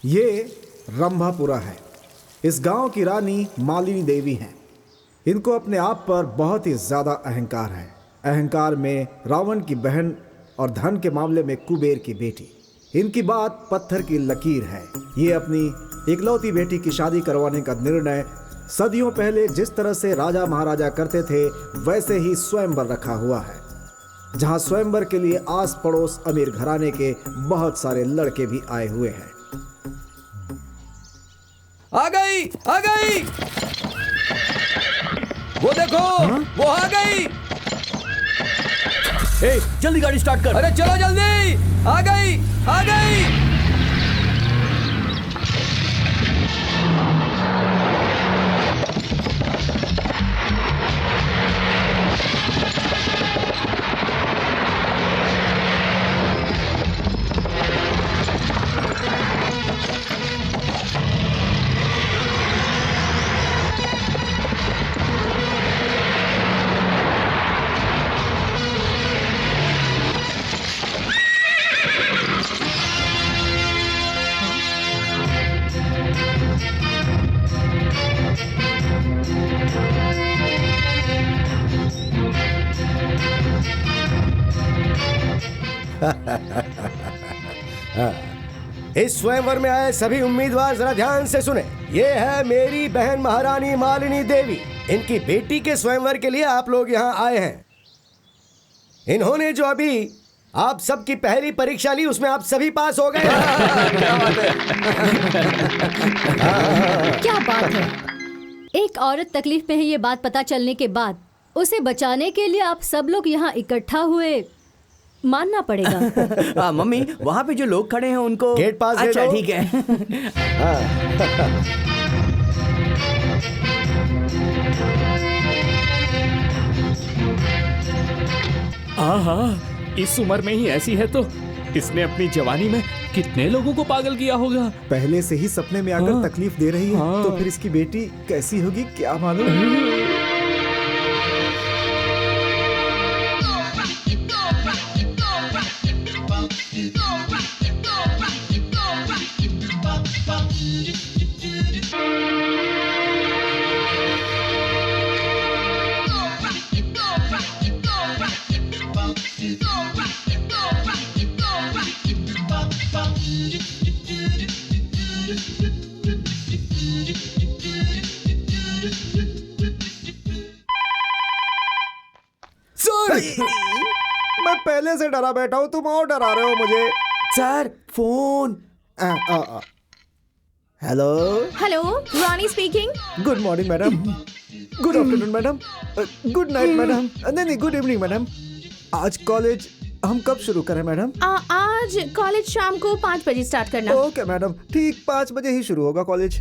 ये रंभापुरा है। इस गांव की रानी मालिनी देवी हैं। इनको अपने आप पर बहुत ही ज़्यादा अहंकार है। अहंकार में रावण की बहन और धन के मामले में कुबेर की बेटी। इनकी बात पत्थर की लकीर है। ये अपनी इकलौती बेटी की शादी करवाने का निर्णय सदियों पहले जिस तरह से राजा महाराजा करते थे वैसे ही स्वयंवर रखा हुआ है, जहां स्वयंवर के लिए आस पड़ोस अमीर घराने के बहुत सारे लड़के भी आए हुए हैं। आ गई, आ गई। वो देखो, वो आ गई। ए, जल्दी गाड़ी स्टार्ट कर। अरे चलो जल्दी, आ गई, आ गई। इस स्वयंवर में आए सभी उम्मीदवार जरा ध्यान से सुने। ये है मेरी बहन महारानी मालिनी देवी। इनकी बेटी के स्वयंवर के लिए आप लोग यहाँ आए हैं। इन्होंने जो अभी आप सबकी पहली परीक्षा ली उसमें आप सभी पास हो गए। क्या बात है। एक औरत तकलीफ में है ये बात पता चलने के बाद उसे बचाने के लिए आप सब लोग यहाँ इकट्ठा हुए, मानना पड़ेगा। मम्मी, वहाँ पे जो लोग खड़े हैं उनको गेट पास दे अच्छा दो। ठीक है। हाँ, इस उम्र में ही ऐसी है तो इसने अपनी जवानी में कितने लोगों को पागल किया होगा। पहले से ही सपने में आकर हाँ। तकलीफ दे रही है, हाँ। तो फिर इसकी बेटी कैसी होगी क्या मालूम। मैं पहले से डरा बैठा हूँ, तुम और डरा रहे हो मुझे। Sir, phone. Hello, hello, Rani speaking. Good morning madam, good afternoon madam, good night madam, नहीं गुड इवनिंग मैडम। आज कॉलेज हम कब शुरू करें मैडम? आज कॉलेज शाम को 5 बजे स्टार्ट करना। ओके मैडम, ठीक 5 बजे ही शुरू होगा कॉलेज।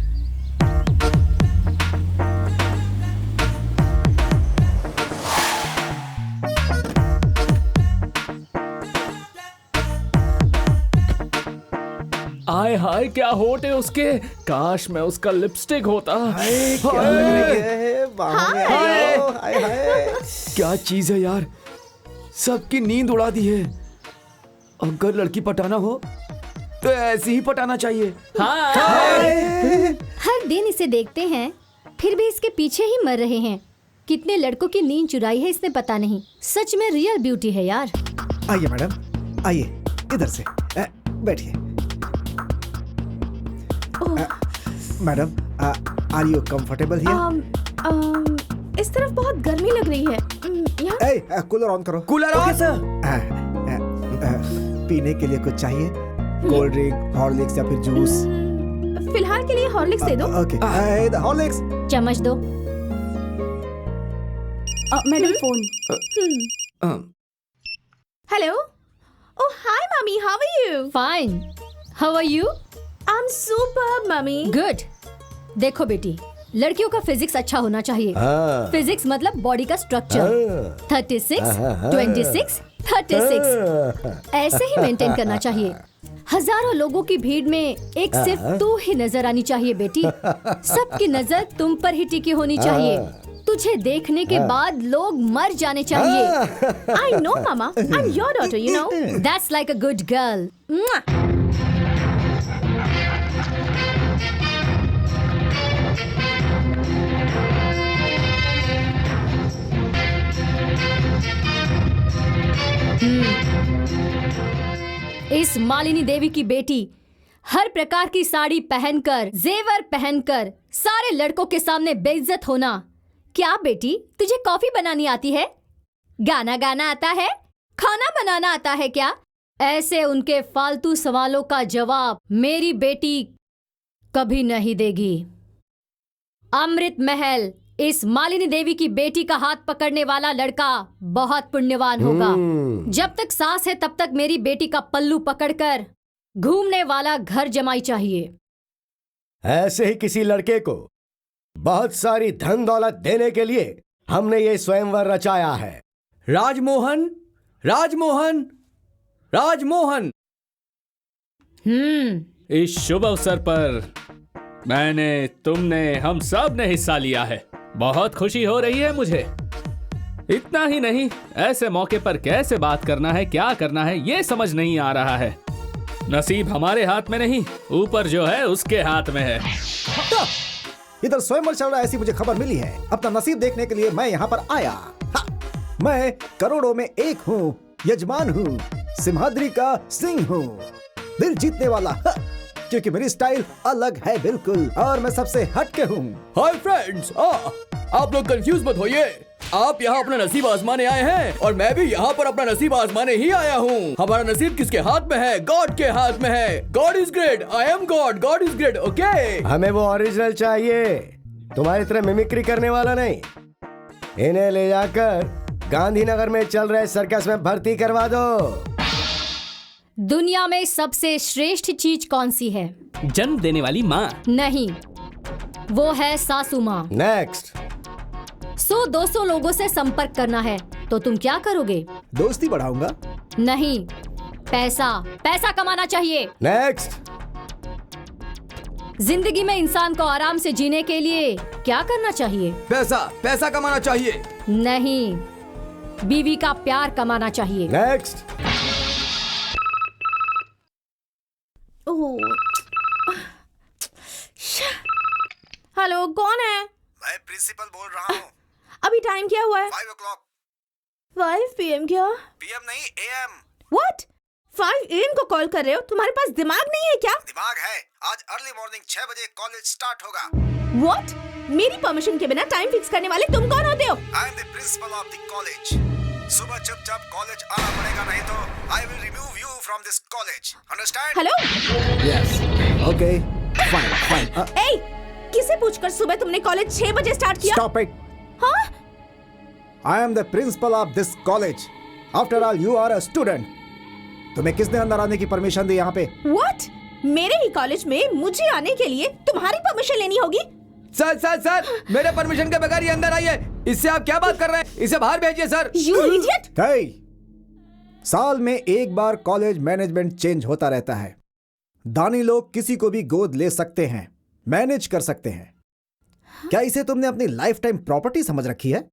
आय हाय, क्या होठ है उसके। काश मैं उसका लिपस्टिक होता। हाय, क्या लग रही है, बाहों में आ जाओ। हाय हाय। क्या चीज है यार, सबकी नींद उड़ा दी है। अगर लड़की पटाना हो तो ऐसे ही पटाना चाहिए। हर दिन इसे देखते हैं फिर भी इसके पीछे ही मर रहे हैं। कितने लड़कों की नींद चुराई है इसने पता नहीं। सच में रियल ब्यूटी है यार। आइए मैडम, आइए इधर से बैठिए। Madam, are you comfortable here? इस तरफ बहुत गर्मी लग रही है। यहाँ कूलर ऑन करो। Cooler on sir. पीने के लिए कुछ चाहिए? कोल्ड ड्रिंक, हॉर्लिक्स या फिर जूस? फिलहाल के लिए हॉर्लिक्स दे दो। Okay, Horlicks. चम्मच दो। Madam phone. Hello. Oh hi mummy, how are you? Fine, how are you? I am superb mummy. Good. देखो बेटी, लड़कियों का फिजिक्स अच्छा होना चाहिए। फिजिक्स मतलब बॉडी का स्ट्रक्चर। 36, 26, 36 ऐसे ही मेंटेन करना चाहिए। हजारों लोगों की भीड़ में एक सिर्फ तू ही नजर आनी चाहिए बेटी। सबकी नजर तुम पर ही टिकी होनी चाहिए। तुझे देखने के बाद लोग मर जाने चाहिए। I know mama, I'm your daughter, you know. That's like a good girl. इस मालिनी देवी की बेटी हर प्रकार की साड़ी पहनकर, जेवर पहनकर सारे लड़कों के सामने बेइज्जत होना। क्या बेटी, तुझे कॉफी बनानी आती है? गाना गाना आता है? खाना बनाना आता है क्या? ऐसे उनके फालतू सवालों का जवाब मेरी बेटी कभी नहीं देगी। अमृत महल, इस मालिनी देवी की बेटी का हाथ पकड़ने वाला लड़का बहुत पुण्यवान होगा। जब तक सांस है तब तक मेरी बेटी का पल्लू पकड़कर घूमने वाला घर जमाई चाहिए। ऐसे ही किसी लड़के को बहुत सारी धन दौलत देने के लिए हमने ये स्वयंवर रचाया है। राजमोहन, राजमोहन, राजमोहन। इस शुभ अवसर पर मैंने, तुमने, हम सब ने हिस्सा लिया है। बहुत खुशी हो रही है मुझे। इतना ही नहीं, ऐसे मौके पर कैसे बात करना है, क्या करना है, ये समझ नहीं आ रहा है। नसीब हमारे हाथ में नहीं, ऊपर जो है उसके हाथ में है। इधर स्वयंवर चल रहा है, ऐसी मुझे खबर मिली है। अपना नसीब देखने के लिए मैं यहाँ पर आया। मैं करोड़ों में एक हूँ, यजमान हूँ, सिंहाद्री का सिंह हूँ, दिल जीतने वाला। क्योंकि मेरी स्टाइल अलग है बिल्कुल, और मैं सबसे हटके हूँ। हाय फ्रेंड्स, आप लोग कंफ्यूज मत होइए। आप यहाँ अपना नसीब आजमाने आए हैं और मैं भी यहाँ पर अपना नसीब आजमाने ही आया हूँ। हमारा नसीब किसके हाथ में है? गॉड के हाथ में है। God is great, I am God, God is great. Okay, हमें वो ओरिजिनल चाहिए, तुम्हारी तरह मिमिक्री करने वाला नहीं। इन्हें ले जाकर गांधीनगर में चल रहे सर्कस में भर्ती करवा दो। दुनिया में सबसे श्रेष्ठ चीज कौन सी है? जन्म देने वाली माँ। नहीं, वो है सासू माँ। नेक्स्ट। 100-200 लोगों से संपर्क करना है तो तुम क्या करोगे? दोस्ती बढ़ाऊंगा। नहीं, पैसा, पैसा कमाना चाहिए। नेक्स्ट। जिंदगी में इंसान को आराम से जीने के लिए क्या करना चाहिए? पैसा, पैसा कमाना चाहिए। नहीं, बीवी का प्यार कमाना चाहिए। नेक्स्ट। हेलो, कौन है? मैं प्रिंसिपल बोल रहा हूँ। अभी टाइम क्या हुआ है? 5 o'clock। 5 PM क्या? PM नहीं, AM। What? 5 AM को कॉल कर रहे हो? तुम्हारे पास दिमाग नहीं है क्या? दिमाग है। आज अर्ली मॉर्निंग 6 बजे कॉलेज स्टार्ट होगा। What? मेरी परमिशन के बिना टाइम फिक्स करने वाले तुम कौन होते हो? I am the principal of the college। सुबह चुपचाप कॉलेज आना पड़ेगा, नहीं तो I will remove you from this college। Understand? Hello? Yes। Okay। Fine, fine। ए, किसे पूछकर सुबह तुमने कॉलेज 6 बजे स्टार्ट किया? Stop it। हाँ? I am the principal of this college। After all, you are a student। तुम्हें किसने अंदर आने की परमिशन दी यहाँ पे? What? मेरे ही कॉलेज में मुझे आने के लिए तुम्हारी परमिशन लेनी होगी? सर सर सर, मेरे परमिशन के बगैर ये अंदर आइए। इससे आप क्या बात कर रहे हैं? इसे बाहर भेजिए सर। You idiot! Hey! साल में एक बार कॉलेज मैनेजमेंट चेंज होता रहता है। दानी लोग किसी को भी गोद ले सकते हैं, मैनेज कर सकते हैं। क्या इसे तुमने अपनी लाइफ टाइम प्रॉपर्टी समझ रखी है?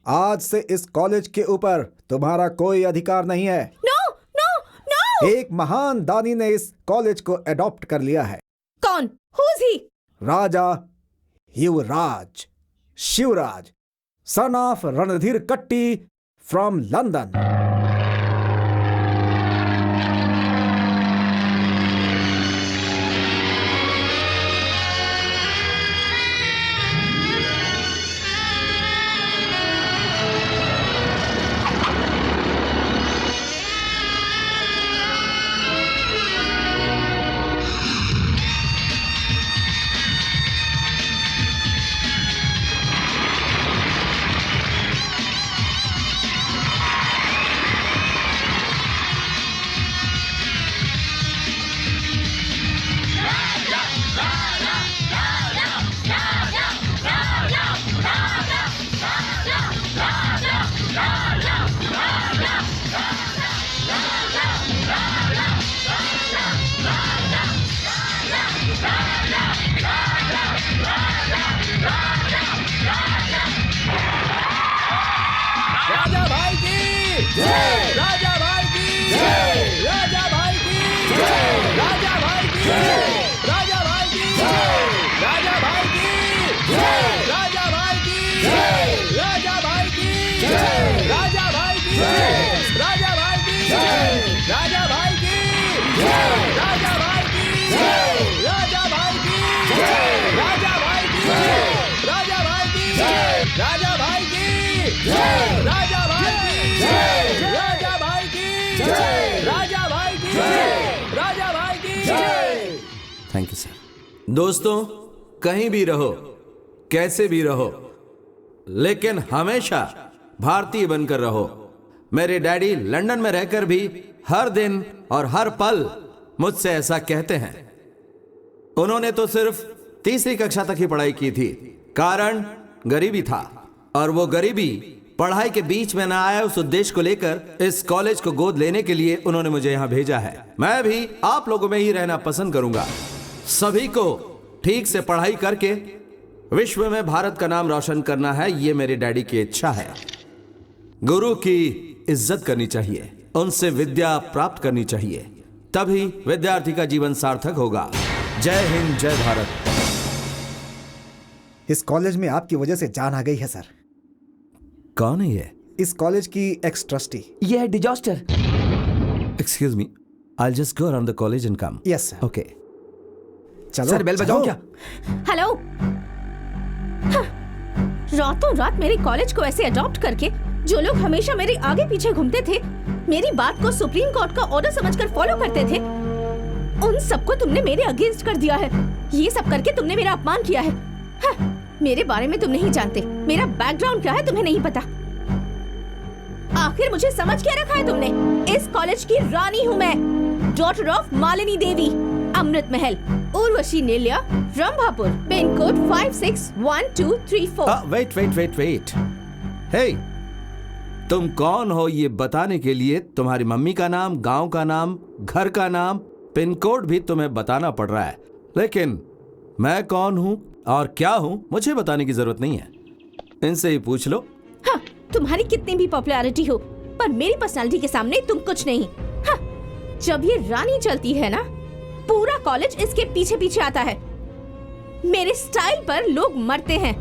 आज से इस कॉलेज के ऊपर तुम्हारा कोई अधिकार नहीं है। No, no, no! एक महान दानी ने इस कॉलेज को अडॉप्ट कर लिया है। कौन? Who's he? Raja Yuvraj Shivraj, son of Randhir Katti from London. Thank you sir. दोस्तों, कहीं भी रहो, कैसे भी रहो, लेकिन हमेशा भारतीय बनकर रहो। मेरे डैडी लंदन में रहकर भी हर दिन और हर पल मुझसे ऐसा कहते हैं। उन्होंने तो सिर्फ तीसरी कक्षा तक ही पढ़ाई की थी, कारण गरीबी था, और वो गरीबी पढ़ाई के बीच में ना आया, उस उद्देश्य को लेकर इस कॉलेज को गोद लेने के लिए उन्होंने मुझे यहां भेजा है। मैं भी आप लोगों में ही रहना पसंद करूंगा। सभी को ठीक से पढ़ाई करके विश्व में भारत का नाम रोशन करना है, ये मेरे डैडी की इच्छा है। गुरु की इज्जत करनी चाहिए, उनसे विद्या प्राप्त करनी चाहिए, तभी विद्यार्थी का जीवन सार्थक होगा। जय हिंद, जय भारत। इस कॉलेज में आपकी वजह से जान आ गई है सर। कौन है ये? इस कॉलेज की एक्स ट्रस्टी। ये है disaster. Excuse me, I just go around the college and come. Yes sir. Okay. चलो सर, बेल बजाओ क्या? हेलो। हाँ, रातों रात मेरे कॉलेज को ऐसे अडॉप्ट करके जो लोग हमेशा मेरे आगे पीछे घूमते थे, मेरी बात को सुप्रीम कोर्ट का ऑर्डर समझकर फॉलो करते थे, उन सबको तुमने मेरे अगेंस्ट कर दिया है। ये सब करके तुमने मेरा अपमान किया है। हाँ, मेरे बारे में तुम नहीं जानते, मेरा बैकग्राउंड क्या है तुम्हें नहीं पता। आखिर मुझे समझ क्या रखा है तुमने? इस कॉलेज की रानी हूँ मैं, daughter of Malini Devi, Amrit Mahal, Urvashi Neelya, Rambhapur, pin code 561234। Wait. Hey, तुम कौन हो ये बताने के लिए तुम्हारी मम्मी का नाम, गांव का नाम, घर का नाम, पिन कोड भी तुम्हें बताना पड़ रहा है, लेकिन मैं कौन हूं और क्या हूं मुझे बताने की जरूरत नहीं है। इनसे ही पूछ लो। हाँ, तुम्हारी कितनी भी पॉपुलैरिटी हो, पर मेरी पर्सनालिटी के सामने तुम कुछ नहीं। हाँ, जब ये रानी चलती है ना, पूरा कॉलेज इसके पीछे पीछे आता है। मेरे स्टाइल पर लोग मरते हैं,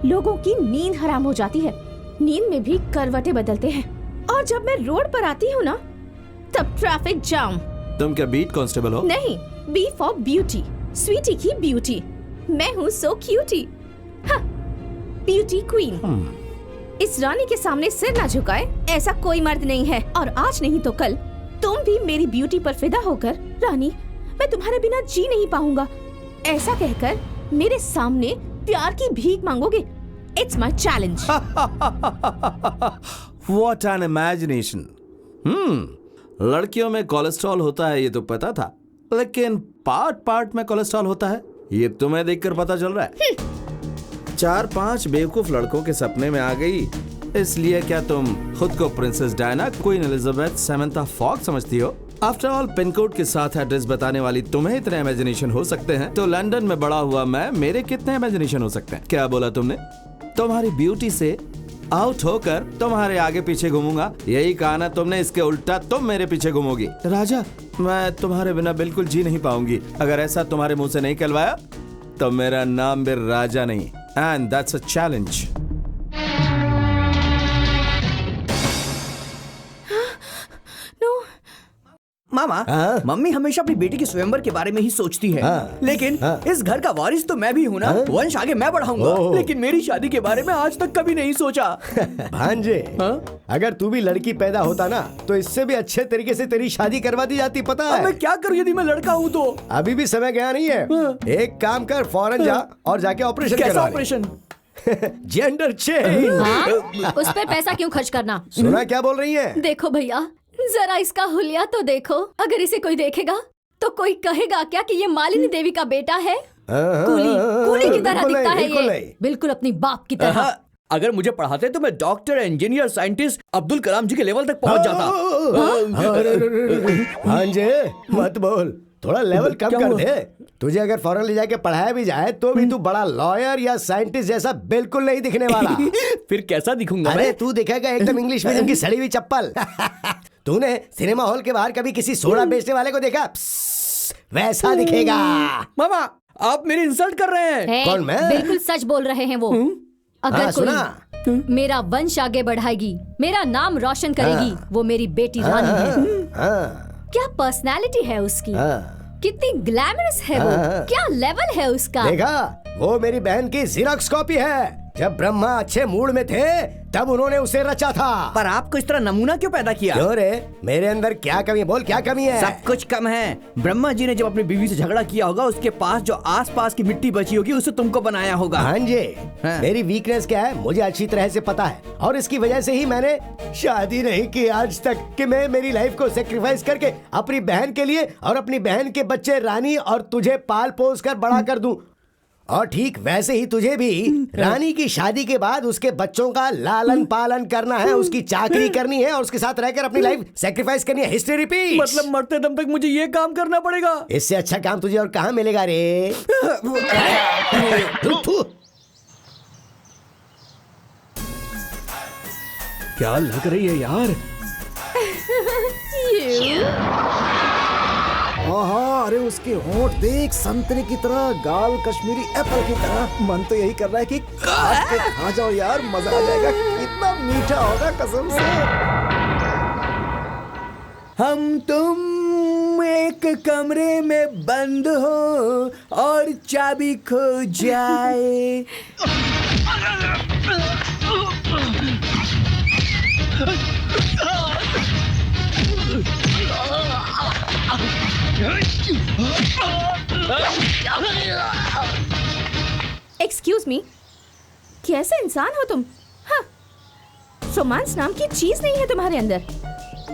लोगों की नींद हराम हो जाती है, नींद में भी करवटें बदलते हैं, और जब मैं रोड पर आती हूँ ना, तब ट्रैफिक जाम। तुम क्या बीट कांस्टेबल हो? नहीं, बी फॉर ब्यूटी, स्वीटी की ब्यूटी। मैं हूँ सो क्यूटी, हाँ, ब्यूटी क्वीन। इस रानी के सामने सिर ना झुकाए ऐसा कोई मर्द नहीं है, और आज नहीं तो कल तुम भी मेरी ब्यूटी पर फिदा होकर, रानी मैं तुम्हारे बिना जी नहीं पाऊंगा, ऐसा कहकर मेरे सामने प्यार की भीख मांगोगे। It's my challenge. What an imagination. लड़कियों में कोलेस्ट्रॉल होता है ये तो पता था, लेकिन पार्ट में कोलेस्ट्रॉल होता है ये तुम्हें देखकर पता चल रहा है। 4-5 बेवकूफ लड़कों के सपने में आ गई, इसलिए क्या तुम खुद को princess Diana, queen Elizabeth, Samantha Fox समझती हो? आफ्टर ऑल, पिन कोड के साथ एड्रेस बताने वाली तुम्हें इतने इमेजिनेशन हो सकते हैं, तो लंदन में बड़ा हुआ मैं, मेरे कितने इमेजिनेशन हो सकते हैं? क्या बोला तुमने? तुम्हारी ब्यूटी से आउट होकर तुम्हारे आगे पीछे घूमूंगा, यही कहा ना तुमने? इसके उल्टा तुम मेरे पीछे घूमोगी। राजा, मैं तुम्हारे बिना बिल्कुल जी नहीं पाऊंगी। अगर ऐसा तुम्हारे मुंह से नहीं कहलवाया तो मेरा नाम भी राजा नहीं, and that's a challenge. Mama, mummy हमेशा अपनी बेटी की स्वयंवर के बारे में ही सोचती है, लेकिन इस घर का वारिस तो मैं भी हूँ ना, वंश आगे मैं बढ़ाऊंगा, लेकिन मेरी शादी के बारे में आज तक कभी नहीं सोचा। भांजे, अगर तू भी लड़की पैदा होता ना, तो इससे भी अच्छे तरीके से तेरी शादी करवा दी जाती, पता है? मैं क्या करूँ यदि मैं लड़का हूँ तो? अभी भी समय गया नहीं है। एक काम कर, फौरन जा और जाके ऑपरेशन कैसा करवा ले। ऑपरेशन? Gender change. उस पर पैसा क्यों खर्च करना? सुना क्या बोल रही है? देखो भैया, जरा इसका हुलिया तो देखो। अगर इसे कोई देखेगा तो कोई कहेगा क्या कि ये मालिनी देवी का बेटा है? कूली की तरह दिखता है ये, बिल्कुल अपनी बाप की तरह। अगर मुझे पढ़ाते तो मैं doctor, engineer, scientist, Abdul Kalam जी के लेवल तक पहुंच जाता। भांजे, मत बोल, थोड़ा लेवल कम कर दे। तुझे अगर फौरन ले जाके पढ़ाया भी जाए तो भी तू बड़ा लॉयर या साइंटिस्ट जैसा बिल्कुल नहीं दिखने वाला। फिर कैसा दिखूंगा? अरे तू दिखेगा एकदम इंग्लिश मीडियम की सड़ी हुई चप्पल। तूने सिनेमा हॉल के बाहर कभी किसी सोडा बेचने वाले को देखा? वैसा दिखेगा। मामा, आप मेरी इंसल्ट कर रहे हैं। कौन, मैं? बिल्कुल सच बोल रहे हैं वो। अगर कोई मेरा वंश आगे बढ़ाएगी, मेरा नाम रोशन करेगी, वो मेरी बेटी रानी है। क्या पर्सनालिटी है उसकी, कितनी ग्लैमरस है वो, क्या लेवल है उसका। देखा, वो मेरी बहन की ज़ेरॉक्स कॉपी है। जब ब्रह्मा अच्छे मूड में थे तब उन्होंने उसे रचा था। पर आपको इस तरह नमूना क्यों पैदा किया? क्यों रे, मेरे अंदर क्या कमी है? बोल क्या कमी है? सब कुछ कम है। ब्रह्मा जी ने जब अपनी बीवी से झगड़ा किया होगा, उसके पास जो आसपास की मिट्टी बची होगी उसे तुमको बनाया होगा। हाँ जी, हाँ। मेरी वीकनेस क्या है मुझे अच्छी तरह से पता है, और इसकी वजह से ही मैंने शादी नहीं की आज तक कि मैं मेरी लाइफ को सेक्रीफाइस करके अपनी बहन के लिए और अपनी बहन के बच्चे रानी और तुझे पाल पोस कर बड़ा कर दूं। और ठीक वैसे ही तुझे भी रानी की शादी के बाद उसके बच्चों का लालन पालन करना है, उसकी चाकरी करनी है और उसके साथ रहकर अपनी लाइफ सेक्रीफाइस करनी है। History repeat. मतलब मरते दम तक मुझे ये काम करना पड़ेगा? इससे अच्छा काम तुझे और कहाँ मिलेगा रे? क्या लग रही है यार? हाँ, अरे उसके होंठ देख, संतरे की तरह, गाल कश्मीरी एप्पल की तरह। मन तो यही कर रहा है कि काट के खा जाओ यार, मजा आ जाएगा। कितना मीठा होगा कसम से। हम तुम एक कमरे में बंद हो और चाबी खो जाए। एक्सक्यूज मी, कैसे इंसान हो तुम? हाँ, रोमांस नाम की चीज नहीं है तुम्हारे अंदर।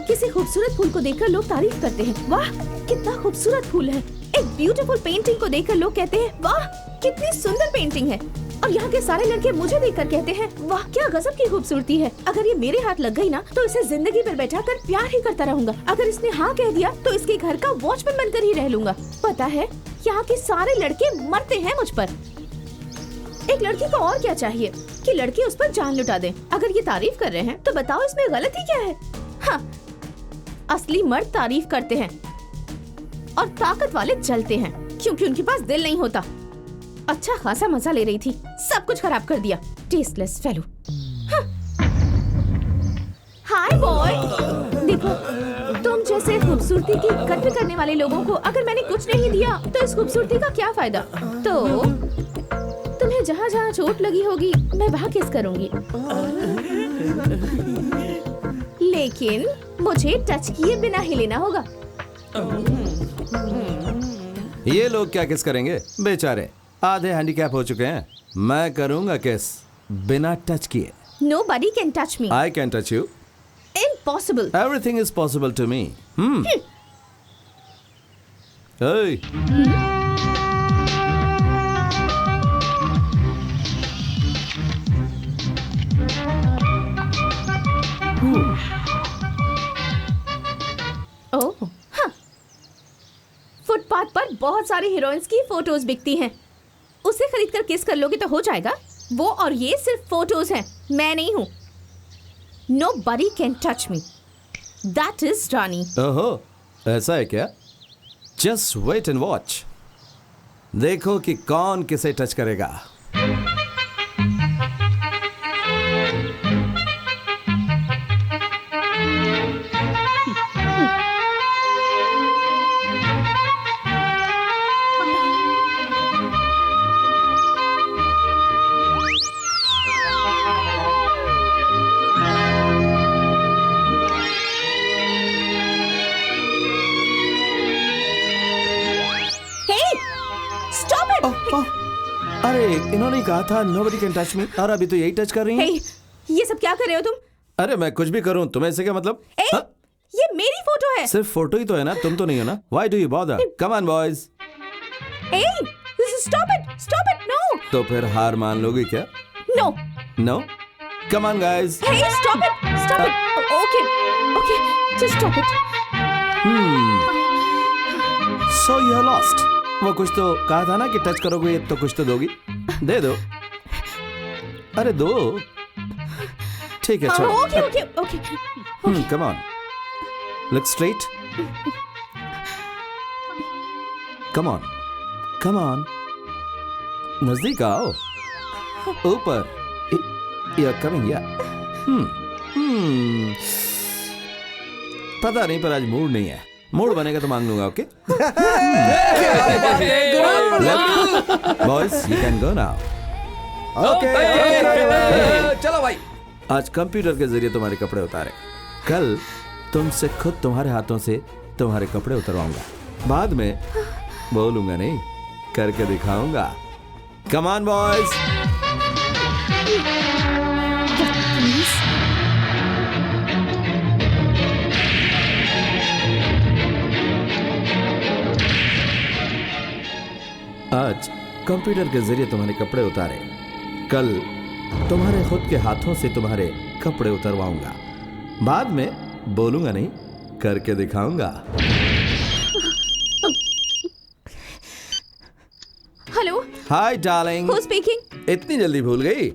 किसी खूबसूरत फूल को देखकर लोग तारीफ करते हैं, वाह कितना खूबसूरत फूल है। एक ब्यूटीफुल पेंटिंग को देखकर लोग कहते हैं, वाह कितनी सुंदर पेंटिंग है। और यहाँ के सारे लड़के मुझे देखकर कहते हैं, वाह क्या गजब की खूबसूरती है। अगर ये मेरे हाथ लग गई ना तो इसे जिंदगी भर बैठा कर प्यार ही करता रहूंगा। अगर इसने हाँ कह दिया तो इसके घर का वॉचमैन बनकर ही रह लूंगा। पता है यहाँ के सारे लड़के मरते हैं मुझ पर। एक लड़की को और क्या चाहिए कि लड़के उस पर जान लुटा दें। अगर ये तारीफ कर रहे हैं तो बताओ इसमें गलती क्या है? हाँ, असली मर्द तारीफ करते हैं और ताकत वाले जलते हैं क्योंकि उनके पास दिल नहीं होता। अच्छा खासा मजा ले रही थी, सब कुछ खराब कर दिया। Tasteless fellow. हाय बॉय, देखो तुम जैसे खूबसूरती की कद्र करने वाले लोगों को अगर मैंने कुछ नहीं दिया तो इस खूबसूरती का क्या फायदा? तो तुम्हें जहाँ जहाँ चोट लगी होगी मैं वहाँ किस करूँगी, लेकिन मुझे टच किए बिना ही लेना होगा। ये लोग क्या किस करेंगे? बेचारे आधे हैंडीकैप हो चुके हैं। मैं करूंगा किस बिना टच किए। Nobody can touch me. I can touch you. Impossible. Everything is possible to me. Hey. ओह, हाँ। फुटपाथ पर बहुत सारी हीरोइंस की फोटोज बिकती हैं। उसे खरीद कर किस कर लोगे तो हो जाएगा। वो और ये सिर्फ फोटोज हैं, मैं नहीं हूँ। Nobody can touch me. That is रानी। ओहो, ऐसा है क्या? Just wait and watch. देखो कि कौन किसे टच करेगा। अरे इन्होंने कहा था nobody can touch me, और अभी तो यही टच कर रही हैं। Hey, ये सब क्या कर रहे हो तुम? अरे मैं कुछ भी करूं तुम्हें इससे क्या मतलब? Hey, हाँ? ये मेरी फोटो है। सिर्फ फोटो ही तो है ना, तुम तो नहीं हो ना। Why do you bother? Come on boys. Hey, stop it, stop it, no. तो फिर हार मान लोगे क्या? No. No? Come on guys. Hey, stop it, stop it. Okay, okay, just stop it. So you are lost. वो कुछ तो कहा था ना कि टच करोगे तो कुछ तो दोगी। दे दो। अरे दो। ठीक है चलो। Okay, okay, okay. Come on. Look straight. Come on. Come on. नजदीक आओ। ऊपर। You're coming, yeah. पता नहीं पर आज मूड नहीं है। मूड बनेगा तो मांग लूंगा, okay? Boys, you can go now. Okay, चलो भाई। आज कंप्यूटर के जरिए तुम्हारे कपड़े उतारे, कल तुमसे खुद तुम्हारे हाथों से तुम्हारे कपड़े उतरवाऊंगा। बाद में बोलूंगा नहीं, करके दिखाऊंगा। Come on boys. आज कंप्यूटर के जरिए तुम्हारे कपड़े उतारे, कल तुम्हारे खुद के हाथों से तुम्हारे कपड़े उतरवाऊंगा। बाद में बोलूंगा नहीं, करके दिखाऊंगा। Hello, hi darling. Who speaking? इतनी जल्दी भूल गई?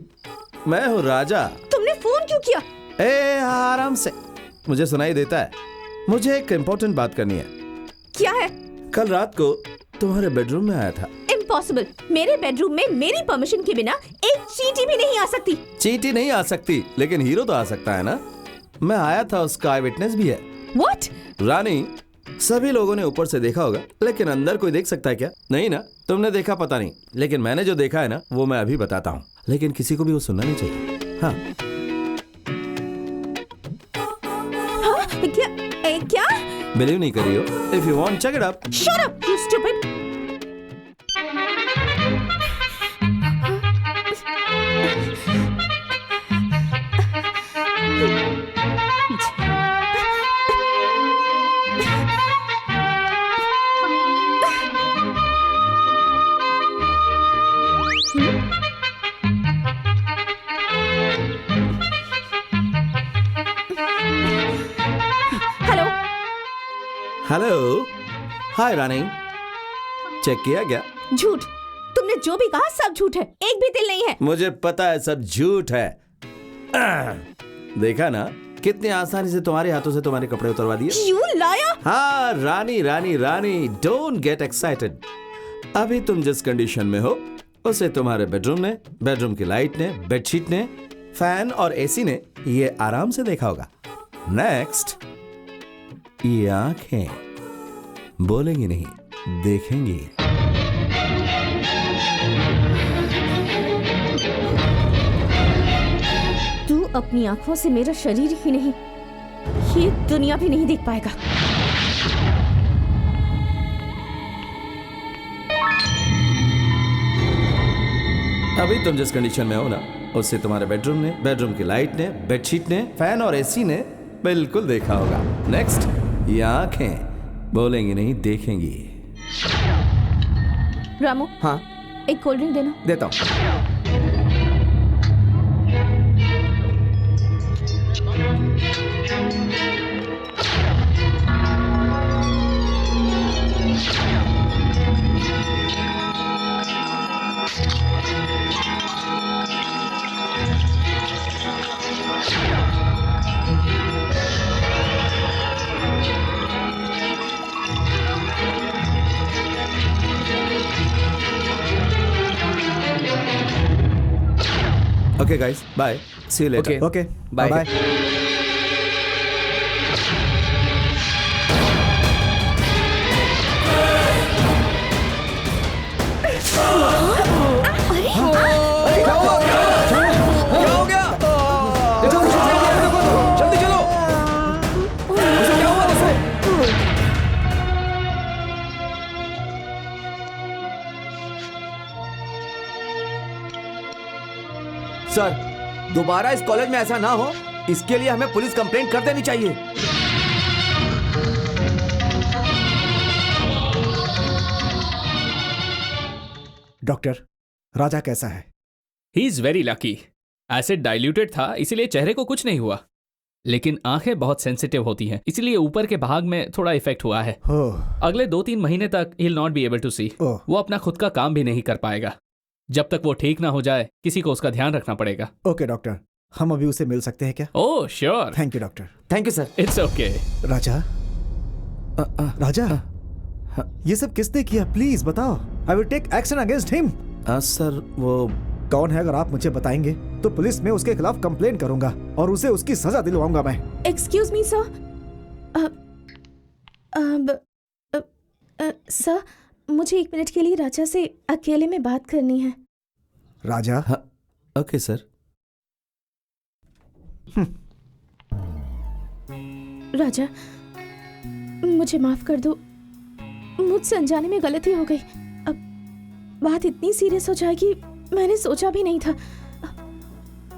मैं हूँ राजा। तुमने फोन क्यों किया? ए आराम से, मुझे सुनाई देता है। मुझे एक इम्पोर्टेंट बात करनी है। क्या है? कल रात को तुम्हारे बेडरूम में आया था। इम्पॉसिबल। मेरे बेडरूम में मेरी परमिशन के बिना एक चींटी भी नहीं आ सकती। चींटी नहीं आ सकती, लेकिन हीरो तो आ सकता है ना। मैं आया था, उसका आई विटनेस भी है। What? रानी, सभी लोगों ने ऊपर से देखा होगा, लेकिन अंदर कोई देख सकता है क्या? नहीं ना, तुमने देखा पता नहीं, लेकिन मैंने जो देखा है ना, वो मैं अभी बताता हूँ। लेकिन किसी को भी वो सुनना नहीं चाहिए। हाँ, क्या? बिलीव नहीं करी हो? If you want check it up. Shut up, you stupid. Hello, hi Rani. Check किया क्या? झूठ। तुमने जो भी कहा सब झूठ है, एक भी दिल नहीं है। मुझे पता है सब झूठ है। देखा ना, कितनी आसानी से तुम्हारे हाथों से तुम्हारे कपड़े उतरवा दिए। You liar! हाँ रानी रानी रानी, डोंट गेट एक्साइटेड। अभी तुम जिस कंडीशन में हो, उसे तुम्हारे बेडरूम ने, बेडरूम की लाइट ने, बेडशीट ने, फैन और एसी ने ये आराम से देखा होगा। नेक्स्ट, ये आंखें बोलेंगी नहीं, देखेंगी। तू अपनी आंखों से मेरा शरीर ही नहीं, ये दुनिया भी नहीं देख पाएगा। अभी तुम जिस कंडीशन में हो ना, उससे तुम्हारे बेडरूम ने, बेडरूम की लाइट ने, बेडशीट ने, फैन और एसी ने बिल्कुल देखा होगा। नेक्स्ट, ये आंखें बोलेंगी नहीं, देखेंगी। रामू, हाँ एक कोल्ड ड्रिंक देना। देता हूँ। Okay guys, bye. See you later. Okay. Okay, Bye. Bye. जल्दी चलो। उसे क्या हुआ? उसे सर, दोबारा इस कॉलेज में ऐसा ना हो, इसके लिए हमें पुलिस कंप्लेंट कर देनी चाहिए। डॉक्टर, राजा कैसा है? He is very lucky. Acid diluted था, इसीलिए चेहरे को कुछ नहीं हुआ, लेकिन आंखें बहुत सेंसिटिव होती हैं, इसलिए ऊपर के भाग में थोड़ा इफेक्ट हुआ है। अगले 2-3 महीने तक ही will not be able to see. वो अपना खुद का काम भी नहीं कर पाएगा। जब तक वो ठीक ना हो जाए, किसी को उसका ध्यान रखना पड़ेगा। ओके डॉक्टर, हम अभी उसे मिल सकते हैं क्या? Oh sure. Thank you doctor. Thank you sir. It's okay. Raja, Raja, ये सब किसने किया? प्लीज बताओ। I will take action against him. Sir, वो कौन है? अगर आप मुझे बताएंगे तो पुलिस में उसके खिलाफ कंप्लेंट करूंगा और उसे उसकी सजा दिलवाऊंगा मैं। Excuse me sir. सर, मुझे 1 मिनट के लिए राजा से अकेले में बात करनी है। राजा, ओके सर। राजा, मुझे माफ कर दो, मुझसे अनजाने में गलती हो गई। अब बात इतनी सीरियस हो जाएगी मैंने सोचा भी नहीं था।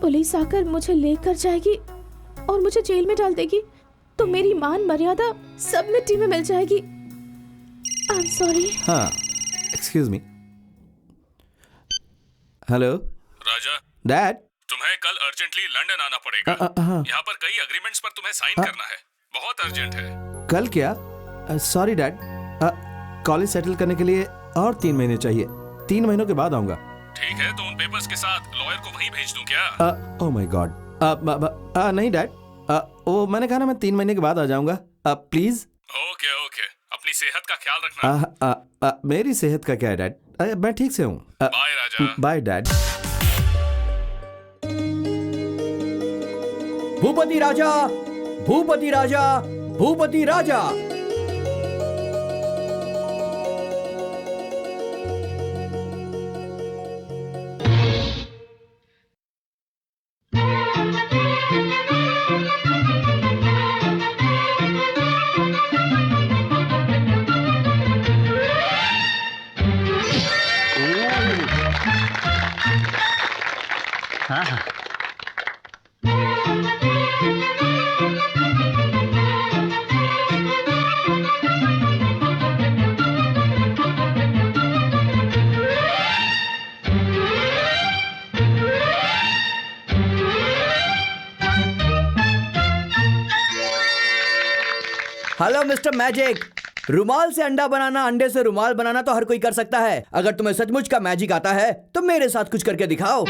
पुलिस आकर मुझे लेकर जाएगी और मुझे जेल में डाल देगी तो मेरी मान मर्यादा सब मिट्टी में मिल जाएगी। I am sorry. हाँ, एक्सक्यूज मी। हेलो राजा, डैड। तुम्हें कल अर्जेंटली लंदन आना पड़ेगा। यहाँ पर कई एग्रीमेंट्स पर तुम्हें साइन करना है, बहुत अर्जेंट है। कल क्या? सॉरी डैड, कॉलेज सेटल करने के लिए और 3 महीने चाहिए। 3 महीनों के बाद आऊंगा। ठीक है, तो उन पेपर्स के साथ लॉयर को वहीं भेज दूं क्या? ओह माय गॉड, नहीं डैड, वो मैंने कहा ना मैं 3 महीने के बाद आ जाऊंगा। प्लीज। ओके ओके, अपनी सेहत का ख्याल रखना। मेरी सेहत का क्या है डैड? मैं ठीक से हूँ। Bye Raja. Bye dad. Bhupati Raja, Bhupati Raja, Bhupati Raja. Hello mister magic, रुमाल से अंडा बनाना, अंडे से रुमाल बनाना तो हर कोई कर सकता है। अगर तुम्हें सचमुच का मैजिक आता है तो मेरे साथ कुछ करके दिखाओ।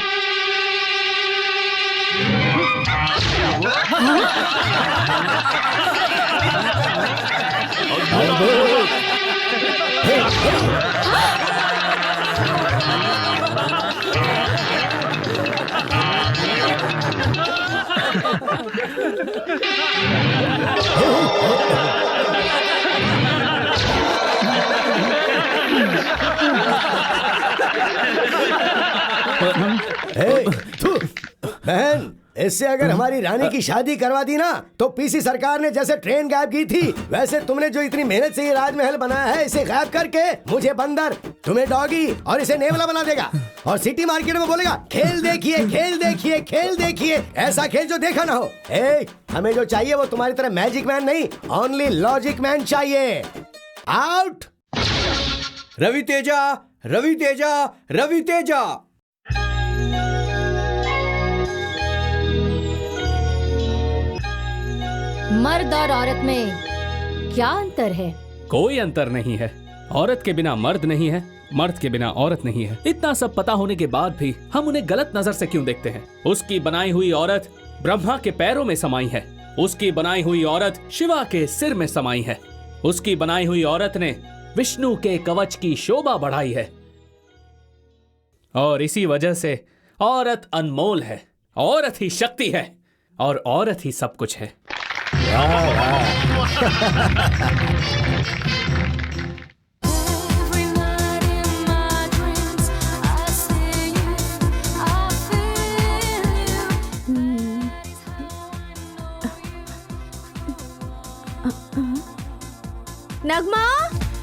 बहन, इससे अगर हमारी रानी की शादी करवा दी ना तो पीसी सरकार ने जैसे ट्रेन गायब की थी वैसे तुमने जो इतनी मेहनत से ये राजमहल बनाया है इसे गायब करके मुझे बंदर, तुम्हें डॉगी और इसे नेवला बना देगा और सिटी मार्केट में बोलेगा खेल देखिए, खेल देखिए, खेल देखिए, ऐसा खेल जो देखा ना हो। हमें जो चाहिए वो तुम्हारी तरह मैजिक मैन नहीं, ओनली लॉजिक मैन चाहिए। आउट। रवि तेजा, रवि तेजा, रवि तेजा। मर्द और औरत में क्या अंतर है? कोई अंतर नहीं है। औरत के बिना मर्द नहीं है, मर्द के बिना औरत नहीं है। इतना सब पता होने के बाद भी हम उन्हें गलत नजर से क्यों देखते हैं? उसकी बनाई हुई औरत ब्रह्मा के पैरों में समाई है, उसकी बनाई हुई औरत शिवा के सिर में समाई है, उसकी बनाई हुई औरत ने विष्णु के कवच की शोभा बढ़ाई है और इसी वजह से औरत अनमोल है, औरत ही शक्ति है और औरत ही सब कुछ है। नगमा,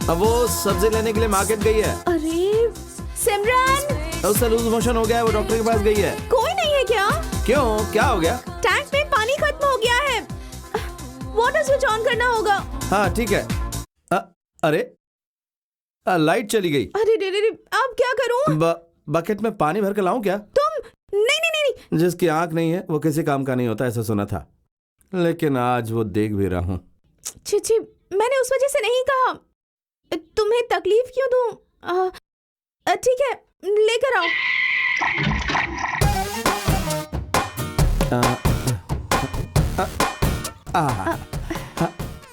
अब वो सब्जी लेने के लिए मार्केट गई है। अरे सिमरन, उसका लूज मोशन हो गया है, वो डॉक्टर के पास गई है। कोई नहीं है क्या? क्यों, क्या हो गया? टैंक में पानी खत्म हो गया है, वाटर स्विच ऑन करना होगा। हाँ ठीक है। अरे लाइट चली गई। अरे रे रे रे, अब क्या करूं? बकेट में पानी भर के लाऊं क्या? तुम नहीं नहीं नहीं। जिसकी आंख नहीं है वो किसी काम का नहीं होता, ऐसा सुना था, लेकिन आज वो देख भी रहा हूँ। छी, मैंने उस वजह से नहीं कहा। तुम्हें तकलीफ क्यों दूं? ठीक है, लेकर आओ।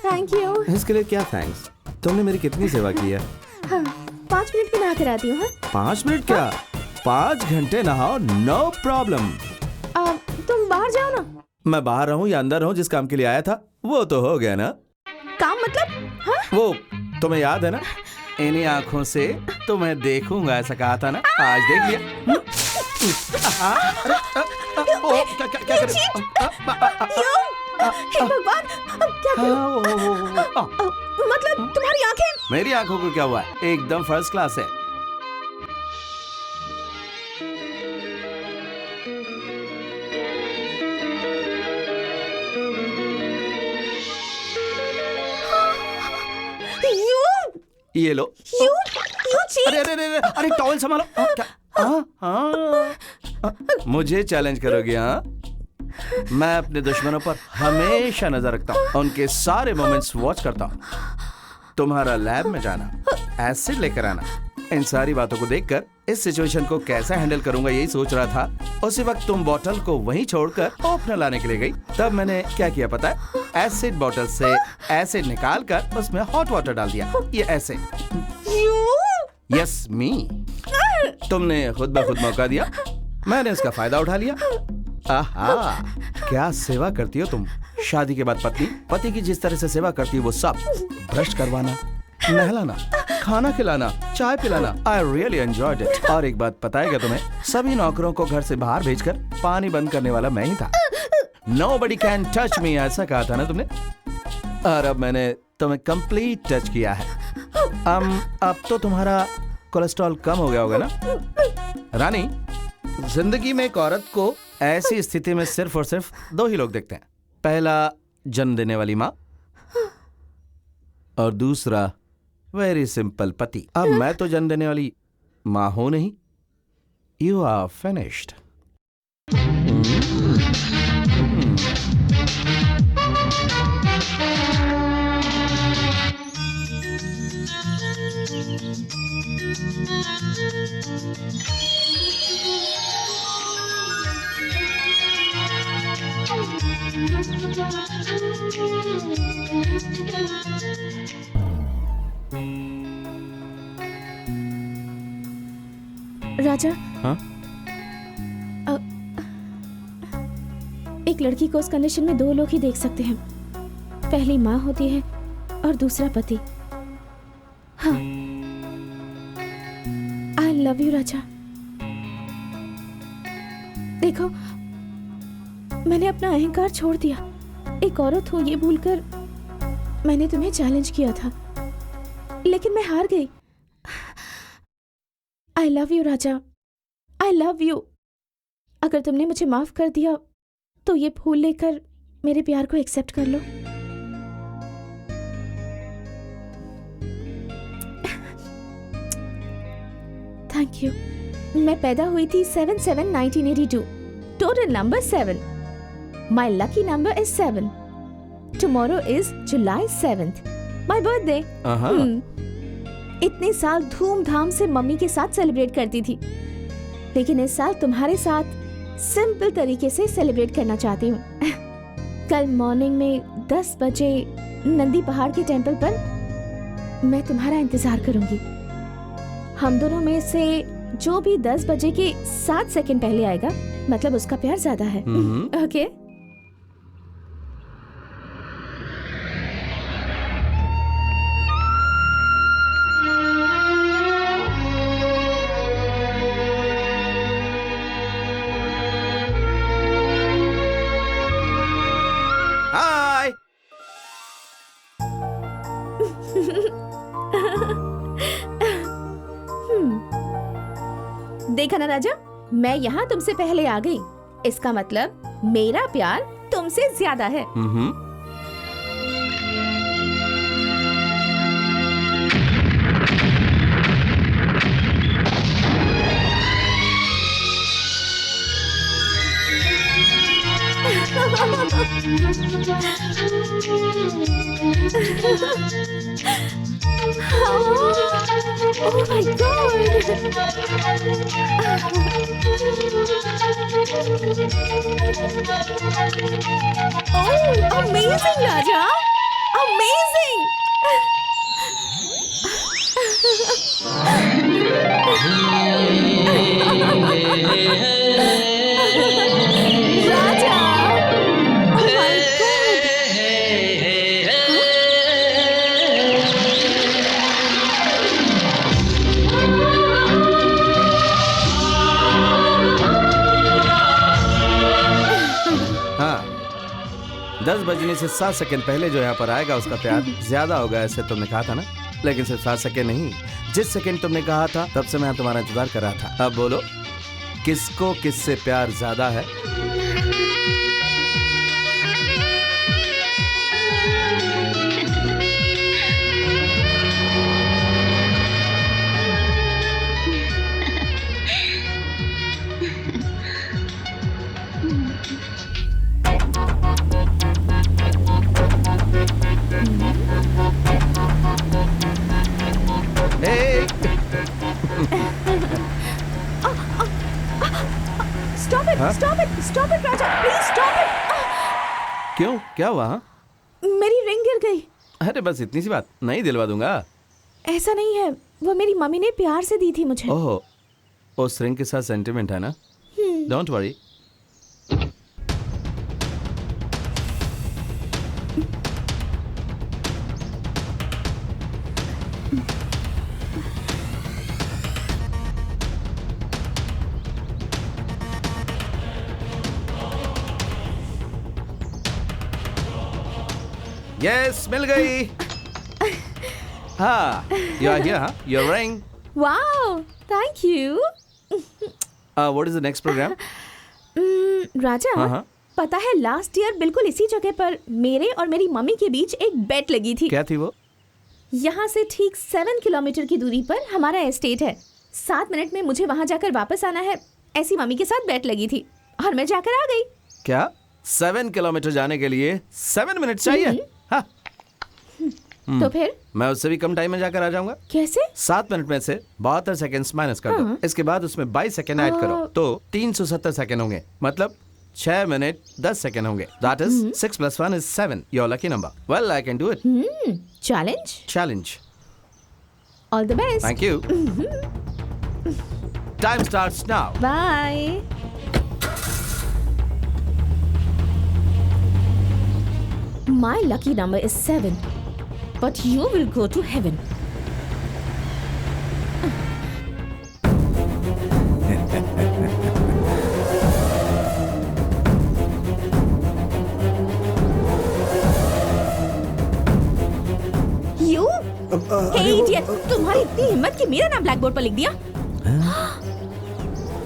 Thank you. इसके लिए क्या थैंक्स? तुमने मेरी कितनी सेवा की है। हाँ, 5 मिनट में नहा कर आती हूँ। 5 मिनट क्या, 5 घंटे नहाओ, नो प्रॉब्लम। तुम बाहर जाओ ना। मैं बाहर रहूं या अंदर रहूं, जिस काम के लिए आया था वो तो हो गया ना। काम मतलब? हाँ? वो तुम्हें याद है ना, इन्हीं आंखों से तुम्हें देखूंगा, ऐसा कहा था ना, आज देख लिया। क्या कर हे भगवान, अब क्या करूं? मतलब तुम्हारी आंखें। मेरी आंखों को क्या हुआ है? एकदम फर्स्ट क्लास है। ये लो। अरे अरे अरे अरे टॉवल संभालो। मुझे चैलेंज करोगे? हाँ, मैं अपने दुश्मनों पर हमेशा नजर रखता हूँ, उनके सारे मोमेंट्स वॉच करता हूँ। तुम्हारा लैब में जाना, एसिड लेकर आना, इन सारी बातों को देखकर इस सिचुएशन को कैसे हैंडल करूंगा यही सोच रहा था। उसी वक्त तुम बोतल को वहीं छोड़कर ओपनर लाने के लिए गई। तब मैंने क्या किया पता है? एसिड बोतल से एसिड निकाल कर उसमें हॉट वाटर डाल दिया। ये ऐसे। यस मी। तुमने खुद ब खुद मौका दिया, मैंने इसका फायदा उठा लिया। आहा, क्या सेवा करती हो तुम। शादी के बाद पत्नी पति की जिस तरह से सेवा करती है वो सब, ब्रश करवाना, नहलाना, खाना खिलाना, चाय पिलाना। I really enjoyed it. और एक बात पता है क्या तुम्हें? सभी नौकरों को घर से बाहर भेजकर पानी बंद करने वाला मैं ही था। Nobody can touch me, ऐसा कहा था ना तुमने। और अब मैंने तुम्हें कंप्लीट टच किया है। अब तो तुम्हारा कोलेस्ट्रॉल कम हो गया होगा ना रानी। जिंदगी में एक औरत को ऐसी स्थिति में सिर्फ और सिर्फ दो ही लोग देखते हैं। पहला जन्म देने वाली माँ, और दूसरा वेरी सिंपल पति। अब मैं तो जन्म देने वाली माँ हूं नहीं। You are finished. राजा, हाँ? एक लड़की को उस कंडीशन में दो लोग ही देख सकते हैं। पहली माँ होती है और दूसरा पति। हाँ, आई लव यू राजा। देखो, मैंने अपना अहंकार छोड़ दिया। एक औरत हूं ये भूलकर मैंने तुम्हें चैलेंज किया था, लेकिन मैं हार गई। I love you Raja, I love you. अगर तुमने मुझे माफ कर दिया तो ये फूल लेकर मेरे प्यार को एक्सेप्ट कर लो। Thank you. मैं पैदा हुई थी 7/7/1982। Total number 7। My lucky number is 7। Tomorrow is July 7th, my birthday. इतने साल धूमधाम से मम्मी के साथ सेलिब्रेट करती थी, लेकिन इस साल तुम्हारे साथ सिंपल तरीके से सेलिब्रेट करना चाहती हूँ। कल मॉर्निंग में 10 बजे नंदी पहाड़ के टेंपल पर मैं तुम्हारा इंतजार करूंगी। हम दोनों में से जो भी 10 बजे के 7 सेकंड पहले आएगा, मतलब उसका प्यार ज्यादा है। ओके? देखा ना राजा, मैं यहाँ तुमसे पहले आ गई। इसका मतलब मेरा प्यार तुमसे ज्यादा है। Oh my God! Oh, amazing, Raja! Amazing! Raja! Oh my God! बजने से 7 सेकंड पहले जो यहाँ पर आएगा उसका प्यार ज्यादा होगा, ऐसे तुमने कहा था ना। लेकिन सिर्फ 7 सेकंड नहीं, जिस सेकंड तुमने कहा था तब से मैं तुम्हारा इंतजार कर रहा था। अब बोलो, किसको किससे प्यार ज्यादा है? Stop it, Raja, please stop it. क्यों, क्या हुआ? मेरी रिंग गिर गई। अरे बस इतनी सी बात, नहीं दिलवा दूंगा। ऐसा नहीं है, वो मेरी मम्मी ने प्यार से दी थी मुझे। ओह, उस रिंग के साथ सेंटिमेंट है ना? Don't worry. यस, मिल गई। हाँ, you are here, huh? Your ring. Wow, thank you. What is the next program? राजा, हाँ। पता है लास्ट ईयर बिल्कुल इसी जगह पर मेरे और मेरी मम्मी के बीच एक बेट लगी थी। क्या थी वो? यहाँ से ठीक 7 किलोमीटर की दूरी पर हमारा एस्टेट है। 7 मिनट में मुझे वहाँ जाकर वापस आना है, ऐसी मम्मी के साथ बेट लगी थी और मैं जाकर आ गई। क्या 7 किलोमीटर जाने के लिए 7 मिनट चाहिए? हाँ। तो फिर मैं उससे भी कम टाइम में जाकर आ जाऊंगा। कैसे? 7 मिनट में से 72 सेकंड्स माइनस कर दो, इसके बाद उसमें 22 सेकंड ऐड करो तो 370 सेकंड होंगे, मतलब 6 मिनट 10 सेकंड होंगे। That is 6 + 1 is 7. Your lucky number. Well, I can do it. Challenge. All the best. Thank you. Time starts now. Bye. My lucky number is 7, but you will go to heaven. You? Hey idiot! तुम्हारी इतनी हिम्मत कि मेरा नाम black board पर लिख दिया?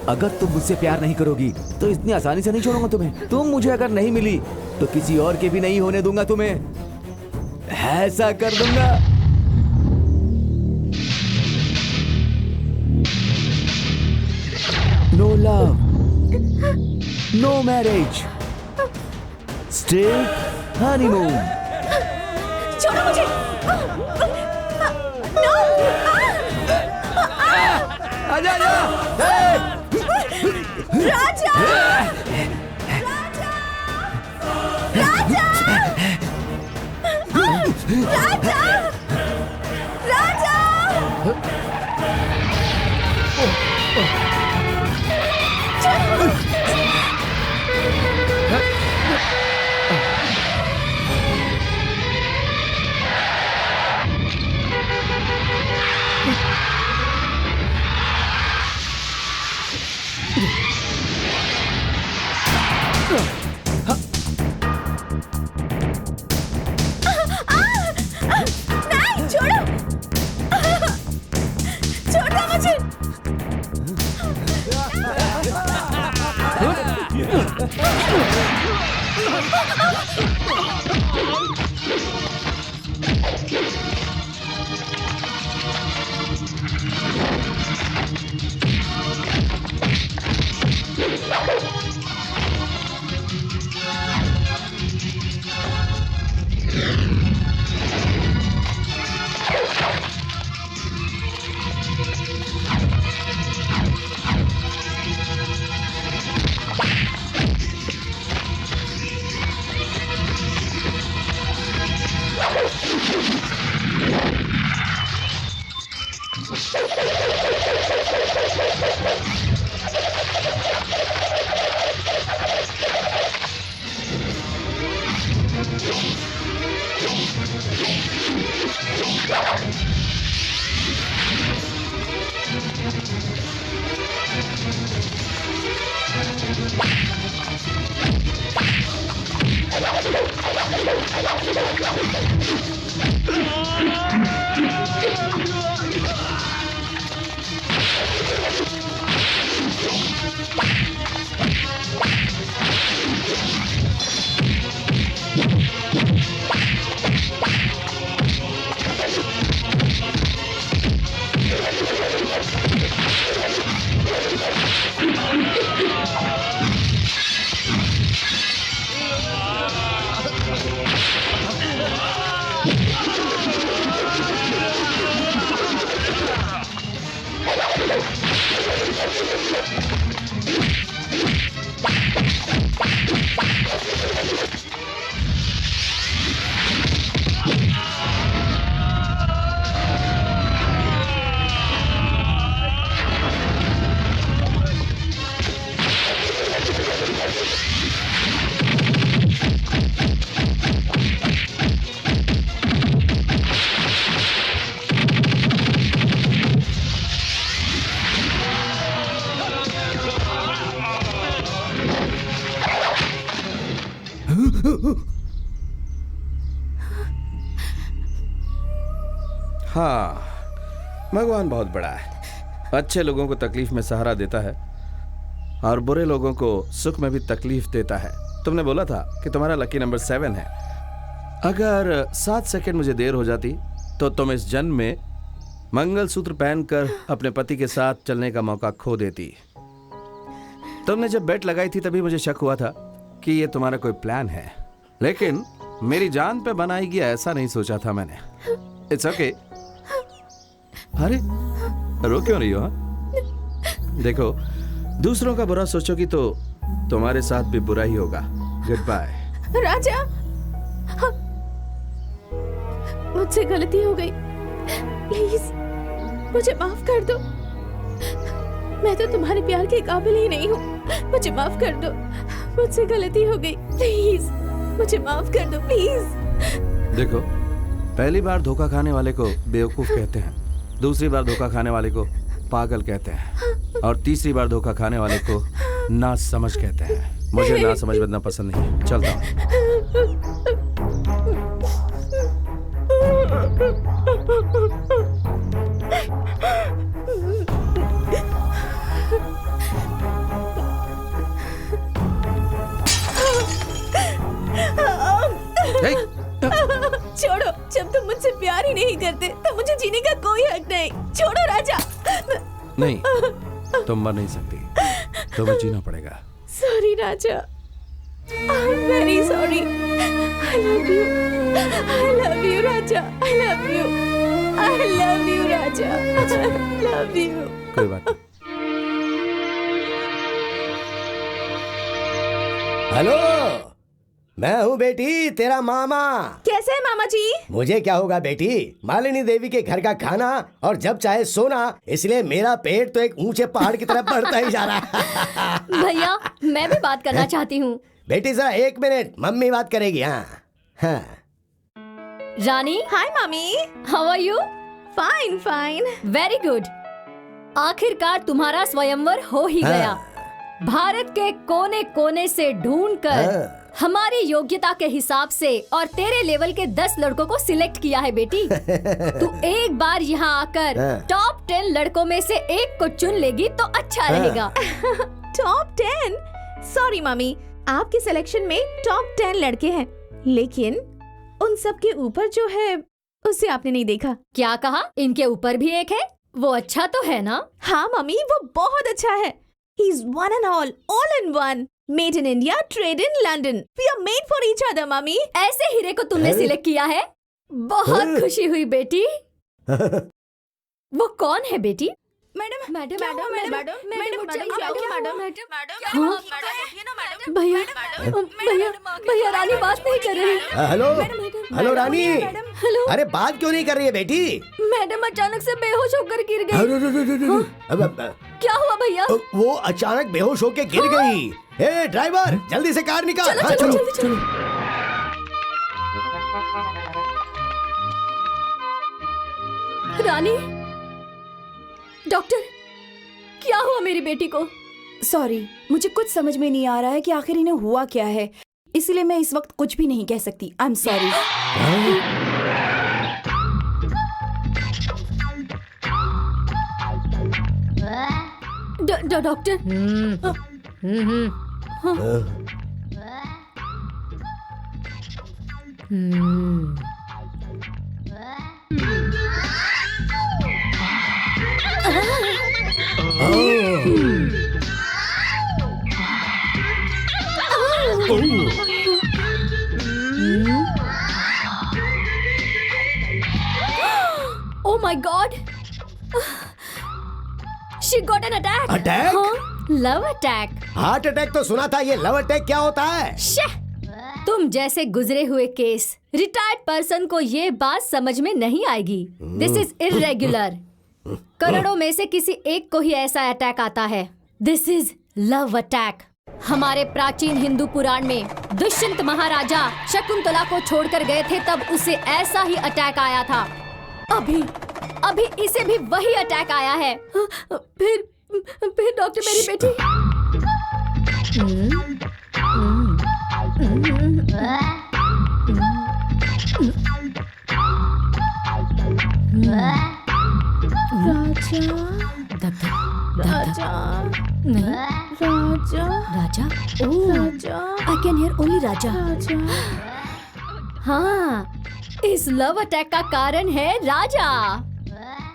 अगर तुम मुझसे प्यार नहीं करोगी तो इतनी आसानी से नहीं छोड़ूंगा तुम्हें। तुम मुझे अगर नहीं मिली तो किसी और के भी नहीं होने दूंगा तुम्हें। ऐसा कर दूंगा। No love, no marriage, straight honeymoon. छोड़ो मुझे। नो। आजा आजा। राजा! राजा! राजा! राजा! नहीं, छोड़ो। छोड़ दो मुझे। भगवान बहुत बड़ा है, अच्छे लोगों को तकलीफ में सहारा देता है और बुरे लोगों को सुख में भी तकलीफ देता है। तुमने बोला था कि तुम्हारा लकी नंबर 7 है। अगर 7 सेकंड मुझे देर हो जाती तो तुम इस जन्म में मंगलसूत्र पहनकर अपने पति के साथ चलने का मौका खो देती। तुमने जब बेट लगाई थी तभी मुझे शक हुआ था कि ये तुम्हारा कोई प्लान है, लेकिन मेरी जान पे बनाएगी ऐसा नहीं सोचा था मैंने। It's okay. अरे रो क्यों रही हो? हाँ? देखो, दूसरों का बुरा सोचोगी तो तुम्हारे साथ भी बुरा ही होगा। Good bye. राजा, मुझसे गलती हो गई, प्लीज मुझे माफ कर दो। मैं तो तुम्हारे प्यार के काबिल ही नहीं हूँ, मुझे माफ कर दो। मुझसे गलती हो गई, प्लीज मुझे माफ कर दो, प्लीज। देखो, पहली बार धोखा खाने वाले को बेवकूफ कहते हैं, दूसरी बार धोखा खाने वाले को पागल कहते हैं और तीसरी बार धोखा खाने वाले को नासमझ कहते हैं। मुझे नासमझ बनना पसंद नहीं। चलता हूँ। छोड़ो, जब तुम मुझसे प्यार ही नहीं करते तो मुझे जीने का कोई हक नहीं। छोड़ो राजा। नहीं, तुम मर नहीं सकती, तुम्हें जीना पड़ेगा। Sorry Raja, I am very sorry. I love you, I love you Raja, I love you, I love you Raja, I love you. कोई बात नहीं। हेलो, मैं हूँ बेटी, तेरा मामा। कैसे है मामा जी? मुझे क्या होगा बेटी, मालिनी देवी के घर का खाना और जब चाहे सोना, इसलिए मेरा पेट तो एक ऊंचे पहाड़ की तरफ बढ़ता ही जा रहा है। भैया, मैं भी बात करना चाहती हूँ। बेटी जरा 1 मिनट, मम्मी बात करेगी। हाँ हाँ। रानी, हाय मामी, how are you? Fine fine. Very good. आखिरकार तुम्हारा स्वयंवर हो ही गया। भारत के कोने कोने से ढूंढकर हमारी योग्यता के हिसाब से और तेरे लेवल के 10 लड़कों को सिलेक्ट किया है बेटी। तू एक बार यहाँ आकर टॉप 10 लड़कों में से एक को चुन लेगी तो अच्छा रहेगा। टॉप 10? सॉरी मम्मी, आपके सिलेक्शन में टॉप 10 लड़के हैं, लेकिन उन सब के ऊपर जो है उसे आपने नहीं देखा। क्या कहा? इनके ऊपर भी एक है? वो अच्छा तो है ना? हाँ मम्मी, वो बहुत अच्छा है। He's one and all in one. Made in India, trade in London. We are made for each other, mummy. ऐसे हीरे को तुमने सिलेक्ट किया है? बहुत खुशी हुई बेटी। वो कौन है बेटी? Madam madam madam madam madam madam भैया भैया भैया, रानी बात नहीं कर रही। हेलो हेलो रानी। हेलो। अरे बात क्यों नहीं कर रही है बेटी? मैडम अचानक से बेहोश होकर गिर गई। क्या हुआ भैया? वो अचानक बेहोश होकर गिर गई। ए ड्राइवर, जल्दी से कार निकाल। चलो चलो जल्दी चलो। रानी, डॉक्टर, क्या हुआ मेरी बेटी को? सॉरी, मुझे कुछ समझ में नहीं आ रहा है कि आखिर इन्हें हुआ क्या है, इसलिए मैं इस वक्त कुछ भी नहीं कह सकती। I am sorry. Doctor, Oh my God! She got an attack. Attack? हाँ, लव अटैक। हार्ट अटैक तो सुना था, ये लव अटैक क्या होता है? तुम जैसे गुजरे हुए केस रिटायर्ड पर्सन को ये बात समझ में नहीं आएगी। This is irregular. करोड़ों में से किसी एक को ही ऐसा अटैक आता है। This is love attack. हमारे प्राचीन हिंदू पुराण में दुष्यंत महाराजा शकुंतला को छोड़कर गए थे, तब उसे ऐसा ही अटैक आया था। अभी इसे भी वही अटैक आया है। फिर डॉक्टर, मेरी बेटी। राजा नहीं राजा आई कैन हियर ओनली राजा। हाँ, इस लव अटैक का कारण है राजा।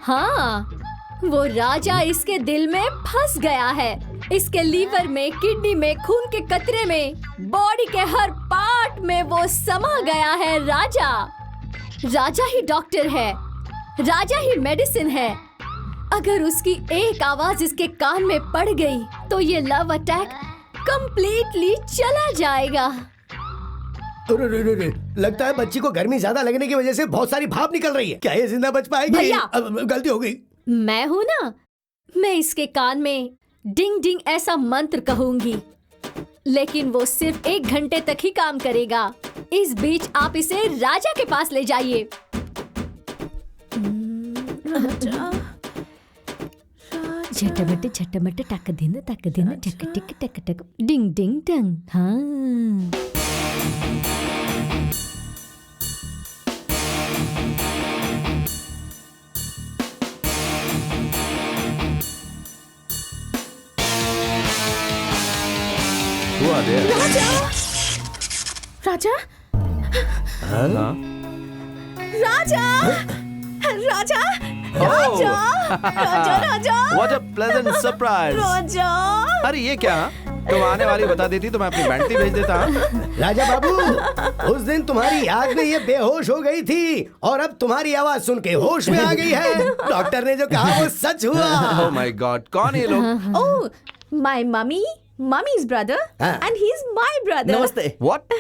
हाँ, वो राजा इसके दिल में फंस गया है। इसके लीवर में, किडनी में, खून के कतरे में, बॉडी के हर पार्ट में वो समा गया है राजा। राजा ही डॉक्टर है, राजा ही मेडिसिन है। अगर उसकी एक आवाज इसके कान में पड़ गई तो ये लव अटैक कंप्लीटली चला जाएगा। लगता है बच्ची को गर्मी ज्यादा लगने की वजह से बहुत सारी भाप निकल रही है। क्या ये जिंदा बच पाएगी? भैया! गलती हो गई। मैं हूँ ना, मैं इसके कान में डिंग डिंग ऐसा मंत्र कहूंगी, लेकिन वो सिर्फ 1 घंटे तक ही काम करेगा। इस बीच आप इसे राजा के पास ले जाइए। झटमट झटमट टक दिन टक टक टिक टक टक डिंग डिंग डंग। हाँ, हुआ दे राजा राजा राजा राजा राजा राजा राजा व्हाट अ प्लेजेंट सरप्राइज। राजा अरे ये क्या? तुम आने वाली बता देती तो मैं अपनी बैंटी भेज देता। राजा बाबू, उस दिन तुम्हारी याद में ये बेहोश हो गई थी और अब तुम्हारी आवाज सुन के होश में आ गई है। डॉक्टर ने जो कहा वो सच हुआ। ओह माय गॉड, कौन है ये लोग? Oh, my mummy, mummy's brother and he is my brother. नमस्ते। व्हाट?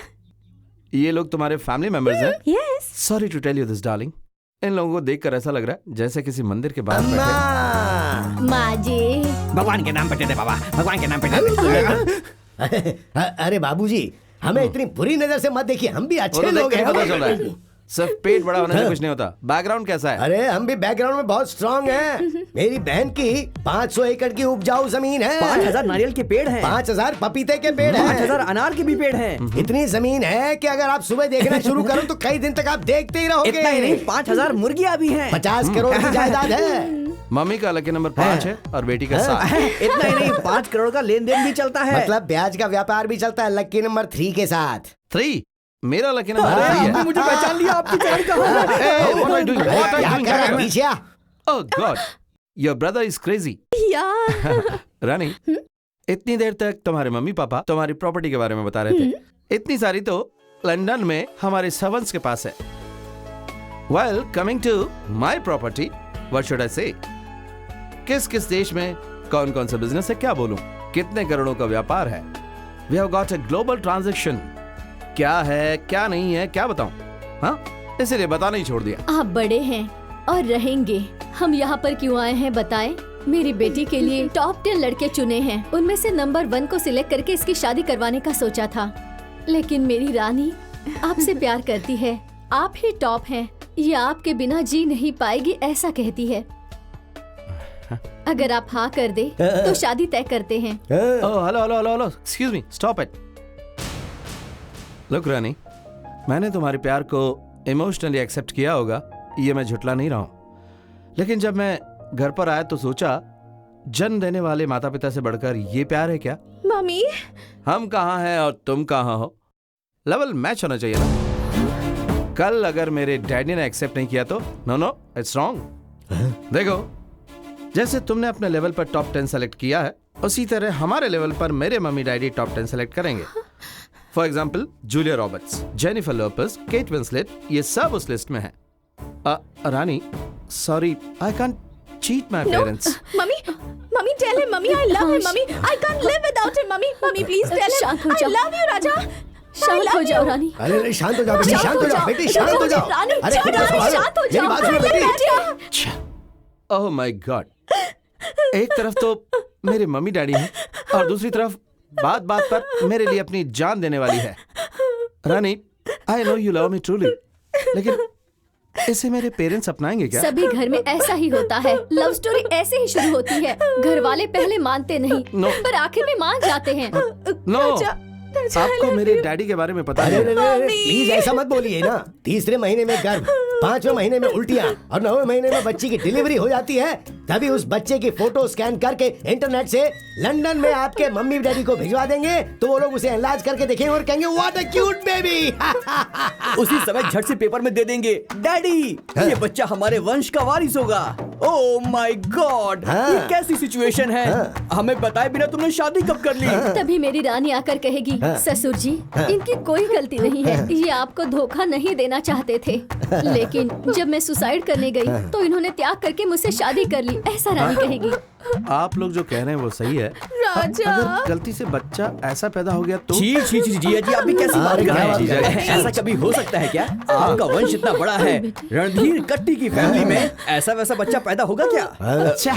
ये लोग तुम्हारे फैमिली मेंबर्स हैं? Yes. Sorry to tell you this darling, इन लोगों को देखकर ऐसा लग रहा है जैसे किसी मंदिर के बाहर बैठे। माँ जी, भगवान के नाम पे दे दे बाबा, भगवान के नाम पे दे दे। अरे बाबूजी, हमें इतनी बुरी नजर से मत देखिए, हम भी वो अच्छे तो लोग देख के पता चल रहा हैं। है, सिर्फ पेट बड़ा होने से कुछ नहीं होता। बैकग्राउंड कैसा है? अरे हम भी बैकग्राउंड में बहुत स्ट्रांग हैं। मेरी बहन की 500 एकड़ की उपजाऊ जमीन है। 5000 नारियल के पेड़ हैं, 5000 पपीते के पेड़ हैं, 5000 अनार के भी पेड़ हैं। इतनी जमीन है कि अगर आप सुबह देखना शुरू करो तो कई दिन तक आप देखते ही रहोगे। इतना ही नहीं, 5000 मुर्गियां भी हैं। 50 करोड़ की जायदाद है। मम्मी का लकी नंबर 5 है और बेटी का 7। इतना ही नहीं, 5 करोड़ का लेन देन भी चलता है। मतलब ब्याज का व्यापार भी चलता है लकी नंबर 3 के साथ। 3? मेरा लकी नंबर 3 है। आपने मुझे पहचान लिया, आपकी जान कहाँ है? Hey, what are you doing? What are you doing? क्या कर रहा है पीछे? Oh God, your brother is crazy. या रानी, इतनी देर तक तुम्हारे मम्मी पापा तुम्हारी प्रॉपर्टी के बारे में बता रहे थे। इतनी सारी तो लंदन में हमारे सर्वेंट्स के पास है। Well, coming to my property, what should I say? किस किस देश में कौन कौन सा बिजनेस है, क्या बोलूं? कितने करोड़ों का व्यापार है? We have got a global transaction. क्या है, क्या नहीं है, क्या बताऊं? हाँ, इसीलिए बताना ही छोड़ दिया। आप बड़े हैं और रहेंगे। हम यहाँ पर क्यों आए हैं बताएं? मेरी बेटी के लिए टॉप 10 लड़के चुने हैं, उनमें से नंबर 1 को सिलेक्ट करके इसकी शादी करवाने का सोचा था, लेकिन मेरी रानी आपसे प्यार करती है, आप ही टॉप हैं, ये आपके बिना जी नहीं पाएगी ऐसा कहती है। अगर आप हाँ कर दे तो शादी तय करते हैं। Oh, hello, excuse me, stop it. Look, रानी, मैंने तुम्हारे प्यार को इमोशनली एक्सेप्ट किया होगा, ये मैं झुटला नहीं रहा हूं। लेकिन जब मैं घर पर आया तो सोचा, जन्म देने वाले माता पिता से बढ़कर ये प्यार है क्या? मम्मी, हम कहाँ हैं और तुम कहाँ हो, लेवल मैच होना चाहिए ना। कल अगर मेरे डैडी ने एक्सेप्ट नहीं किया तो नो, इट्स रॉन्ग। देखो, जैसे तुमने अपने लेवल पर टॉप 10 सेलेक्ट किया है, उसी तरह हमारे लेवल पर मेरे मम्मी डैडी टॉप 10 सेलेक्ट करेंगे। For example, Julia Roberts, Jennifer Lopez, Kate Winslet, ये सब उस लिस्ट में है। Rani, sorry, I can't cheat my parents. Mummy tell him, mummy I love him, mummy I can't live without him, mummy please tell शांत हो him, I जाओ। Love you Raja. शांत हो जाओ रानी। अरे शांत हो जाओ बेटी, शांत हो जाओ बेटी, शांत हो जाओ। रानी, अरे खुद को संभालो, शांत हो मेरी जाओ। बात सुनो बेटी। ओह माय गॉड, एक तरफ तो मेरे मम्मी डैडी हैं और दूसरी तरफ बात बात पर मेरे लिए अपनी जान देने वाली है। Rani, I know you love me truly, लेकिन इसे मेरे पेरेंट्स अपनाएंगे क्या? सभी घर में ऐसा ही होता है, लव स्टोरी ऐसे ही शुरू होती है। घर वाले पहले मानते नहीं, No. पर आखिर में मान जाते हैं। नो, आपको मेरे डैडी के बारे में पता है? प्लीज ऐसा मत बोलिए ना। तीसरे महीने में गर्भ, 5वें महीने में उल्टियाँ और 9वें महीने में बच्ची की डिलीवरी हो जाती है, तभी उस बच्चे की फोटो स्कैन करके इंटरनेट से लंदन में आपके मम्मी डैडी को भिजवा देंगे, तो वो लोग उसे एनलार्ज करके देखेंगे और कहेंगे व्हाट अ क्यूट बेबी। उसी समय झट से पेपर में दे देंगे, डैडी ये बच्चा हमारे वंश का वारिस होगा। ओह माय गॉड, ये कैसी सिचुएशन है। हमें बताए बिना तुमने शादी कब कर ली? तभी मेरी रानी आकर कहेगी, ससुर जी इनकी कोई गलती नहीं है, ये आपको धोखा नहीं देना चाहते थे, लेकिन जब मैं सुसाइड करने गई तो इन्होंने त्याग करके मुझसे शादी कर ली, ऐसा रानी कहेगी। आप लोग जो कह रहे हैं वो सही है। राजा अगर गलती से बच्चा ऐसा पैदा हो गया तो जी आप भी कैसी बात कर रहे हैं? ऐसा कभी हो सकता है क्या? आपका वंश इतना बड़ा है, रणधीर कट्टी की फैमिली में ऐसा वैसा बच्चा पैदा होगा क्या? अच्छा,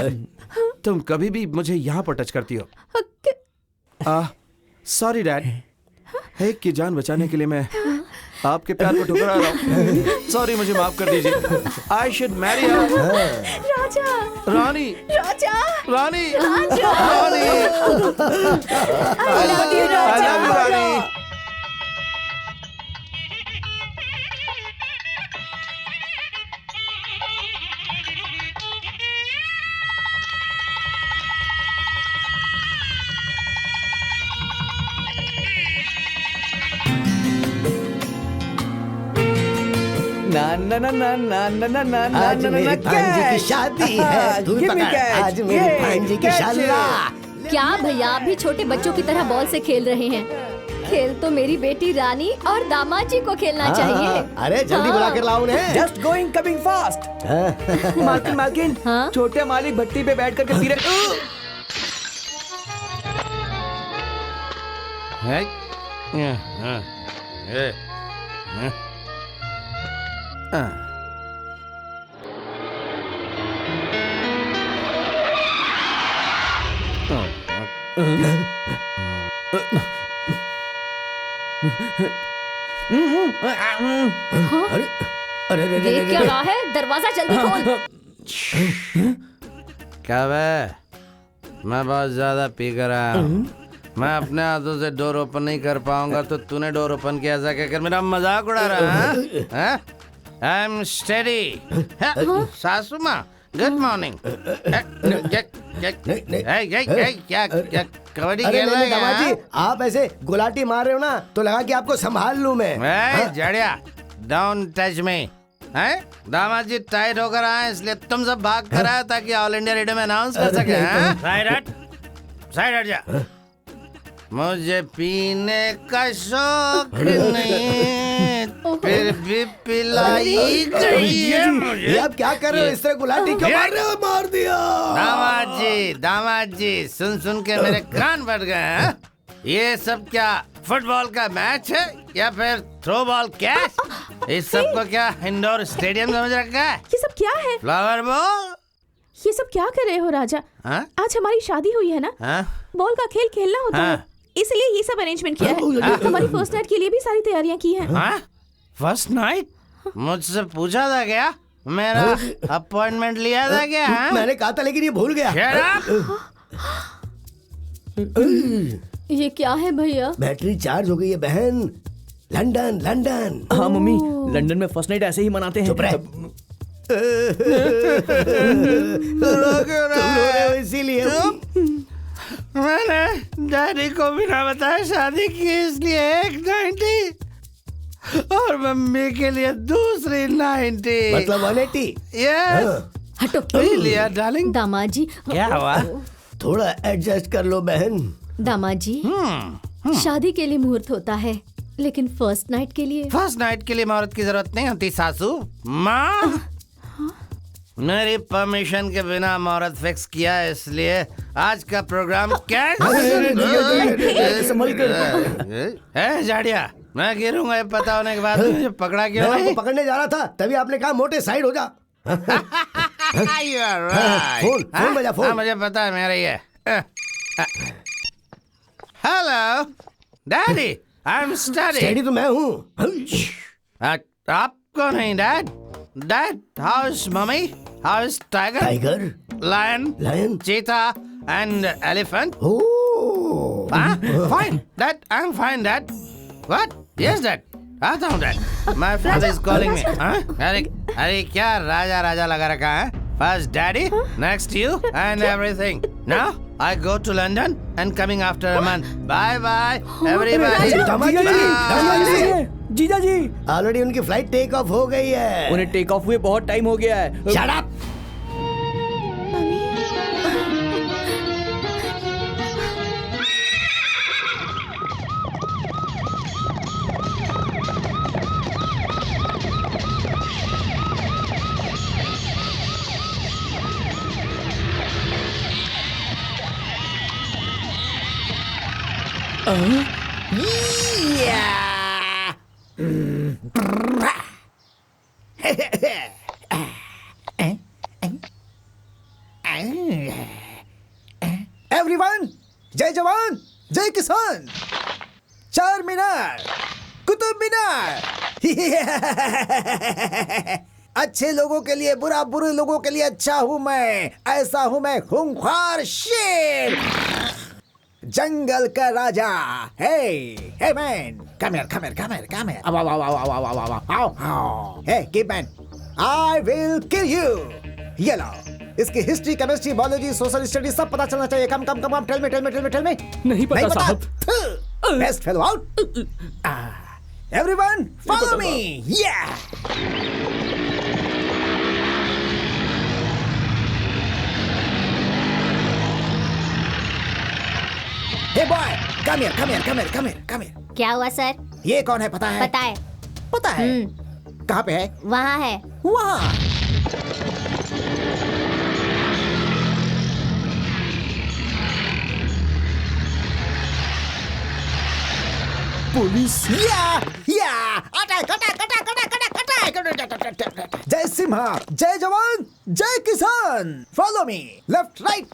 तुम कभी भी मुझे यहाँ पर टच करती हो। सॉरी डैड, एक की जान बचाने के लिए मैं आपके प्यार को ठुकरा रहा हूँ। सॉरी, मुझे माफ कर दीजिए। I should Mary Raja Rani Raja Rani Raja Rani. I love you, Raja. I love you, रानी। ना ना ना ना ना ना ना ना ना आज ना ना मेरी भांजी की शादी है, तू भी Give me पकड़, catch, आज मेरी ये, भांजी की catch। शादी। क्या भैया आप भी छोटे बच्चों की तरह बॉल से खेल रहे हैं? खेल तो मेरी बेटी रानी और दामाद जी को खेलना चाहिए। अरे जल्दी बुला कर लाओ उन्हें। Just going coming fast. मालकिन मालकिन, हाँ? छोटे मालिक भट्टी पे बैठ करके पी रहे। अरे अरे अरे देख क्या रहा है? दरवाजा जल्दी खोल। क्या बे, मैं बहुत ज्यादा पी कर आया हूँ। मैं अपने हाथों से डोर ओपन नहीं कर पाऊंगा, तो तूने डोर ओपन किया ऐसा कहकर मेरा मजाक उड़ा रहा है? I am steady. सासू माँ, गुड मॉर्निंग। क्या कबड्डी अरे खेल नहीं, रहे दामाद जी, हैं? आप ऐसे गुलाटी मार रहे हो ना, तो लगा कि आपको संभाल लूं मैं। जड़िया, डोंट टच मी। हैं? दामाद जी टाइट होकर आए, इसलिए तुम सब भाग कर आए ताकि ऑल इंडिया रेडियो में अनाउंस कर सके। साइड हट जा। मुझे पीने का शौक नहीं, फिर भी पिलाई गई है मुझे। ये आप क्या कर रहे हो? इस तरह गुलाटी क्यों मार रहे हो? मार दिया। दामाद जी सुन सुन के मेरे कान फट गए हैं। ये सब क्या फुटबॉल का मैच है या फिर थ्रो बॉल कैच? इस सब को क्या इंडोर स्टेडियम समझ रखा है? ये सब क्या है? Flower ball. ये सब क्या कर रहे हो राजा? आज हमारी शादी हुई है ना, बॉल का खेल खेलना होता है, इसलिए ये सब अरेंजमेंट किया है। हमारी फर्स्ट नाइट के लिए भी सारी तैयारियां की हैं। First night? मुझसे पूछा था क्या? मेरा अपॉइंटमेंट लिया था क्या? मैंने कहा था लेकिन ये भूल गया। ये क्या है भैया? बैटरी चार्ज हो गई है बहन। London London. हाँ मम्मी, लंदन में फर्स्ट नाइट ऐसे ही मनाते हैं। चुप रहे। तुम रो रहे हो इसीलिए। मैंने डैडी को बिना बताए शादी की, इसलिए एक 90 और मम्मी के लिए दूसरी 90, मतलब 180। यस। हटो। लिया डार्लिंग। दामाद जी, क्या हुआ? थोड़ा एडजस्ट कर लो बहन। दामाद जी, शादी के लिए मुहूर्त होता है, लेकिन फर्स्ट नाइट के लिए? फर्स्ट नाइट के लिए मुहूर्त की जरूरत नहीं होती सासू माँ। मेरी परमिशन के बिना मुहूर्त फिक्स किया, इसलिए आज का प्रोग्राम संभल कर। है जाड़िया, मैं गिरूंगा ये पता होने के बाद मुझे पकड़ा क्यों मैं नहीं? आपको पकड़ने जा रहा था, तभी आपने कहा मोटे साइड हो जा। You are right. फोन बजा, फोन। हाँ, मुझे पता है मेरा ये। Hello daddy, I am study. Study तो मैं हूँ। आप कौन है dad? Dad, how is mummy? How is tiger? Tiger, lion, cheetah and elephant? Oh, Fine, Dad. I'm fine, Dad. What? Yes, Dad. आता हूँ dad. My father is calling me. अरे अरे क्या राजा राजा लगा रखा है। First daddy, next you and everything. Now I go to London and coming after a month. Bye bye everybody. जीजा जी already उनकी फ्लाइट टेक ऑफ हो गई है। उन्हें टेक ऑफ हुए बहुत टाइम हो गया है। Shut up! एवरीवन, जय जवान जय किसान। चार मीनार, कुतुब मीनार। अच्छे लोगों के लिए बुरा, बुरे लोगों के लिए अच्छा हूं मैं। ऐसा हूं मैं खूंखार शेर, जंगल का राजा। Hey man, come here. Hey keep man, I will kill you. ये लो, इसकी history, chemistry, biology, social study सब पता चलना चाहिए। Come tell me. नहीं पता साहब। Best fellow out. Everyone follow me. Hey boy, come here. क्या हुआ सर? ये कौन है पता है? पता है। कहाँ पे है? वहाँ है। वहाँ। पुलिस। जय सिम्हा, जय जवान जय किसान। Follow me. Left right.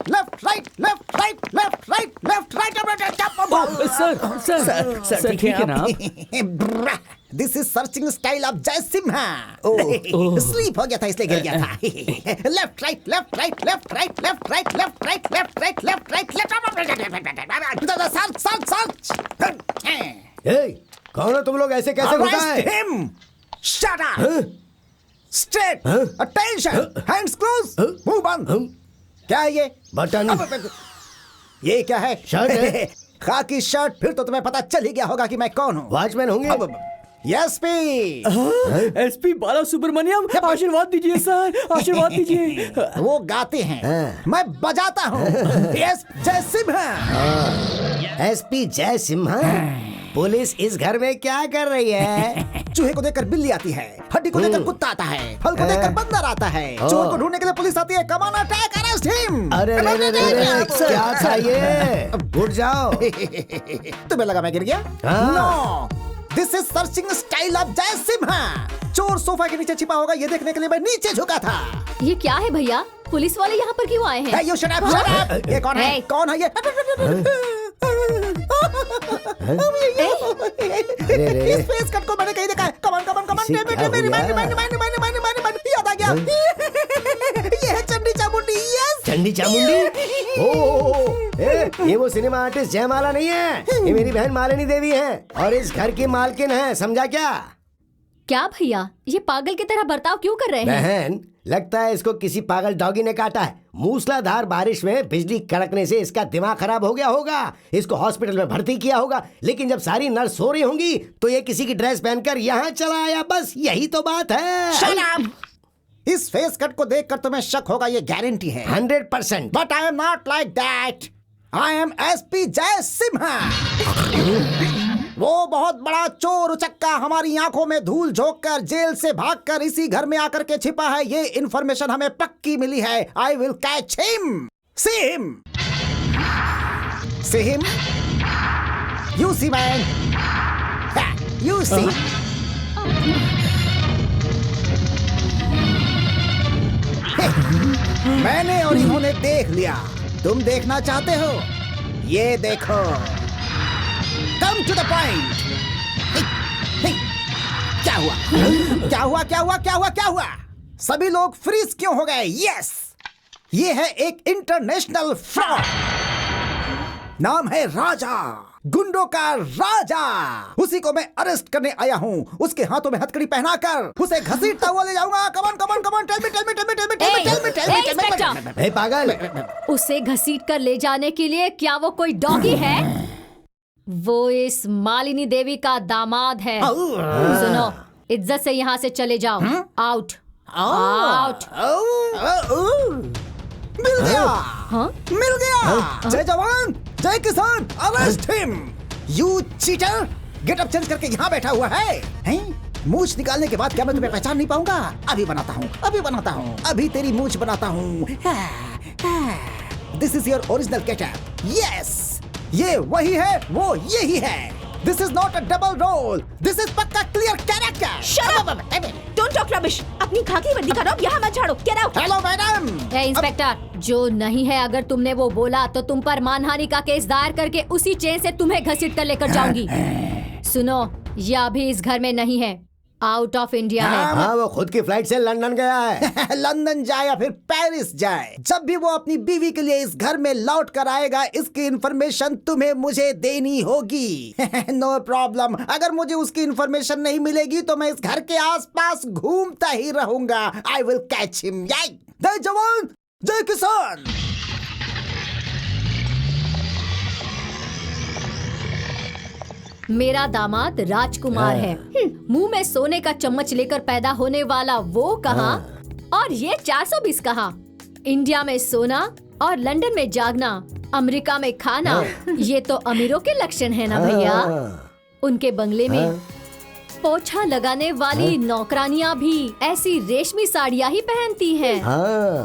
Sir ठीक है ना आप? This is searching style of Jay Simha. Sleep हो गया था इसलिए गिर गया था। Left right. सर्च। कौन हो तुम लोग? ऐसे कैसे घुसा है? Him. Shut up. Straight. Attention. Hands close. मुंह बंद। क्या है ये? बटन। ये क्या है? शर्ट है। खाकी शर्ट। फिर तो तुम्हें पता चल ही गया होगा कि मैं कौन हूँ। वॉचमैन होंगे? एसपी। एसपी बाला सुब्रमण्यम, आशीर्वाद दीजिए सर, आशीर्वाद दीजिए। वो गाते हैं, मैं बजाता हूँ। यस, जय सिम्हा। एसपी जय सिम्हा। पुलिस इस घर में क्या कर रही है? चूहे को देखकर बिल्ली आती है, हड्डी को देखकर कुत्ता आता है, फल को देखकर बंदर आता है, चोर को ढूंढने के लिए पुलिस आती है। Come on attack, arrest him. अरे क्या था ये? उठ जाओ। तुम्हें लगा मैं गिर गया? हाँ। No, this is searching style of Jay Simha. चोर सोफा के नीचे छिपा होगा ये देखने के लिए मैं नीचे झुका था। ये क्या है भैया? पुलिस वाले यहाँ पर क्यों आए हैं? Hey, you shut up, shut up! ये कौन है? कौन है ये? इस फेस कट को मैंने कहीं देखा है। कमान याद आ गया। ये है चंडी चामुंडी। यस, चंडी चामुंडी। ओह, ये वो सिनेमा आर्टिस्ट जयमाला नहीं है, ये मेरी बहन मालिनी देवी है और इस घर की मालकिन है। समझा क्या? क्या भैया, ये पागल की तरह बर्ताव क्यों कर रहे हैं? बहन, लगता है इसको किसी पागल डॉगी ने काटा है। मूसलाधार बारिश में बिजली कड़कने से इसका दिमाग खराब हो गया होगा। इसको हॉस्पिटल में भर्ती किया होगा, लेकिन जब सारी नर्स सो रही होंगी तो ये किसी की ड्रेस पहनकर यहाँ चला आया। बस यही तो बात है। Shut up! इस फेस कट को देखकर तुम्हें शक होगा, ये गारंटी है। 100%। But I am not like that. I am SP जय सिम्हा। वो बहुत बड़ा चोर उचक्का हमारी आंखों में धूल झोंककर जेल से भागकर इसी घर में आकर के छिपा है। ये इन्फॉर्मेशन हमें पक्की मिली है। I will catch him. See him. See him. You see man. You see. मैंने और इन्होंने देख लिया। तुम देखना चाहते हो? ये देखो। Come to the point. क्या हुआ? क्या हुआ? क्या हुआ? क्या हुआ? क्या हुआ? सभी लोग फ्रीज क्यों हो गए? यस, ये है एक इंटरनेशनल फ्रॉड। नाम है राजा। गुंडों का राजा, उसी को मैं अरेस्ट करने आया हूँ। उसके हाथों में हथकड़ी पहनाकर उसे घसीटता हुआ ले जाऊंगा। Come on come on come on, tell me tell me tell me tell me tell me tell me tell me inspector, ए पागल, उसे घसीट कर ले जाने के लिए क्या वो कोई डॉगी है? वो इस मालिनी देवी का दामाद है। सुनो, इज्जत से यहाँ से चले जाओ। Out out. मिल गया, हाँ? मिल गया। जय जवान जय किसान, arrest him. You cheater, get up change करके यहाँ बैठा हुआ है, हैं? मूछ निकालने के बाद क्या मैं तुम्हें पहचान नहीं पाऊंगा? अभी बनाता हूँ, अभी बनाता हूँ, अभी तेरी मूछ बनाता हूँ। This is your original getup. Yes, ये वही है, वो यही है। This is not a double role, this is पक्का clear character. Shut up, don't talk rubbish. अपनी खाकी वर्दी का रौब यहाँ मत झाड़ो। Get out. Hello madam. Inspector, जो नहीं है, अगर तुमने वो बोला तो तुम पर मानहानि का केस दायर करके उसी चेन से तुम्हें घसीट कर लेकर जाऊंगी। सुनो, ये अभी इस घर में नहीं है, आउट ऑफ इंडिया है। हाँ, वो खुद की फ्लाइट से लंदन गया है। लंदन जाए या फिर पेरिस जाए, जब भी वो अपनी बीवी के लिए इस घर में लौट कर आएगा, इसकी इंफॉर्मेशन तुम्हें मुझे देनी होगी। No problem. अगर मुझे उसकी इंफॉर्मेशन नहीं मिलेगी तो मैं इस घर के आसपास घूमता ही रहूंगा। I will catch him. जय जवान जय किसान। मेरा दामाद राजकुमार है। मुंह में सोने का चम्मच लेकर पैदा होने वाला वो कहाँ और ये 420 कहाँ? इंडिया में सोना और लंदन में जागना, अमेरिका में खाना, ये तो अमीरों के लक्षण है ना भैया। उनके बंगले में पोछा लगाने वाली नौकरानियां भी ऐसी रेशमी साड़ियां ही पहनती हैं।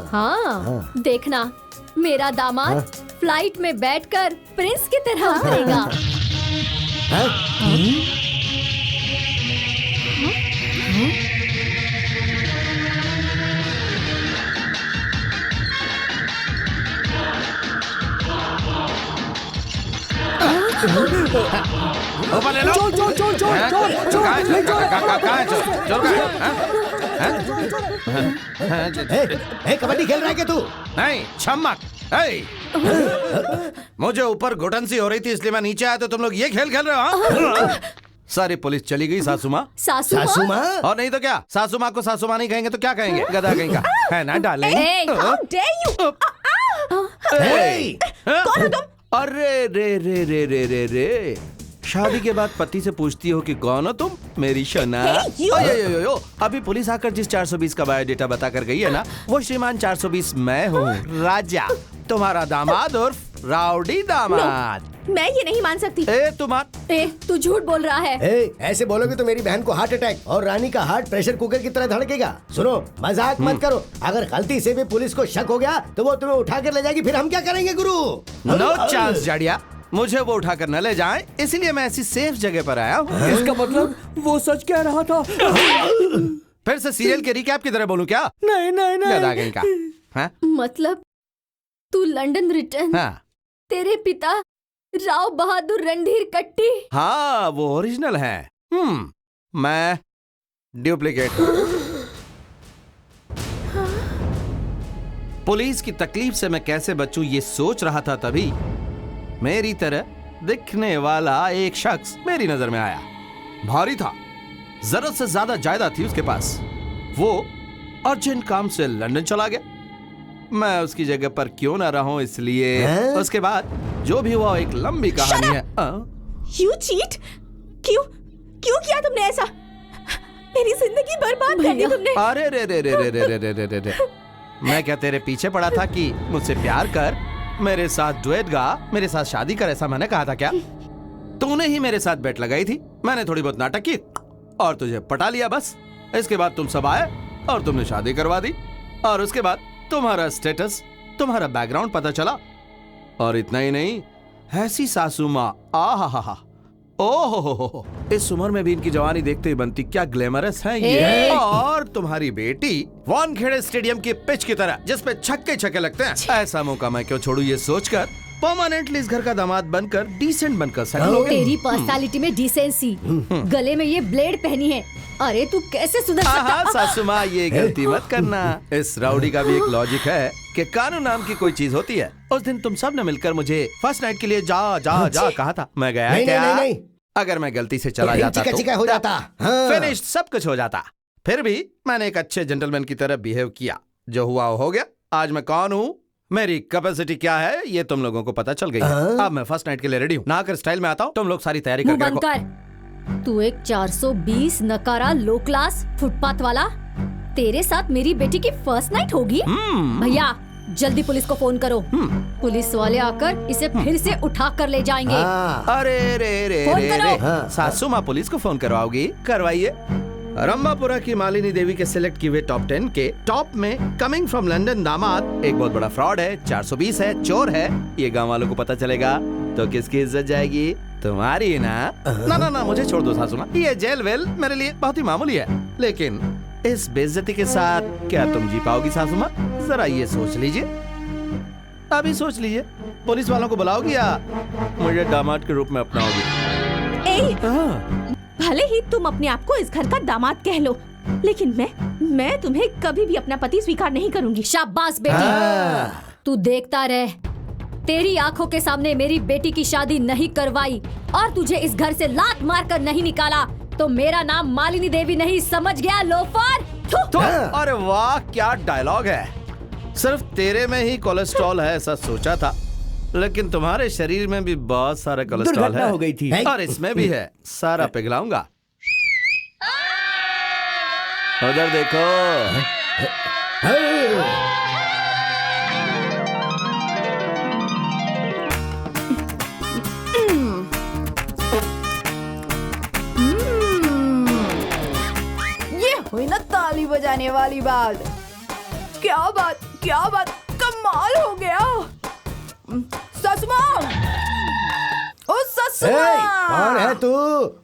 हाँ, देखना, मेरा दामाद फ्लाइट में बैठकर प्रिंस की तरह उतरेगा। ऊपर ले लो। चोर चोर चोर चोर चोर चोर कहाँ है चोर? कहाँ है चोर? चोर कहाँ है? ए, कबड्डी खेल रहा है क्या तू? नहीं, छम्मक। मुझे ऊपर घुटन सी हो रही थी इसलिए मैं नीचे आया, तो तुम लोग ये खेल खेल रहे हो? सारी पुलिस चली गई। सासू माँ, सासू माँ? और नहीं तो क्या? सासू माँ को सासू माँ नहीं कहेंगे तो क्या कहेंगे? गधा कहीं का है ना डाले। How dare you? कौन हो तुम? अरे रे रे रे रे रे रे, शादी के बाद पति से पूछती हो कि कौन हो तुम, मेरी शना। यो, अभी पुलिस आकर जिस 420 का बायोडेटा बता कर गई है ना, वो श्रीमान 420 मैं हूँ, राजा, तुम्हारा दामाद और राउडी दामाद। मैं ये नहीं मान सकती। तू झूठ बोल रहा है। ऐसे बोलोगे तो मेरी बहन को हार्ट अटैक और रानी का हार्ट प्रेशर कुकर की तरह धड़केगा। सुनो, मजाक मत करो। अगर गलती से भी पुलिस को शक हो गया तो वो तुम्हें उठा कर ले जाएगी, फिर हम क्या करेंगे गुरु? नो चांस जाड़िया, मुझे वो उठा कर न ले जाएं, इसीलिए मैं ऐसी सेफ जगह पर आया हूँ। इसका मतलब वो सच कह रहा था। फिर से सीरियल के रिकैप की तरह बोलूं क्या? नहीं नहीं नहीं। गधा कहीं का। हाँ? मतलब तू लंदन रिटर्न, हाँ। तेरे पिता राव बहादुर रणधीर कट्टी। हाँ, वो ओरिजिनल है। मैं डुप्लीकेट। पुलिस की तकलीफ से मैं कैसे बचूं ये सोच रहा था, तभी मेरी तरह दिखने वाला एक शख्स मेरी नजर में आया। भारी था, जरूरत से ज्यादा जायदाद थी उसके पास। वो अर्जेंट काम से लंदन चला गया। मैं उसकी जगह पर क्यों ना रहूं, इसलिए उसके बाद जो भी हुआ एक लंबी कहानी है। You cheat? क्यों किया तुमने ऐसा? मेरी जिंदगी बर्बाद कर दी तुमने। अरे रे रे रे रे रे रे रे रे रे, मैं क्या तेरे पीछे पड़ा था कि मुझसे प्यार कर, मेरे साथ डुएट गा, मेरे साथ शादी कर, ऐसा मैंने कहा था क्या? तूने ही मेरे साथ बेट लगाई थी, मैंने थोड़ी बहुत नाटक की और तुझे पटा लिया बस। इसके बाद तुम सब आए और तुमने शादी करवा दी, और उसके बाद तुम्हारा स्टेटस, तुम्हारा बैकग्राउंड पता चला, और इतना ही नहीं, ऐसी सासू माँ, आहा, ओहो, इस उम्र में भी इनकी जवानी देखते ही बनती, क्या ग्लैमरस है ये। और तुम्हारी बेटी वानखेड़े स्टेडियम की पिच की तरह, जिसपे छक्के छक्के लगते हैं। ऐसा मौका मैं क्यों छोड़ू, ये सोचकर परमानेंटली इस घर का दामाद बनकर, डिसेंट बनकर सेटल हो गया। तेरी पर्सनालिटी में डिसेंसी, गले में ये ब्लेड पहनी है, अरे तू कैसे सुधर हाँ सकता? सासू माँ, ये गलती मत करना। इस राउडी का भी एक लॉजिक है कि कानून नाम की कोई चीज होती है। उस दिन तुम सब ने मिलकर मुझे फर्स्ट नाइट के लिए जा जा जा कहा था, मैं गया नहीं, क्या? नहीं, नहीं। अगर मैं गलती से चला जाता चिका चिका हो जाता। हाँ। फिनिश, सब कुछ हो जाता। फिर भी मैंने एक अच्छे जेंटलमैन की तरह बिहेव किया। जो हुआ वो हो गया। आज मैं कौन हूँ, मेरी कैपेसिटी क्या है, ये तुम लोगों को पता चल गई है। अब मैं फर्स्ट नाइट के लिए रेडी हूँ। नहाकर स्टाइल में आता हूँ, तुम लोग सारी तैयारी मुंह करके बंद रखो। कर। तू एक 420 नकारा लो क्लास फुटपाथ वाला, तेरे साथ मेरी बेटी की फर्स्ट नाइट होगी? भैया जल्दी पुलिस को फोन करो। पुलिस वाले आकर इसे फिर से उठा कर ले जाएंगे। अरे रे रे फोन रे करो। रे, सासू माँ पुलिस को फोन करवाओगी? करवाइए। रंभापुरा की मालिनी देवी के सिलेक्ट किए हुए टॉप 10 के टॉप में कमिंग फ्रॉम लंदन दामाद एक बहुत बड़ा फ्रॉड है, 420 है, चोर है। ये गांव वालों को पता चलेगा तो किसकी इज्जत जाएगी? तुम्हारी ना। ना ना ना, मुझे छोड़ दो सासू माँ, ये जेल वेल मेरे लिए बहुत ही मामूली है। लेकिन इस बेइज्जती के साथ क्या तुम जी पाओगी सासू माँ? जरा ये सोच लीजिए, अभी सोच लीजिए। पुलिस वालों को बुलाओगी या मुझे दामाद के रूप में अपनाओगी? भले ही तुम अपने आप को इस घर का दामाद कह लो, लेकिन मैं तुम्हें कभी भी अपना पति स्वीकार नहीं करूंगी। शाबाश बेटी, तू देखता रह। तेरी आंखों के सामने मेरी बेटी की शादी नहीं करवाई और तुझे इस घर से लात मार कर नहीं निकाला तो मेरा नाम मालिनी देवी नहीं, समझ गया लोफर? तो अरे वाह, क्या डायलॉग है। सिर्फ तेरे में ही कोलेस्ट्रॉल है ऐसा सोचा था, लेकिन तुम्हारे शरीर में भी बहुत सारा कोलेस्ट्रॉल दुर्घटना है। हो गई थी। और इसमें भी है, सारा पिघलाऊंगा। उधर देखो। ये हुई ना ताली बजाने वाली बात। क्या बात, कमाल हो गया। ससुमा, ओ ससुमा, कौन है तू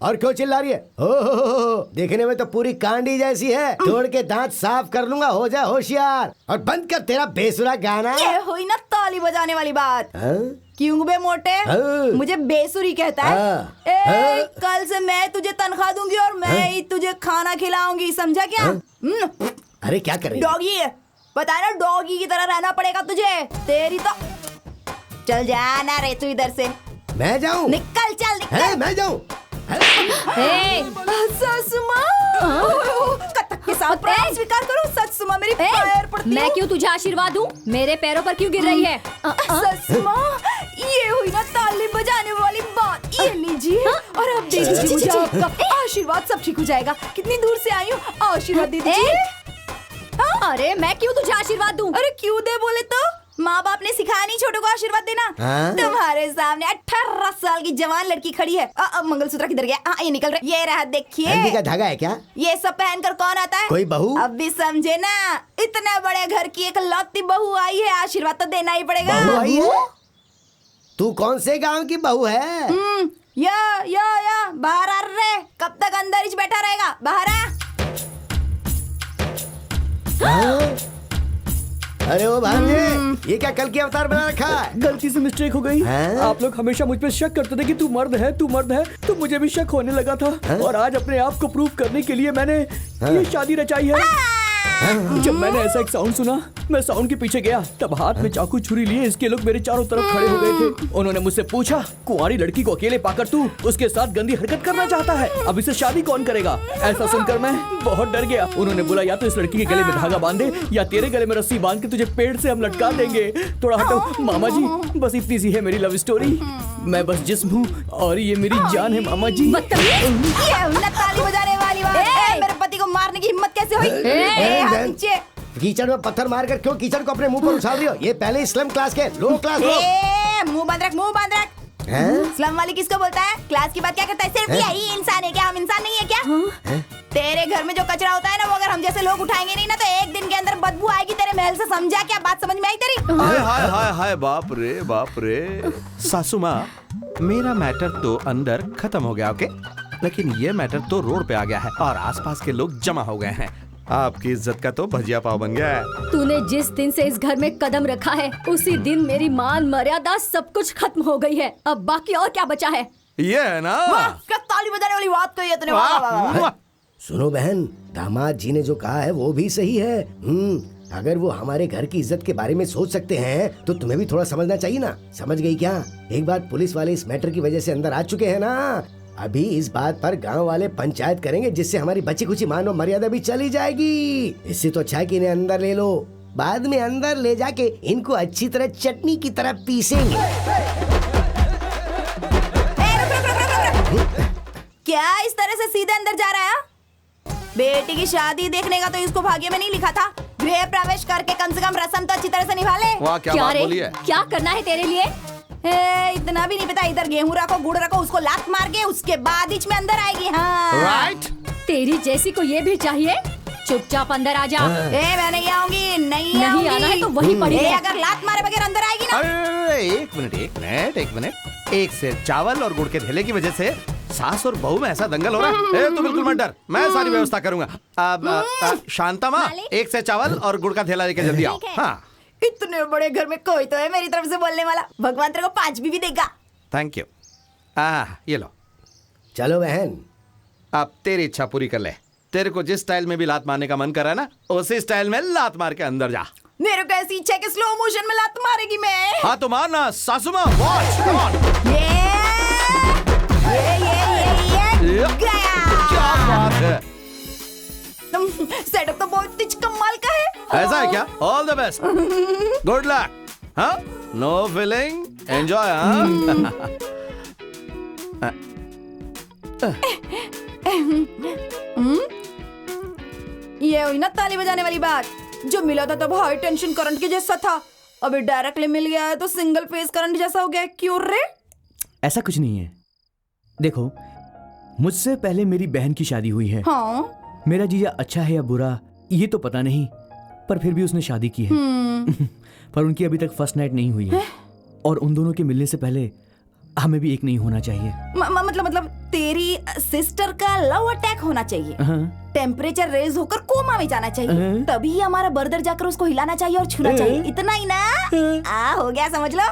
और क्यों चिल्ला रही है? हो, देखने में तो पूरी कांडी जैसी है। तोड़ के दांत साफ कर लूंगा, हो जा होशियार और बंद कर तेरा बेसुरा गाना। ये हुई ना ताली बजाने वाली बात। क्यों बे मोटे, मुझे बेसुरी कहता है? कल से मैं तुझे तनख्वाह दूंगी और मैं ही तुझे खाना खिलाऊंगी, समझा क्या? अरे क्या कर रही है? डॉगी है, पता है ना, डॉगी की तरह रहना पड़ेगा तुझे। तेरी तो चल जाना रे तू इधर से। मैं जाऊं? निकल, चल निकल। मैं जाऊं? ससुमा, कत्थक के साथ प्रणाम स्वीकार करो। ससुमा मेरी पैर पड़ती मैं क्यों तुझे आशीर्वाद दूं? मेरे पैरों पर क्यों गिर रही है? ससुमा, ये हुई ना ताली बजाने वाली बात। ये लीजिए और अब दे दीजिए मुझे आपका आशीर्वाद, सब ठीक हो जाएगा। कितनी दूर से आई हूँ, आशीर्वाद दे दीजिए। अरे मैं क्यों तुझे आशीर्वाद दूं? अरे क्यों दे बोले तो? माँ बाप ने सिखाया नहीं छोटों को आशीर्वाद देना? तुम्हारे सामने 18 साल की जवान लड़की खड़ी है। मंगलसूत्र किधर गया? ये निकल रहा है, ये रहा, देखिए। हल्दी का धागा है क्या? ये सब पहनकर कौन आता है? कोई बहू? अब भी समझे ना, इतने बड़े घर की एक लौती बहू आई है, आशीर्वाद तो देना ही पड़ेगा। बहू आई है? तू कौन से गांव की बहू है? या बाहर आ रे। कब तक अंदर ही बैठा रहेगा? बाहर आ। अरे ओ भांजे, ये क्या कल की अवतार बना रखा है? गलती से मिस्टेक हो गई। आप लोग हमेशा मुझ पे शक करते थे कि तू मर्द है, तो मुझे भी शक होने लगा था। और आज अपने आप को प्रूव करने के लिए मैंने ये शादी रचाई है। जब मैंने ऐसा एक साउंड सुना, मैं साउंड के पीछे गया, तब हाथ में चाकू छुरी लिए इसके लोग मेरे चारों तरफ खड़े हो गए थे। उन्होंने मुझसे पूछा, कुंवारी लड़की को अकेले पाकर तू उसके साथ गंदी हरकत करना चाहता है, अब इसे शादी कौन करेगा? ऐसा सुनकर मैं बहुत डर गया। उन्होंने बोला, या तो इस लड़की के गले में धागा बांधे या तेरे गले में रस्सी बांध के तुझे पेड़ से हम लटका देंगे। थोड़ा हटो मामा जी, बस इतनी सी है मेरी लव स्टोरी। मैं बस जिस्म हूँ और ये मेरी जान है मामा जी। ताली बजाने वाली बात है। मेरे पति को मारने की हिम्मत कैसे हुई? कीचड़ में पत्थर मारकर क्यों कीचड़ को अपने मुंह पर उछाल रही हो? ये पहले स्लम क्लास के, लो क्लास लोग। मुंह बंद रख, मुंह बंद रख। स्लम वाली किसको बोलता है? क्लास की बात क्या करता है? सिर्फ यही इंसान है क्या? हम इंसान नहीं है क्या? तेरे घर में जो कचरा होता है ना, वो अगर हम जैसे लोग उठाएंगे नहीं ना, तो एक दिन के अंदर बदबू आएगी तेरे महल से, समझा क्या? बात समझ में आई तेरी? हाय हाय हाय हाय, बाप रे। सासू माँ, मेरा मैटर तो अंदर खत्म हो गया, ओके, लेकिन ये मैटर तो रोड पे आ गया है और आसपास के लोग जमा हो गए हैं। आपकी इज्जत का तो भजिया पाव बन गया है। तूने जिस दिन से इस घर में कदम रखा है, उसी दिन मेरी मान मर्यादा सब कुछ खत्म हो गई है। अब बाकी और क्या बचा है? ये है ना, क्या ताली बजाने वाली बात कही है तूने? वाह वाह वाह। सुनो बहन, दामाद जी ने जो कहा है वो भी सही है। अगर वो हमारे घर की इज्जत के बारे में सोच सकते हैं तो तुम्हें भी थोड़ा समझना चाहिए ना। समझ गई क्या? एक बार पुलिस वाले इस मैटर की वजह से अंदर आ चुके हैं ना, अभी इस बात पर गांव वाले पंचायत करेंगे, जिससे हमारी बची कुची मान और मर्यादा भी चली जाएगी। इससे तो अच्छा है कि इन्हें अंदर ले लो, बाद में अंदर ले जाके इनको अच्छी तरह चटनी की तरह पीसेंगे। क्या इस तरह से सीधे अंदर जा रहा है? बेटी की शादी देखने का तो इसको भाग्य में नहीं लिखा था। गृह प्रवेश करके कम से कम रस्म तो अच्छी तरह से निभा ले। वाह, क्या बात बोली है। क्या करना है तेरे लिए? इतना भी नहीं पता, इधर गेहूं रखो, गुड़ रखो, उसको लात मार के उसके बाद बीच में अंदर आएगी। हाँ राइट। तेरी जैसी को ये भी चाहिए? चुपचाप अंदर आ जा। मैं नहीं आऊंगी, नहीं आना है तो वहीं पड़ी रह। अगर लात मारे बगैर अंदर आएगी ना। अरे एक मिनट, एक से चावल और गुड़ के ढेले की वजह से सास और बहू में ऐसा दंगल हो रहा है। तू बिल्कुल मत डर, मैं सारी व्यवस्था करूंगा। शांता माँ, एक से चावल और गुड़ का थैला लेके जल्दी आओ। हाँ, इतने बड़े घर में कोई तो है मेरी तरफ से बोलने वाला। भगवान तेरे को 5 भी देगा। Thank you. ये लो। चलो बहन, अब तेरी इच्छा पूरी कर ले। तेरे को जिस स्टाइल में भी लात मारने का मन कर रहा है ना, उसी स्टाइल में लात मार के अंदर जा। मेरे को ऐसी इच्छा है कि स्लो मोशन में लात मारेगी मैं। हाँ तो मारना सासू माँ। Watch, come on. ये क्या बात है। सेटअप तो बहुत ही कमाल का है। ऐसा है क्या? All the best, good luck. हाँ, नो फीलिंग, एंजॉय। ये हुई ना ताली बजाने वाली बात। जो मिला था तब हाई टेंशन करंट के जैसा था, अभी डायरेक्टली मिल गया है तो सिंगल फेज करंट जैसा हो गया। क्यों रे? ऐसा कुछ नहीं है। देखो, मुझसे पहले मेरी बहन की शादी हुई है। हाँ? मेरा जीजा अच्छा है या बुरा ये तो पता नहीं, पर फिर भी उसने शादी की है। पर उनकी अभी तक फर्स्ट नाइट नहीं हुई है। और उन दोनों के मिलने से पहले हमें भी एक नहीं होना चाहिए। मतलब तेरी सिस्टर का लव अटैक होना चाहिए। टेम्परेचर रेज होकर कोमा में जाना चाहिए, तभी हमारा बर्दर जाकर उसको हिलाना चाहिए और छूना चाहिए। इतना ही ना? हो गया, समझ लो।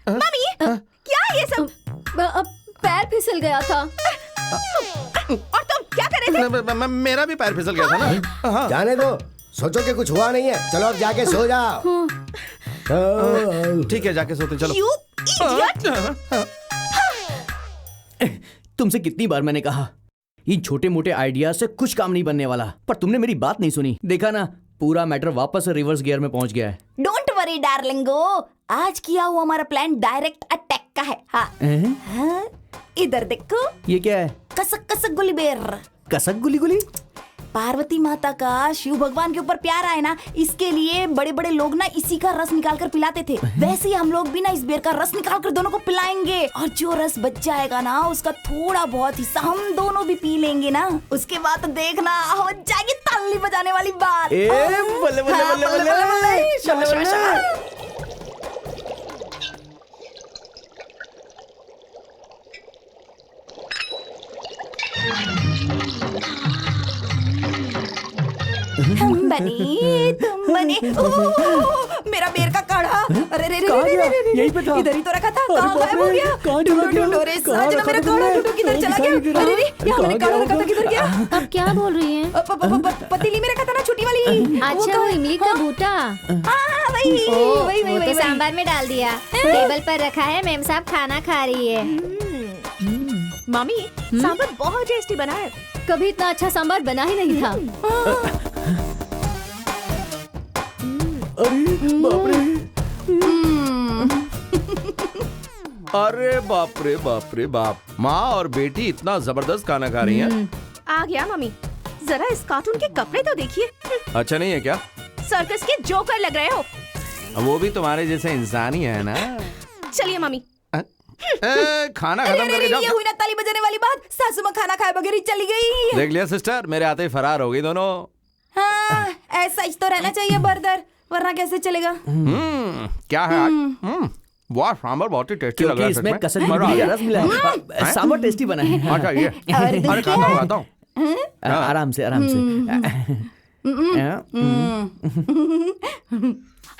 मम्मी, क्या ये सब? पैर फिसल गया था। और तुम क्या कर रहे थे? मेरा भी पैर फिसल गया था ना। जाने दो, सोचो कि कुछ हुआ नहीं है। चलो अब जाके सो जाओ। ठीक है, जाके सोते चलो। You idiot! तुमसे कितनी बार मैंने कहा, इन छोटे मोटे आइडिया से कुछ काम नहीं बनने वाला, पर तुमने मेरी बात नहीं सुनी। देखा ना, पूरा मैटर वापस रिवर्स गियर में पहुंच गया है। डोंट वरी डार्लिंगो, आज किया हुआ हमारा प्लान डायरेक्ट अटैक का है। हाँ, इधर देखो। ये क्या है? कसक कसक गुली बेर। कसक गुली गुली? पार्वती माता का शिव भगवान के ऊपर प्यार आए ना, इसके लिए बड़े बड़े लोग ना इसी का रस निकाल कर पिलाते थे। वैसे ही हम लोग भी ना इस बेर का रस निकाल कर दोनों को पिलाएंगे, और जो रस बच जाएगा ना उसका थोड़ा बहुत हिस्सा हम दोनों भी पी लेंगे ना। उसके बाद देखना हो जाएगी ताली बजाने वाली बात। बल्ले बल्ले बल्ले बल्ले, शाबाश। हम बने तुम बने। मेरा बेर का काढ़ा, अरे रे रे, यहीं पे था। इधर ही तो रखा था। कहाँ गायब हो गया? ढूंढो रे साजना, मेरा काढ़ा ढूंढो, किधर चला गया? अरे रे, यहाँ मैंने काढ़ा रखा था, किधर गया? अब क्या बोल रही हैं? पतीली में रखा था ना, छोटी वाली। अच्छा, वो इमली का बूटा। हाँ, वही तो सांभर में डाल दिया, टेबल पर रखा है। मेम साहब खाना खा रही है। मम्मी, सांभर बहुत टेस्टी बना है। कभी इतना अच्छा सांभर बना ही नहीं था। अरे बाप रे। अरे बाप रे बाप रे बाप, माँ और बेटी इतना जबरदस्त खाना खा रही हैं। आ गया मम्मी, जरा इस कार्टून के कपड़े तो देखिए। अच्छा नहीं है क्या? सर्कस के जोकर लग रहे हो। वो भी तुम्हारे जैसे इंसान ही है ना। चलिए मम्मी। खाना खत्म करके जाओ। ये हुई ना ताली बजाने वाली बात, सासू माँ खाना खाए बगैर ही चली गई। देख लिया सिस्टर, मेरे आते ही फरार हो गई दोनों। हाँ, ऐसा ही तो रहना चाहिए बर्दर, वरना कैसे चलेगा। क्या है आज? वाह, सांभर बहुत ही टेस्टी लग रहा क्योंकि है। इसमें कसर मिली का रस मिला है। सांभर टेस्टी बना है। अच्छा ये, अरे खाता हूँ। आराम से आराम से।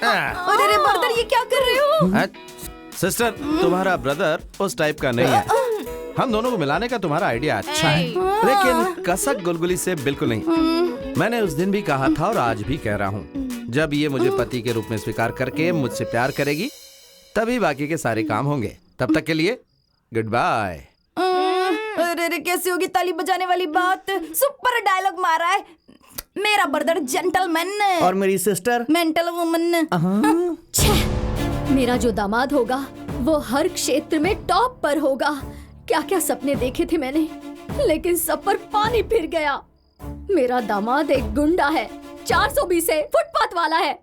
अरे बर्दर, ये क्या कर रहे हो? सिस्टर, तुम्हारा ब्रदर उस टाइप का नहीं है। हम दोनों को मिलाने का तुम्हारा आइडिया अच्छा है, लेकिन कसक गुलगुली से बिल्कुल नहीं। मैंने उस दिन भी कहा था और आज भी कह रहा हूँ, जब ये मुझे पति के रूप में स्वीकार करके मुझसे प्यार करेगी, तभी बाकी के सारे काम होंगे। तब तक के लिए गुड बाय। अरे कैसे होगी ताली बजाने वाली बात? सुपर डायलॉग मारा है। मेरा ब्रदर जेंटलमैन और मेरी सिस्टर मेंटल वुमन। मेरा जो दामाद होगा वो हर क्षेत्र में टॉप पर होगा। क्या क्या सपने देखे थे मैंने, लेकिन सब पर पानी फिर गया। मेरा दामाद एक गुंडा है, 420 है, फुटपाथ वाला है,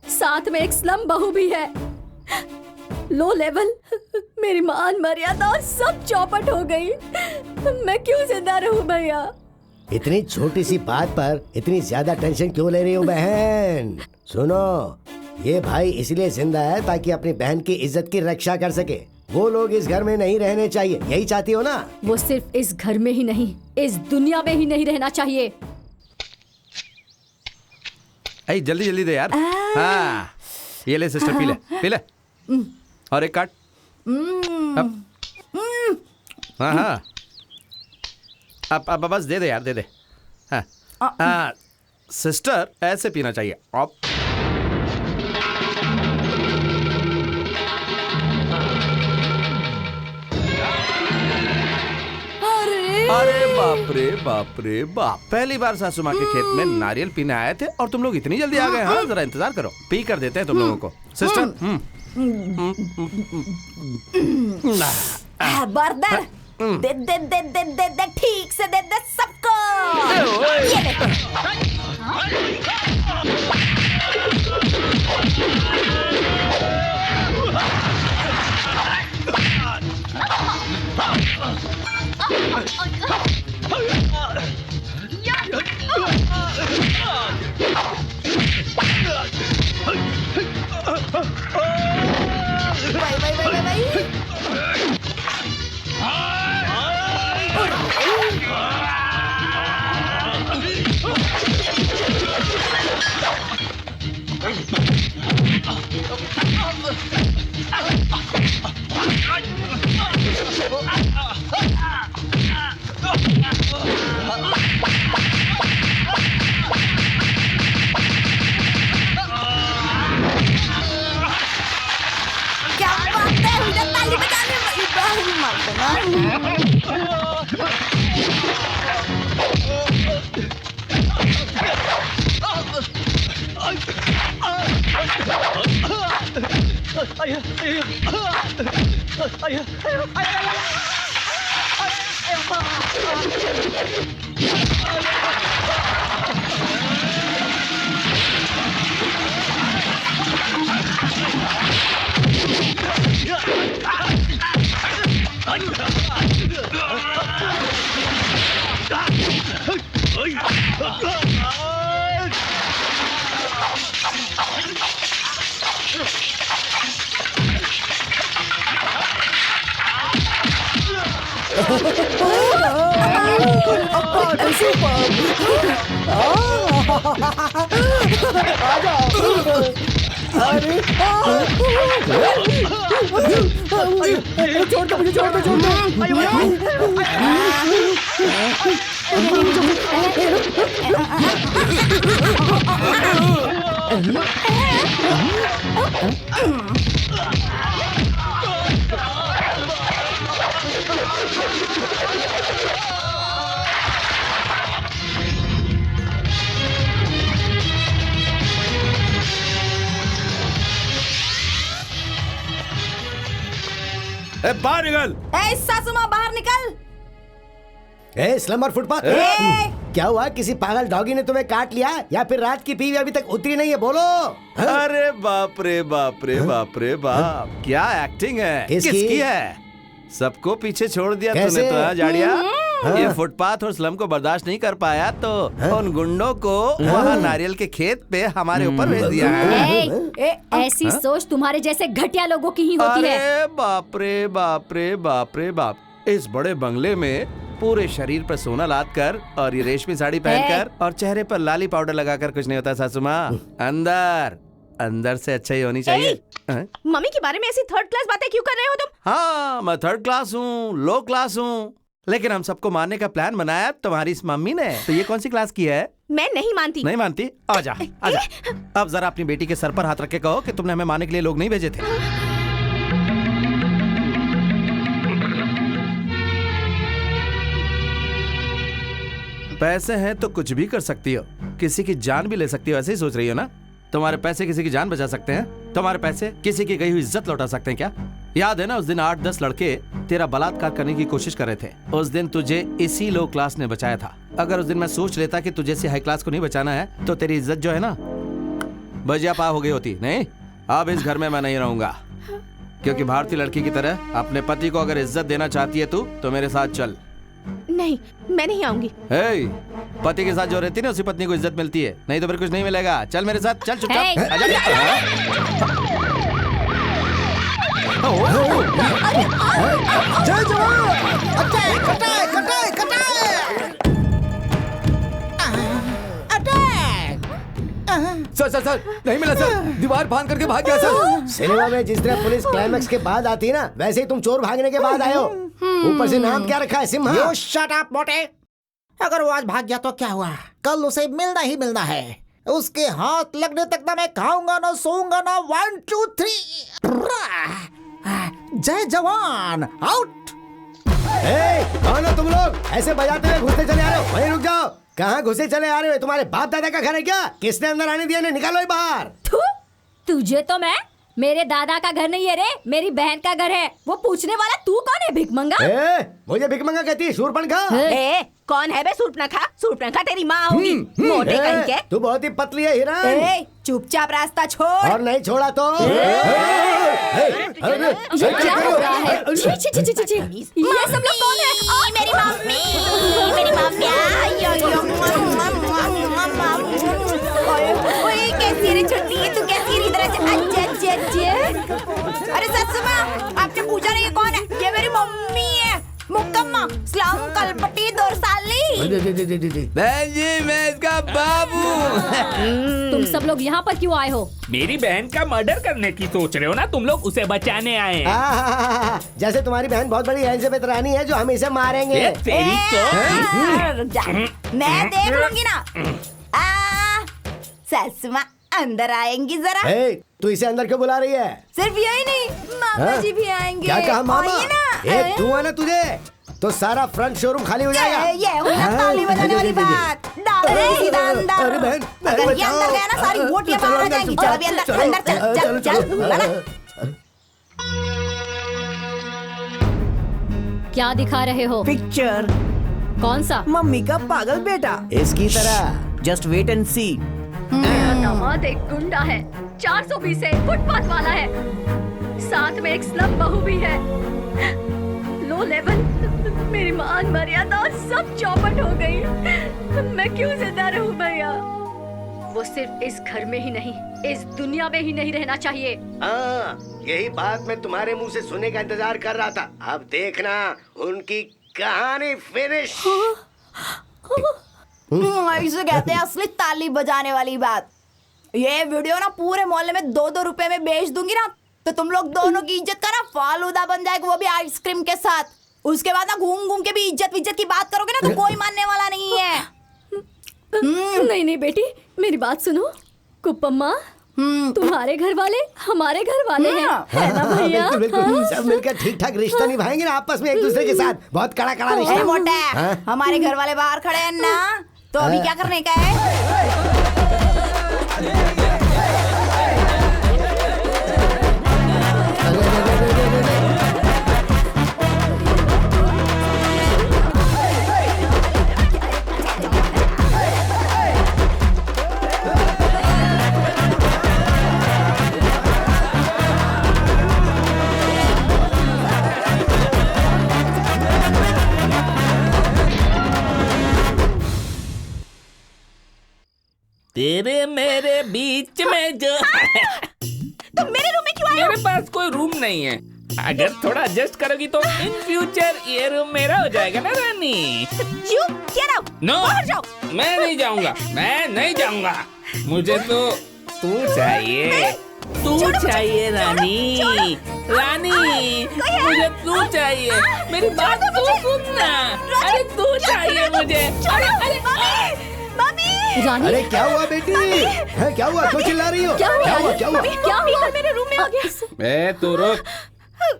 साथ में एक स्लम बहू भी है। लो लेवल, मेरी मान मर्यादा और सब चौपट हो गई। मैं क्यों जिंदा रहूं भैया? इतनी छोटी सी बात पर इतनी ज्यादा टेंशन क्यों ले रही हो बहन? सुनो, ये भाई इसलिए जिंदा है ताकि अपनी बहन की इज्जत की रक्षा कर सके। वो लोग इस घर में नहीं रहने चाहिए, यही चाहती हो ना? वो सिर्फ इस घर में ही नहीं, इस दुनिया में ही नहीं रहना चाहिए। ऐ जल्दी जल्दी दे यार। हाँ, ये ले सिस्टर, पी ले पी ले। और एक काट। हाँ हाँ, अब बस दे दे यार, दे दे। हाँ सिस्टर, ऐसे पीना चाहिए। अब अरे बाप रे बाप रे बाप, पहली बार सासू माँ के खेत में नारियल पीने आए थे और तुम लोग इतनी जल्दी आ गए। हाँ, जरा इंतजार करो, पी कर देते हैं तुम लोगों को। सिस्टर बर्दर, दे दे दे दे दे दे, ठीक से दे दे सबको। ये ले। छोड़ दो मुझे, छोड़ दो, छोड़ दो। बाहर निकल। ए सासू माँ बाहर निकल। ए स्लम और फुटपाथ, क्या हुआ? किसी पागल डॉगी ने तुम्हें काट लिया या फिर रात की पीवी अभी तक उतरी नहीं है? बोलो। अरे बाप रे बाप रे बाप रे बाप, क्या एक्टिंग है। किसकी है? सबको पीछे छोड़ दिया तूने तो, जाड़िया। ये फुटपाथ और स्लम को बर्दाश्त नहीं कर पाया तो उन गुंडों को वहाँ नारियल के खेत पे हमारे ऊपर भेज दिया है। ऐसी सोच तुम्हारे जैसे घटिया लोगों की ही होती है। अरे बाप रे बाप रे बाप रे बाप, इस बड़े बंगले में पूरे शरीर पर सोना लाद कर और ये रेशमी साड़ी पहनकर और चेहरे पर लाली पाउडर लगाकर कुछ नहीं होता सासू माँ। अंदर अंदर से अच्छा ही होनी चाहिए। मम्मी के बारे में ऐसी थर्ड क्लास बातें क्यों कर रहे हो तुम? हाँ, मैं थर्ड क्लास हूँ, लो क्लास हूँ, लेकिन हम सबको मारने का प्लान बनाया तुम्हारी इस मम्मी ने। तो ये कौन सी क्लास की है? मैं नहीं मानती। नहीं मानती? आजा आजा। अब जरा अपनी बेटी के सर पर हाथ रख के कहो कि तुमने हमें मारने के लिए लोग नहीं भेजे थे। पैसे हैं तो कुछ भी कर सकती हो, किसी की जान भी ले सकती हो, ऐसे ही सोच रही हो ना? तुम्हारे पैसे किसी की जान बचा सकते हैं? तुम्हारे पैसे किसी की गई हुई इज्जत लौटा सकते हैं क्या? याद है ना उस दिन 8-10 लड़के तेरा बलात्कार करने की कोशिश कर रहे थे। उस दिन तुझे इसी लो क्लास ने बचाया था। अगर उस दिन मैं सोच लेता कि तुझे से हाई क्लास को नहीं बचाना है तो तेरी इज्जत जो है ना बजिया पा हो गई होती। नहीं, अब इस घर में मैं नहीं रहूंगा, क्योंकि भारतीय लड़की की तरह अपने पति को अगर इज्जत देना चाहती है तू तो मेरे साथ चल। नहीं, मैं नहीं आऊंगी। पति के साथ जो रहती है ना उसी पत्नी को इज्जत मिलती है, नहीं तो फिर कुछ नहीं मिलेगा। चल मेरे साथ, चल चुपचाप। जय जवान। सर नहीं मिला सर, दीवार फांद करके भाग गया सर। सिनेमा में जिस तरह पुलिस क्लाइमैक्स के बाद आती है ना, वैसे ही तुम चोर भागने के बाद आए हो। ऊपर से नाम क्या रखा है? सिम्हा। You shut up, मोटे। अगर वो आज भाग गया तो क्या हुआ? कल उसे मिलना ही मिलना है। उसके हाथ लगने तक ना मैं खाऊंगा ना सोऊंगा ना। 1 2 3 जय जवान आउट। कौन हो तुम लोग? ऐसे बजाते हुए घुसते चले आ रहे हो? वहीं रुक जाओ। कहाँ घुसे चले आ रहे हो? तुम्हारे बाप दादा का घर है क्या? किसने अंदर आने दिया? निकालो ये बाहर। तुझे तो मैं, मेरे दादा का घर नहीं है रे, मेरी बहन का घर है। वो पूछने वाला तू कौन है? भिखमंगा? मुझे भिखमंगा कहती है? शूरपणखा? कौन है बे शूरपणखा? शूरपणखा तेरी माँ होगी, मोटे कहीं के। तू बहुत ही पतली है हिरण। चुपचाप रास्ता छोड़। और नहीं छोड़ा तो ये क्या हो रहा है? छी छी छी छी छी। ये सब लोग कौन है? मेरी मम्मी, मेरी मम्मी। ओए कैसी रे छुट्टी, तू कैसी रे? इधर अच्छा अच्छा अच्छा। अरे ससुर माँ, आपने पूछा नहीं ये कौन है? ये मेरी मम्मी है, मुक्कम्मा स्लम कलपटी दोरसाली। बहन जी, मैं इसका बाबू। तुम सब लोग यहाँ पर क्यों आए हो? मेरी बहन का मर्डर करने की सोच रहे हो ना तुम लोग? उसे बचाने आए हैं। जैसे तुम्हारी बहन बहुत बड़ी एलिजाबेथ रानी है जो हम इसे मारेंगे। मैं देख लूंगी ना। सासू माँ अंदर आएंगी जरा। तू इसे अंदर क्यों बुला रही है? सिर्फ यही नहीं, मामा जी भी आएंगे। क्या कहा मामा? ना तू है ना, तुझे तो सारा फ्रंट शोरूम खाली हो जाएगा। ये हुई ना ताली बजाने वाली बात। डाल सीधा अंदर। अरे बहन, अगर ये अंदर गया ना सारी बोटियां बाहर आ जाएंगी। चल अभी अंदर अंदर चल चल चल। क्या दिखा रहे हो? पिक्चर। कौन सा? मम्मी का पागल बेटा। इसकी तरह। जस्ट वेट एंड सी। मेरा दामाद एक गुंडा है, 420 है, फुटपाथ वाला है, साथ में एक स्लम बहू भी है। लो लेवल, मेरी मान मर्यादा सब चौपट हो गई। मैं क्यों जिंदा रहूं भैया? वो सिर्फ इस घर में ही नहीं, इस दुनिया में ही नहीं रहना चाहिए। यही बात मैं तुम्हारे मुंह से सुनने का इंतजार कर रहा था। अब देखना उनकी कहानी फिनिश। इसे कहते हैं असली ताली बजाने वाली बात। ये वीडियो ना पूरे मोहल्ले में 2-2 रुपए में बेच दूंगी ना, तो तुम लोग दोनों की इज्जत का ना फालूदा बन जाएगा, वो भी आइसक्रीम के साथ। उसके बाद ना घूम घूम के भी इज्जत की बात करोगे ना तो कोई मानने वाला नहीं है। नहीं नहीं बेटी, मेरी बात सुनो। कुप्पम्मा, तुम्हारे घर वाले हमारे घर वाले हैं, है ना भैया? बिल्कुल, सब मिलकर ठीक ठाक रिश्ता निभाएंगे ना आपस में एक दूसरे के साथ। बहुत कड़ा रिश्ता। मोटा, हमारे घर वाले बाहर खड़े हैं ना, तो अभी क्या करने का है? तेरे मेरे बीच में जो तुम मेरे रूम में क्यों आए हो? मेरे पास कोई रूम नहीं है। अगर थोड़ा एडजस्ट करोगी तो इन फ्यूचर ये रूम मेरा हो जाएगा ना रानी। You get out! नो, बाहर जाओ। मैं नहीं जाऊंगा, मैं नहीं जाऊंगा। मुझे तो तू चाहिए, तू चाहिए रानी, रानी मुझे तू चाहिए। मेरी बात तू सुनना। अरे तू चाहिए मुझे। रानी, अरे क्या हुआ बेटी? है क्या हुआ? क्यों चिल्ला रही हो? क्या हुआ? क्या हुआ? क्या हुआ? मेरे रूम में आ गया। ए तू रुक,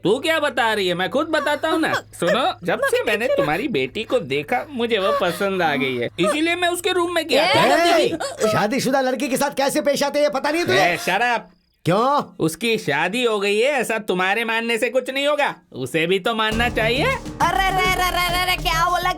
तू क्या बता रही है? मैं खुद बताता हूँ ना। सुनो, जब से मैंने तुम्हारी बेटी को देखा मुझे वो पसंद आ गई है, इसीलिए मैं उसके रूम में गया था। शादीशुदा लड़की के साथ कैसे पेश आते हैं पता नहीं है तुझे? शराब क्यों? उसकी शादी हो गई है, ऐसा तुम्हारे मानने से कुछ नहीं होगा, उसे भी तो मानना चाहिए। अरे रे रे रे रे रे क्या बोला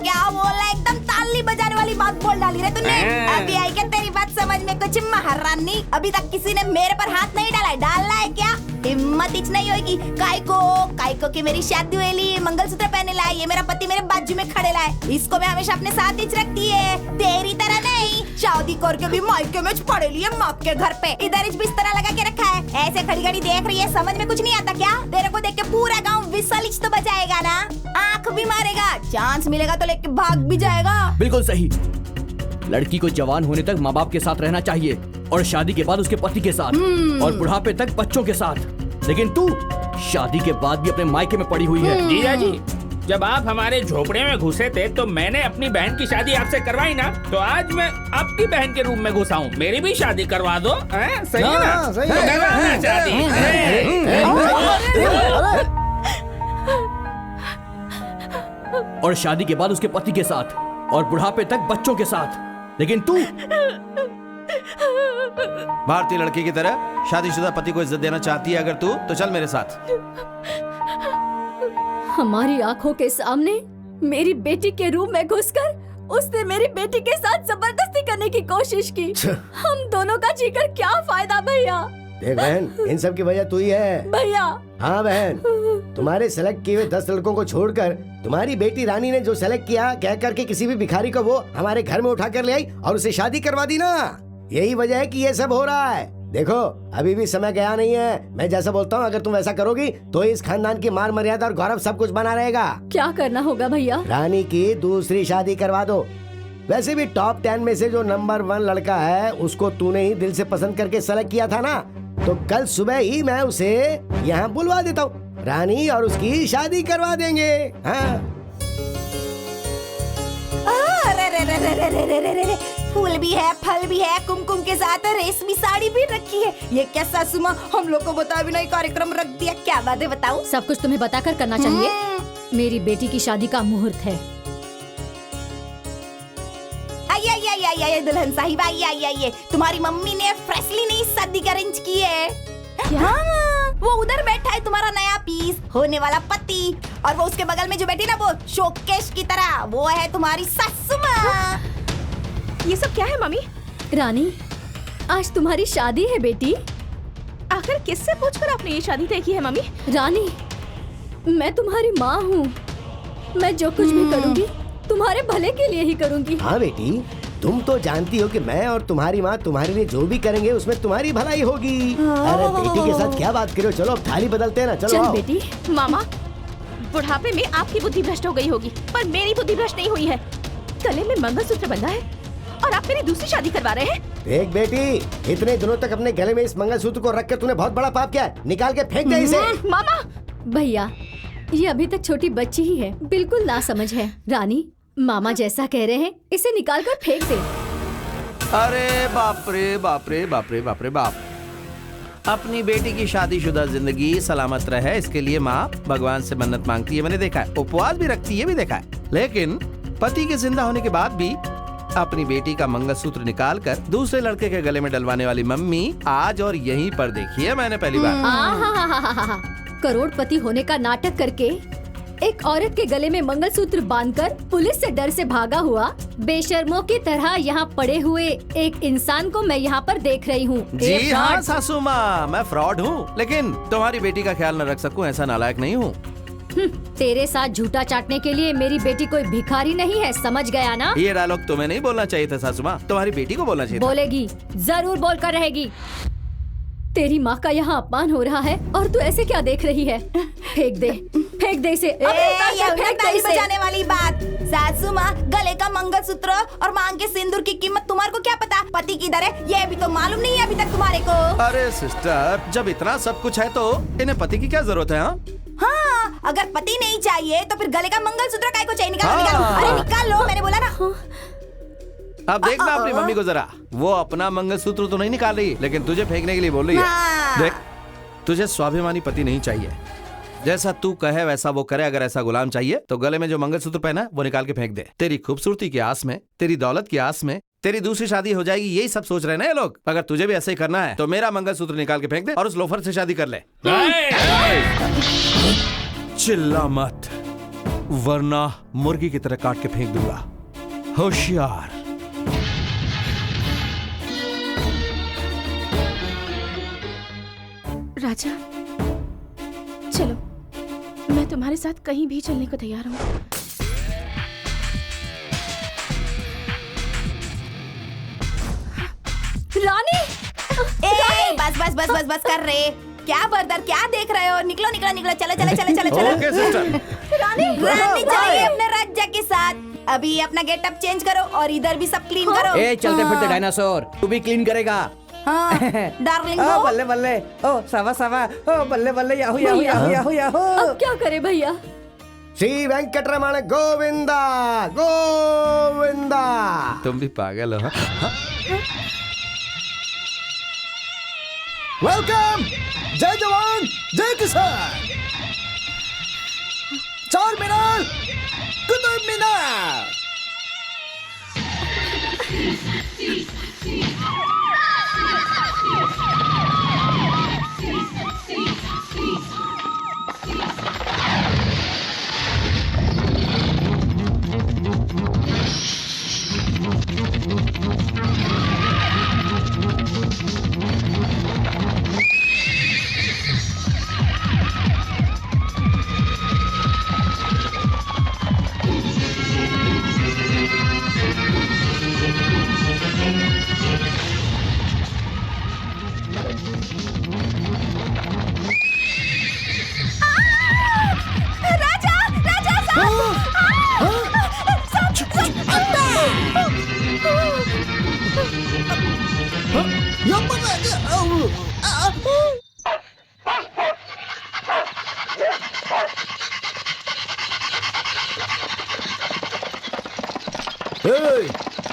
एकदम ताली बजाने वाली बात बोल डाली रे तूने। अभी आई क्या तेरी बात समझ में? कुछ महारानी, अभी तक किसी ने मेरे पर हाथ नहीं डाला है। डालना है क्या? हिम्मत इच नहीं होगी। काइको की मेरी शादी हुई, मंगलसूत्र पहने लाए, ये मेरा पति मेरे बाजू में खड़े लाए, इसको मैं हमेशा अपने साथ ही रखती है। तेरी तरह नहीं, शादी करके भी मायके में पड़े लिए माँ के घर पे, इधर बिस्तरा लगा के रखा है। ऐसे खड़ी खड़ी देख रही है, समझ में कुछ नहीं आता क्या? तेरे को देख के पूरा गाँव विसल तो बजाएगा ना, आँख भी मारेगा, चांस मिलेगा तो लेके भाग भी जाएगा। बिल्कुल सही। लड़की को जवान होने तक माँ बाप के साथ रहना चाहिए और शादी के बाद उसके पति के साथ और बुढ़ापे तक बच्चों के साथ। लेकिन तू शादी के बाद भी अपने मायके में पड़ी हुई है। जीजा जी, जब आप हमारे झोपड़े में घुसे थे तो मैंने अपनी बहन की शादी आपसे करवाई ना, तो आज मैं आपकी बहन के रूम में घुसा हूँ, मेरी भी शादी करवा दो। सही है ना? सही है। करवाना शादी। और शादी के बाद उसके पति के साथ और बुढ़ापे तक बच्चों के साथ। लेकिन तू भारतीय लड़की की तरह शादीशुदा पति को इज्जत देना चाहती है अगर तू, तो चल मेरे साथ। हमारी आंखों के सामने मेरी बेटी के रूम में घुसकर उसने मेरी बेटी के साथ जबरदस्ती करने की कोशिश की। हम दोनों का जीकर क्या फायदा भैया? देख बहन, इन सब की वजह तू ही है। भैया। हाँ बहन, तुम्हारे सेलेक्ट किए हुए 10 लड़कों को छोड़कर तुम्हारी बेटी रानी ने जो सेलेक्ट किया, कह करके किसी भी भिखारी को वो हमारे घर में उठा कर ले आई और उसे शादी करवा दी ना। यही वजह है कि ये सब हो रहा है। देखो, अभी भी समय गया नहीं है। मैं जैसा बोलता हूँ अगर तुम वैसा करोगी तो इस खानदान की मान मर्यादा और गौरव सब कुछ बना रहेगा। क्या करना होगा भैया? रानी की दूसरी शादी करवा दो। वैसे भी टॉप 10 में से जो नंबर 1 लड़का है उसको तूने ही दिल से पसंद करके सेलेक्ट किया था ना, तो कल सुबह ही मैं उसे यहाँ बुलवा देता हूँ, रानी और उसकी शादी करवा देंगे। हाँ। फूल भी है, फल भी है, कुमकुम के साथ रेशमी साड़ी भी रखी है। ये क्या सासू माँ, हम लोग को बता भी नहीं कार्यक्रम रख दिया। क्या बात है बताओ? सब कुछ तुम्हें बताकर करना चाहिए। मेरी बेटी की शादी का मुहूर्त है। आइए दुल्हन साहिबा, आइए। तुम्हारी मम्मी ने फ्रेशली नई शादी का अरेंज की है। क्या? वो उधर बैठा है तुम्हारा नया पीस होने वाला पति, और वो उसके बगल में जो बैठी ना वो शोकेश की तरह, वो है तुम्हारी सासू माँ। ये सब क्या है मम्मी? रानी, आज तुम्हारी शादी है बेटी। आखिर किससे पूछकर आपने ये शादी तय की है मम्मी? रानी, मैं तुम्हारी माँ हूँ। मैं जो कुछ भी करूँगी तुम्हारे भले के लिए ही करूँगी। हाँ बेटी, तुम तो जानती हो कि मैं और तुम्हारी माँ तुम्हारे लिए जो भी करेंगे उसमें तुम्हारी भलाई होगी। अरे बेटी के साथ क्या बात करो, चलो अब थाली बदलते हैं ना। चलो चल बेटी। मामा, बुढ़ापे में आपकी बुद्धि भ्रष्ट हो गई होगी, पर मेरी बुद्धि भ्रष्ट नहीं हुई है। गले में मंगलसूत्र बंधा है और आप मेरी दूसरी शादी करवा रहे हैं। देख बेटी, इतने दिनों तक अपने गले में इस मंगलसूत्र को रखकर तूने बहुत बड़ा पाप किया है। निकाल के फेंक दे इसे। मामा। भैया, ये अभी तक छोटी बच्ची ही है, बिल्कुल नासमझ है। रानी, मामा जैसा कह रहे हैं इसे निकाल कर फेंक दे। अरे बाप रे बाप रे बाप रे बाप रे बाप। अपनी बेटी की शादीशुदा जिंदगी सलामत रहे इसके लिए माँ भगवान से मन्नत मांगती है, मैंने देखा है। उपवास भी रखती है, भी देखा है। लेकिन पति के जिंदा होने के बाद भी अपनी बेटी का मंगलसूत्र निकालकर दूसरे लड़के के गले में डलवाने वाली मम्मी आज और यहीं पर देखी है मैंने पहली बार। करोड़पति होने का नाटक करके एक औरत के गले में मंगलसूत्र बांधकर पुलिस से डर से भागा हुआ बेशर्मों की तरह यहाँ पड़े हुए एक इंसान को मैं यहाँ पर देख रही हूँ। जी हाँ सासू माँ, मैं फ्रॉड हूँ, लेकिन तुम्हारी बेटी का ख्याल न रख सकूँ ऐसा नालायक नहीं हूँ। तेरे साथ झूठा चाटने के लिए मेरी बेटी कोई भिखारी नहीं है, समझ गया ना? ये डायलॉग तुम्हें नहीं बोलना चाहिए था सासू माँ, तुम्हारी बेटी को बोलना चाहिए था। बोलेगी, जरूर बोलकर रहेगी। तेरी माँ का यहाँ अपमान हो रहा है और तू ऐसे क्या देख रही है? फेंक दे इसे। ये ताली बजाने वाली बात। सासू माँ, गले का मंगलसूत्र और मांग के सिंदूर की कीमत तुम्हारे को क्या पता? पति किधर है ये भी तो मालूम नहीं है अभी तक तुम्हारे को। अरे सिस्टर, जब इतना सब कुछ है तो इन्हें पति की क्या जरूरत है? हाँ, अगर पति नहीं चाहिए तो फिर गले का मंगलसूत्र काय को चाहिए? निकालो। अरे निकाल लो, मैंने बोला ना। अब देखना अपनी मम्मी को जरा, वो अपना मंगलसूत्र तो नहीं निकाल रही, लेकिन तुझे फेंकने के लिए बोल रही है। देख, तुझे स्वाभिमानी पति नहीं चाहिए, जैसा तू कहे वैसा वो करे। अगर ऐसा गुलाम चाहिए तो गले में जो मंगलसूत्र पहना है वो निकाल के फेंक दे। तेरी खूबसूरती की आस में, तेरी दौलत की आस में तेरी दूसरी शादी हो जाएगी, यही सब सोच रहे हैं ना ये लोग। अगर तुझे भी ऐसे ही करना है तो मेरा मंगलसूत्र निकाल के फेंक दे और उस लोफर से शादी कर ले। चिल्ला मत, वरना मुर्गी की तरह काट के फेंक दूंगा। होशियार। राजा, चलो, मैं तुम्हारे साथ कहीं भी चलने को तैयार हूँ। रानी! बस बस बस बस बस कर रहे। क्या बर्दर, क्या देख रहे हो? निकलो निकलो निकलो, चलो चलो चलो चलो चलो। Okay sister. रानी चलिए अपने राजा के साथ। अभी अपना गेटअप चेंज करो और इधर भी सब क्लीन करो। चलते फिरते डायनासोर, तू भी क्लीन करेगा? हाँ, डार्लिंग। ओ बल्ले बल्ले, ओ सावा सावा, ओ बल्ले बल्ले, Yahoo Yahoo Yahoo Yahoo Yahoo. अब क्या करे भैया? श्री वेंकटरमण गोविंदा गोविंदा। तुम भी पागल हो। वेलकम। जय जवान जय किसान। चार मीनार, कुतुब मीनार।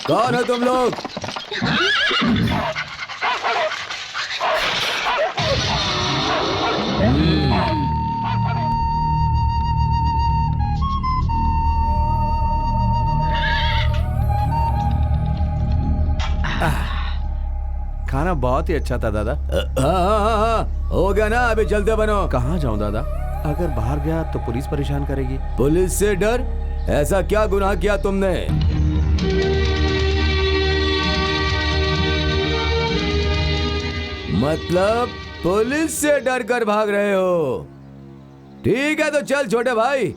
कौन हो तुम लोग? खाना बहुत ही अच्छा था दादा। हाँ, हो गया ना, अभी चलते बनो। कहाँ जाऊँ दादा? अगर बाहर गया तो पुलिस परेशान करेगी। पुलिस से डर? ऐसा क्या गुनाह किया तुमने? मतलब पुलिस से डर कर भाग रहे हो? ठीक है तो चल छोटे भाई।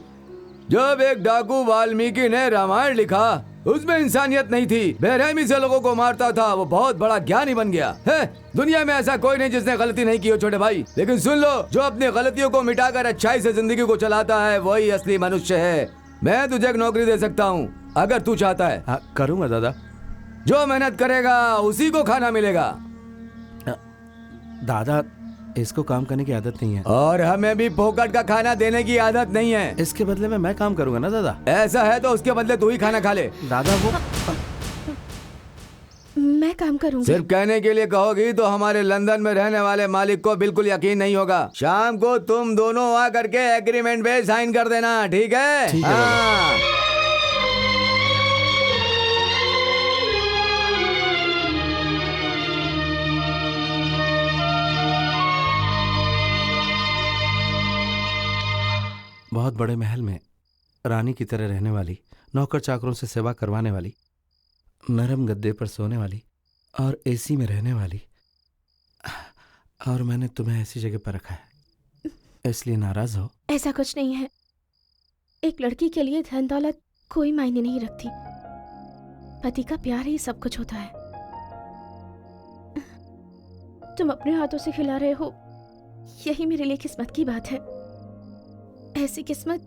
जब एक डाकू वाल्मीकि ने रामायण लिखा, उसमें इंसानियत नहीं थी, बेरहमी से लोगों को मारता था, वो बहुत बड़ा ज्ञानी बन गया है। दुनिया में ऐसा कोई नहीं जिसने गलती नहीं की हो छोटे भाई। लेकिन सुन लो, जो अपनी गलतियों को मिटाकर अच्छाई से जिंदगी को चलाता है वही असली मनुष्य है। मैं तुझे एक नौकरी दे सकता हूँ अगर तू चाहता है। हाँ, करूँगा दादा। जो मेहनत करेगा उसी को खाना मिलेगा। दादा, इसको काम करने की आदत नहीं है और हमें भी फोकट का खाना देने की आदत नहीं है। इसके बदले में मैं काम करूंगा ना दादा। ऐसा है तो उसके बदले तू ही खाना खा ले। दादा वो मैं काम करूंगी। सिर्फ कहने के लिए कहोगी तो हमारे लंदन में रहने वाले मालिक को बिल्कुल यकीन नहीं होगा। शाम को तुम दोनों आ करके एग्रीमेंट पे साइन कर देना, ठीक है? ठीक है हाँ। बहुत बड़े महल में रानी की तरह रहने वाली, नौकर चाकरों से सेवा करवाने वाली, नरम गद्दे पर सोने वाली और एसी में रहने वाली, और मैंने तुम्हें ऐसी जगह पर रखा है, इसलिए नाराज हो? ऐसा कुछ नहीं है, एक लड़की के लिए धन दौलत कोई मायने नहीं रखती। पति का प्यार ही सब कुछ होता है। तुम अपने हाथों से खिला रहे हो, यही मेरे लिए किस्मत की बात है। ऐसी किस्मत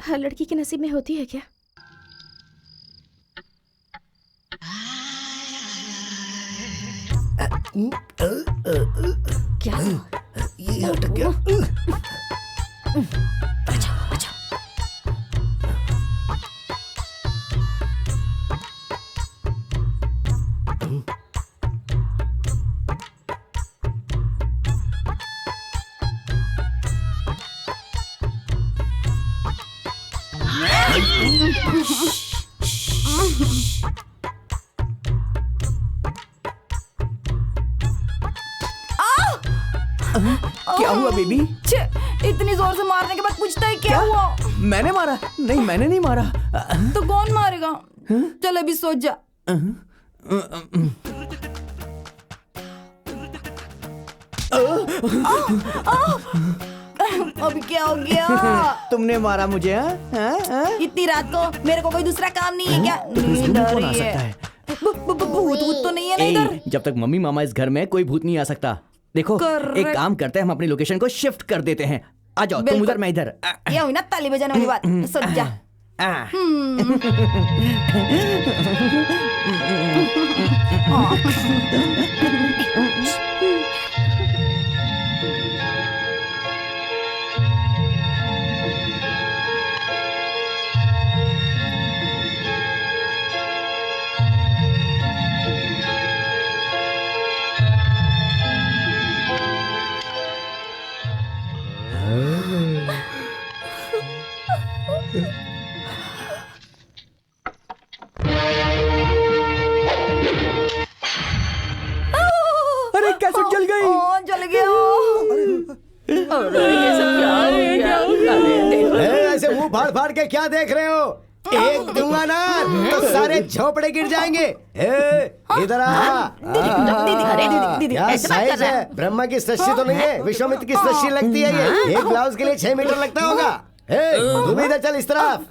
हर लड़की के नसीब में होती है क्या? क्या ये अटक गया। क्या हुआ बेबी? इतनी जोर से मारने के बाद पूछता है क्या हुआ? मैंने मारा? नहीं, मैंने नहीं मारा। तो कौन मारेगा? चल अभी सोच जा। अभी क्या हो गया? तुमने मारा मुझे? इतनी रात को मेरे को कोई दूसरा काम नहीं है क्या? नींद आ रही है। भूत तो नहीं है ना इधर? जब तक मम्मी मामा इस घर में कोई भूत नहीं आ सकता। देखो, एक काम करते हैं, हम अपनी लोकेशन को शिफ्ट कर देते हैं। आ जाओ, तुम उधर, मैं इधर। ये हुई ना ताली बजाने वाली बात। सोच जा। अरे कैसे जल गई? जल गया। ये सब क्या हो गया? ऐसे मुंह फाड़ फाड़ के क्या देख रहे हो? एक दूंगा ना तो सारे झोपड़े गिर जाएंगे। इधर आ। क्या साइज है? ब्रह्मा की सृष्टि तो नहीं है, विश्वामित्र की सृष्टि लगती है ये। एक ब्लाउज के लिए 6 मीटर लगता होगा। तुम इधर चल, इस तरफ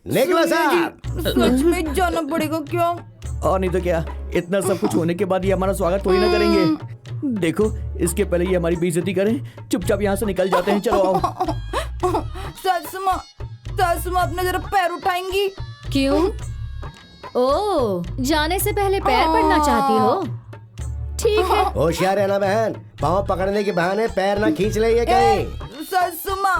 निकलो साहब। सच में जाना पड़ेगा क्या? और नहीं तो क्या, इतना सब कुछ होने के बाद ये हमारा स्वागत थोड़ी ना करेंगे। देखो, इसके पहले ये हमारी बेइज्जती करें, चुपचाप यहाँ से निकल जाते हैं। चलो आओ। ससुमा अपने जरा पैर उठाएंगी? क्यों? ओ, जाने से पहले पैर पड़ना चाहती हो? ठीक है। होशियार रहना बहन, पाँव पकड़ने के बहाने पैर ना खींच ले ये कहीं। ससुमा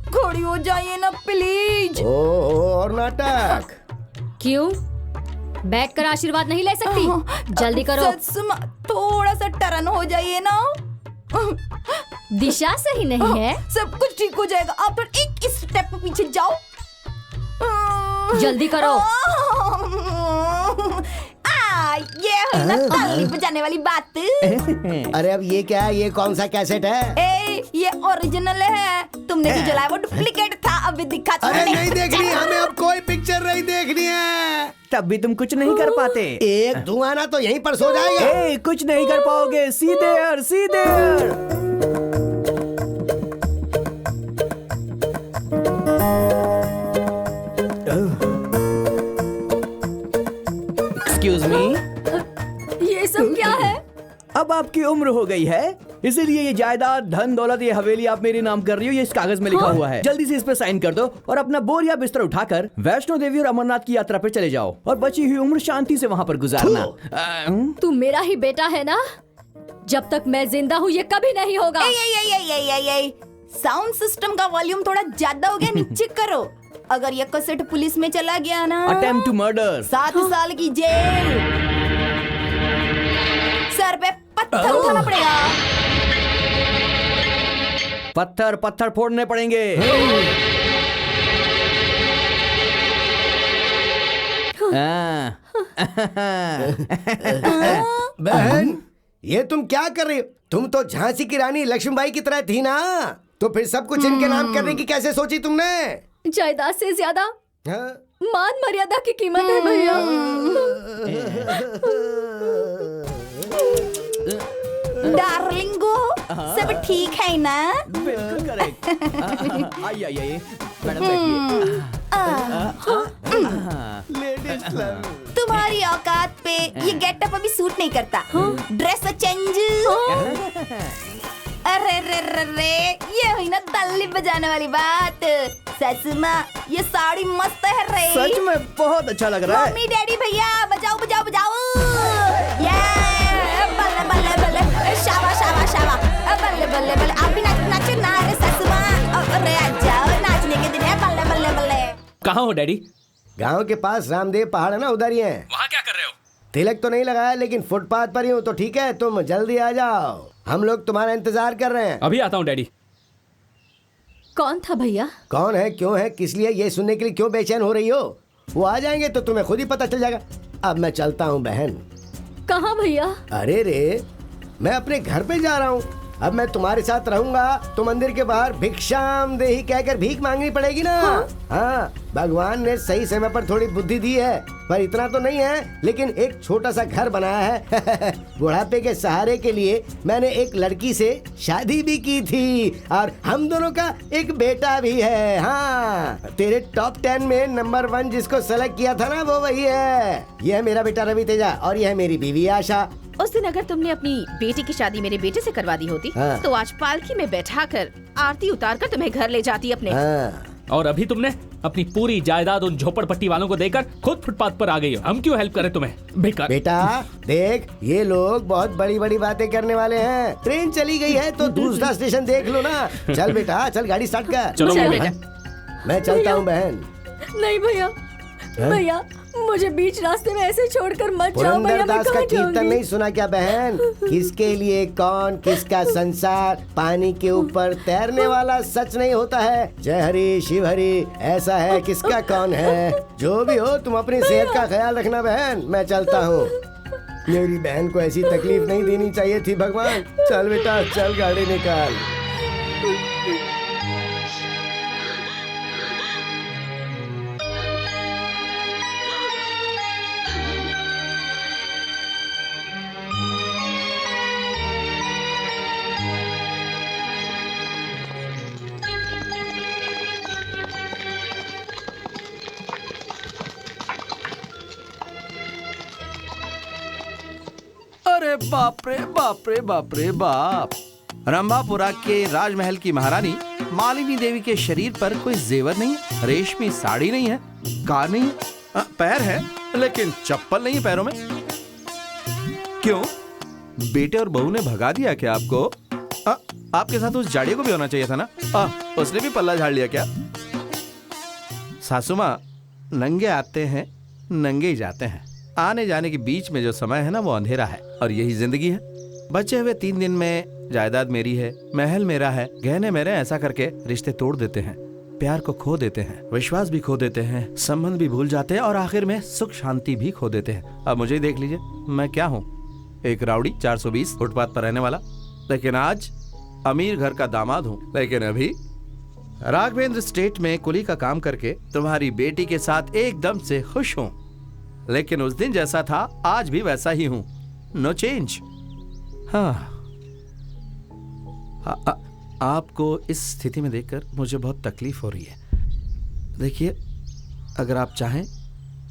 खड़ी हो जाइए ना प्लीज। और नाटक क्यों? बैठकर आशीर्वाद नहीं ले सकती? जल्दी करो। ससुमा थोड़ा सा टर्न हो जाइए ना। दिशा सही नहीं है। सब कुछ ठीक हो जाएगा, आप तो एक स्टेप पीछे जाओ। जल्दी करो। ये है ना ताली बजाने वाली बात। अरे अब ये क्या है? ये कौन सा कैसेट है? ये ओरिजिनल है, तुमने जो जलाया वो डुप्लीकेट था। अभी दिखा। अरे नहीं देखनी हमें, अब कोई पिक्चर नहीं देखनी है। तब भी तुम कुछ नहीं कर पाते। एक धुआं ना तो यहीं पर सो जाएगा। कुछ नहीं कर पाओगे। सीधे सीधे। एक्सक्यूज मी, ये सब क्या है? अब आपकी उम्र हो गई है, इसीलिए ये जायदाद, धन दौलत, ये हवेली आप मेरे नाम कर रही हो। ये इस कागज में लिखा हुआ है। जल्दी से इस पे साइन कर दो और अपना बोरिया बिस्तर उठाकर वैष्णो देवी और अमरनाथ की यात्रा पे चले जाओ और बची हुई उम्र शांति से वहाँ पर गुजारना। तू मेरा ही बेटा है ना? जब तक मैं जिंदा हूँ ये कभी नहीं होगा। साउंड सिस्टम का वॉल्यूम थोड़ा ज्यादा हो गया, नीचे करो। अगर ये कैसेट पुलिस में चला गया ना, अटेम्प्ट टू मर्डर, 7 साल की जेल। सर पे पत्थर उठाना पड़ेगा। पत्थर पत्थर फोड़ने पड़ेंगे। बहन, ये तुम क्या कर रही हो? तुम तो झांसी की रानी लक्ष्मीबाई की तरह थी ना, तो फिर सब कुछ इनके नाम करने की कैसे सोची तुमने? जायदाद से ज्यादा मान मर्यादा की कीमत है भैया। डार्लिंगो, सब ठीक है ना? बिल्कुल करेक्ट। आइए आइए मैडम बैठिए। तुम्हारी औकात पे ये गेटअप अभी सूट नहीं करता। Dress change. अरे रे रे रे, ये हुई ना तल्ली बजाने वाली बात। सासू माँ, ये साड़ी मस्त है रे। सच में बहुत अच्छा लग रहा है। मम्मी डैडी भैया बजाओ बजाओ बजाओ। ये बल्ले बल्ले बल्ले, शाबा शाबा शाबा, बल्ले बल्ले बल्ले। आप भी नाचो नाचो ना रे सासू माँ। अरे आ जाओ, नाचने के दिन है। बल्ले बल्ले बल्ले। कहाँ हो डैडी? गांव के पास रामदेव पहाड़ है ना, उधर ही है। वहाँ क्या कर रहे हो? तिलक तो नहीं लगाया, लेकिन फुटपाथ पर ही हूँ। तो ठीक है, तुम जल्दी आ जाओ, हम लोग तुम्हारा इंतजार कर रहे हैं। अभी आता हूँ डैडी। कौन था भैया? कौन है, क्यों है, किस लिए, ये सुनने के लिए क्यों बेचैन हो रही हो? वो आ जाएंगे तो तुम्हें खुद ही पता चल जाएगा। अब मैं चलता हूँ बहन। कहाँ भैया? अरे रे, मैं अपने घर पे जा रहा हूँ। अब मैं तुम्हारे साथ रहूंगा तो मंदिर के बाहर भिक्षाम देही कहकर भीख मांगनी पड़ेगी ना। हाँ, भगवान ने सही समय पर थोड़ी बुद्धि दी है, पर इतना तो नहीं है। लेकिन एक छोटा सा घर बनाया है। बुढ़ापे के सहारे के लिए मैंने एक लड़की से शादी भी की थी, और हम दोनों का एक बेटा भी है। हाँ, तेरे टॉप 10 में नंबर 1 जिसको सेलेक्ट किया था ना, वो वही है। यह है मेरा बेटा रवि तेजा, और यह है मेरी बीवी आशा। उस दिन अगर तुमने अपनी बेटी की शादी मेरे बेटे से करवा दी होती, तो आज पालकी में बैठाकर आरती उतारकर तुम्हें घर ले जाती अपने। और अभी तुमने अपनी पूरी जायदाद उन झोपड़पट्टी वालों को देकर खुद फुटपाथ पर आ गई हो। हम क्यों हेल्प करें तुम्हें? बेकार। बेटा देख, ये लोग बहुत बड़ी बड़ी बातें करने वाले हैं। ट्रेन चली गई है तो दूसरा स्टेशन देख लो ना। चल बेटा, चल गाड़ी स्टार्ट कर। चलो बेटा। मैं चलता हूँ बहन। नहीं भैया, भैया मुझे बीच रास्ते में ऐसे छोड़कर मत जाओ भैया। मैं दास का कहाँ कीर्तन जाऊंगी? नहीं सुना क्या बहन? किसके लिए कौन, किसका संसार, पानी के ऊपर तैरने वाला सच नहीं होता है। जय हरि शिव हरि, ऐसा है किसका कौन है। जो भी हो, तुम अपनी सेहत का ख्याल रखना बहन। मैं चलता हूँ। मेरी बहन को ऐसी तकलीफ नहीं देनी चाहिए थी भगवान। चल बेटा चल, गाड़ी निकाल। अरे बाप रे बाप रे बाप रे बाप। रंभापुरा के राजमहल की महारानी मालिनी देवी के शरीर पर कोई जेवर नहीं है, रेशमी साड़ी नहीं है, कार नहीं है, पैर है लेकिन चप्पल नहीं है पैरों में। क्यों, बेटे और बहू ने भगा दिया क्या आपको? आपके साथ उस जाड़िया को भी होना चाहिए था ना। उसने भी पल्ला झाड़ लिया क्या? सासू माँ, नंगे आते हैं नंगे ही जाते हैं। आने जाने के बीच में जो समय है ना, वो अंधेरा है, और यही जिंदगी है। बचे हुए 3 दिन में जायदाद मेरी है, महल मेरा है, गहने मेरे, ऐसा करके रिश्ते तोड़ देते हैं, प्यार को खो देते हैं, विश्वास भी खो देते हैं, संबंध भी भूल जाते हैं, और आखिर में सुख शांति भी खो देते हैं। अब मुझे ही देख लीजिए, मैं क्या हूँ? एक राउडी 420 फुटपाथ पर रहने वाला, लेकिन आज अमीर घर का दामाद हूँ। लेकिन अभी राघवेंद्र स्टेट में कुली का काम करके तुम्हारी बेटी के साथ एकदम से खुश हूँ। लेकिन उस दिन जैसा था आज भी वैसा ही हूं, नो चेंज। हाँ, आपको इस स्थिति में देखकर मुझे बहुत तकलीफ हो रही है। देखिए, अगर आप चाहें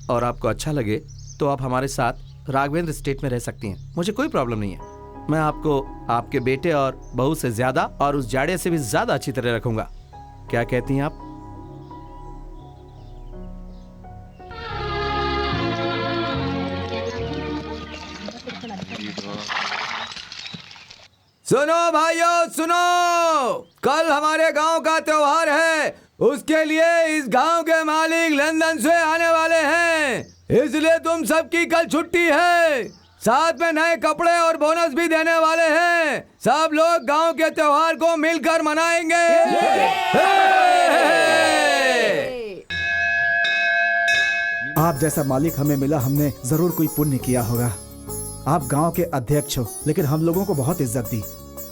और आपको अच्छा लगे तो आप हमारे साथ राघवेंद्र स्टेट में रह सकती हैं, मुझे कोई प्रॉब्लम नहीं है। मैं आपको आपके बेटे और बहू से ज्यादा और उस जाड़े से भी ज्यादा अच्छी तरह रखूंगा। क्या कहती हैं आप? सुनो भाइयों सुनो, कल हमारे गांव का त्योहार है। उसके लिए इस गांव के मालिक लंदन से आने वाले हैं, इसलिए तुम सबकी कल छुट्टी है। साथ में नए कपड़े और बोनस भी देने वाले हैं। सब लोग गांव के त्योहार को मिलकर मनाएंगे। आप जैसा मालिक हमें मिला, हमने जरूर कोई पुण्य किया होगा। आप गांव के अध्यक्ष हो, लेकिन हम लोगों को बहुत इज्जत दी,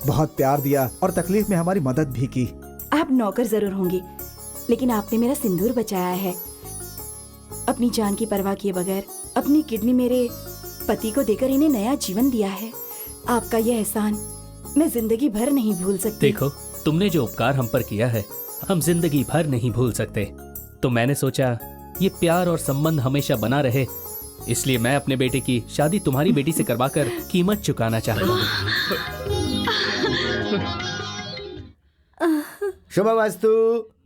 बहुत प्यार दिया और तकलीफ में हमारी मदद भी की। आप नौकर जरूर होंगे, लेकिन आपने मेरा सिंदूर बचाया है। अपनी जान की परवाह किए बगैर अपनी किडनी मेरे पति को देकर इन्हें नया जीवन दिया है। आपका ये एहसान मैं जिंदगी भर नहीं भूल सकती। देखो, तुमने जो उपकार हम पर किया है हम जिंदगी भर नहीं भूल सकते। तो मैंने सोचा ये प्यार और संबंध हमेशा बना रहे, इसलिए मैं अपने बेटे की शादी तुम्हारी बेटी से करवाकर कीमत चुकाना चाहता हूँ। शुभमस्तु।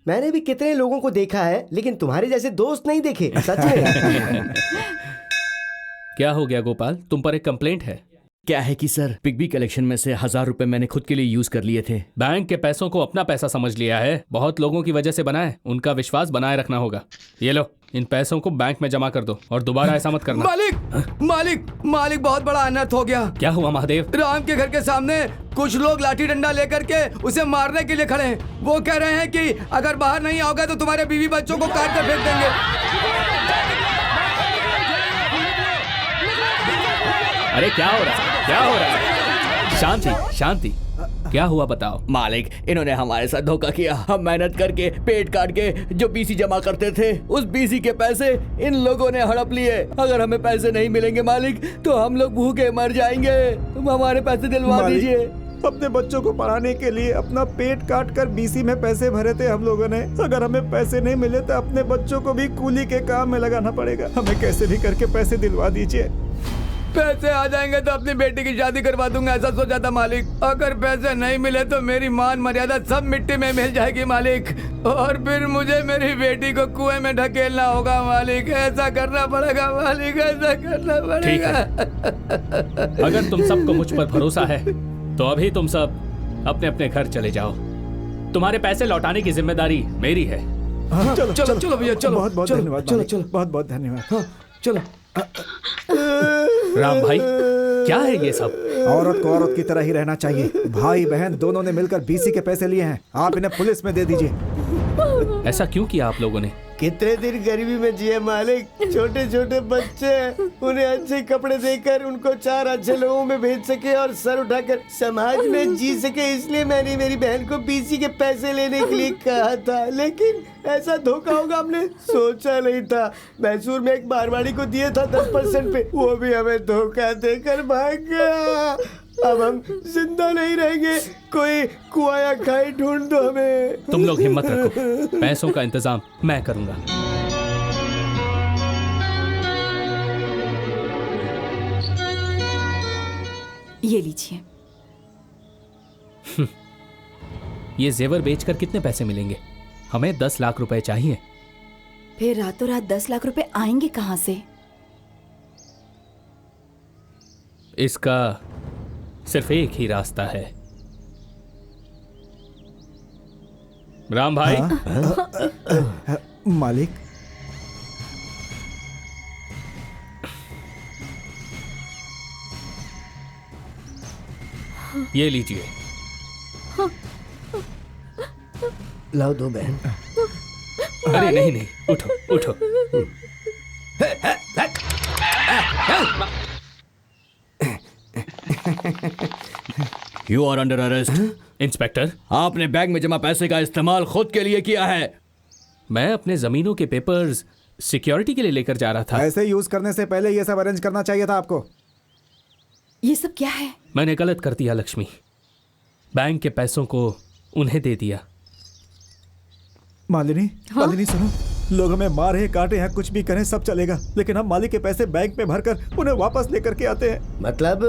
मैंने भी कितने लोगों को देखा है, लेकिन तुम्हारे जैसे दोस्त नहीं देखे, सच में। क्या हो गया गोपाल, तुम पर एक कंप्लेंट है? क्या है कि सर, पिग्बी कलेक्शन में से 1000 रुपए मैंने खुद के लिए यूज कर लिए थे। बैंक के पैसों को अपना पैसा समझ लिया है। बहुत लोगों की वजह से बना है, उनका विश्वास बनाए रखना होगा। ये लो, इन पैसों को बैंक में जमा कर दो और दोबारा ऐसा मत करना। मालिक मालिक मालिक, बहुत बड़ा अनर्थ हो गया। क्या हुआ महादेव? राम के घर के सामने कुछ लोग लाठी डंडा लेकर के उसे मारने के लिए खड़े हैं। वो कह रहे हैं कि अगर बाहर नहीं आओगे तो तुम्हारे बीवी बच्चों को काट कर फेंक देंगे। अरे क्या हो रहा है, क्या हो रहा है? शांति शांति, क्या हुआ बताओ। मालिक, इन्होंने हमारे साथ धोखा किया। हम मेहनत करके पेट काट के जो बीसी जमा करते थे, उस बीसी के पैसे इन लोगों ने हड़प लिए। अगर हमें पैसे नहीं मिलेंगे मालिक तो हम लोग भूखे मर जाएंगे। तुम हमारे पैसे दिलवा दीजिए। अपने बच्चों को पढ़ाने के लिए अपना पेट काट कर बीसी में पैसे भरे थे हम लोगों ने। अगर हमें पैसे नहीं मिले तो अपने बच्चों को भी कूली के काम में लगाना पड़ेगा। हमें कैसे भी करके पैसे दिलवा दीजिए। पैसे आ जाएंगे तो अपनी बेटी की शादी करवा दूंगा, ऐसा सोचा था मालिक। अगर पैसे नहीं मिले तो मेरी मान मर्यादा सब मिट्टी में मिल जाएगी मालिक, और फिर मुझे मेरी बेटी को कुएं में ढकेलना होगा मालिक। ऐसा करना पड़ेगा मालिक, ऐसा करना पड़ेगा। अगर तुम सबको मुझ पर भरोसा है तो अभी तुम सब अपने अपने घर चले जाओ। तुम्हारे पैसे लौटाने की जिम्मेदारी मेरी है। चलो चलो चलो भैया, चलो। बहुत बहुत धन्यवाद। चलो चलो, बहुत बहुत धन्यवाद। चलो। राम भाई, क्या है ये सब? औरत को औरत की तरह ही रहना चाहिए। भाई बहन दोनों ने मिलकर बीसी के पैसे लिए हैं। आप इन्हें पुलिस में दे दीजिए। ऐसा क्यों किया आप लोगों ने? कितने दिन गरीबी में जिए मालिक। छोटे छोटे बच्चे, उन्हें अच्छे कपड़े देकर उनको 4 अच्छे लोगों में भेज सके और सर उठाकर समाज में जी सके, इसलिए मैंने मेरी बहन को बीसी के पैसे लेने के लिए कहा था। लेकिन ऐसा धोखा होगा हमने सोचा नहीं था। मैसूर में एक मारवाड़ी को दिए था 10% पे, वो भी हमें धोखा देकर भाग गया। अब हम जिंदा नहीं रहेंगे। कोई कुआं या खाई ढूंढ दो हमें। तुम लोग हिम्मत रखो, पैसों का इंतजाम मैं करूंगा। ये लीजिए। ये जेवर बेचकर कितने पैसे मिलेंगे? हमें 10 लाख रुपए चाहिए। फिर रातों रात 10 लाख रुपए आएंगे कहां से? इसका सिर्फ एक ही रास्ता है। राम भाई। मालिक, ये लीजिए। लाओ दो बहन। अरे नहीं नहीं, उठो उठो। You are under arrest. Inspector, आपने बैंक में जमा पैसे का इस्तेमाल खुद के लिए किया है। मैं अपने जमीनों के पेपर्स सिक्योरिटी के लिए लेकर जा रहा था। ऐसे यूज करने से पहले ये सब अरेंज करना चाहिए था आपको। ये सब क्या है? मैंने गलत कर दिया लक्ष्मी। बैंक के पैसों को उन्हें दे दिया। मालिनी, मालिनी सुनो, लोग हमें मारे काटे हैं, कुछ भी करें सब चलेगा, लेकिन हम मालिक के पैसे बैंक में भरकर उन्हें वापस लेकर के आते हैं। मतलब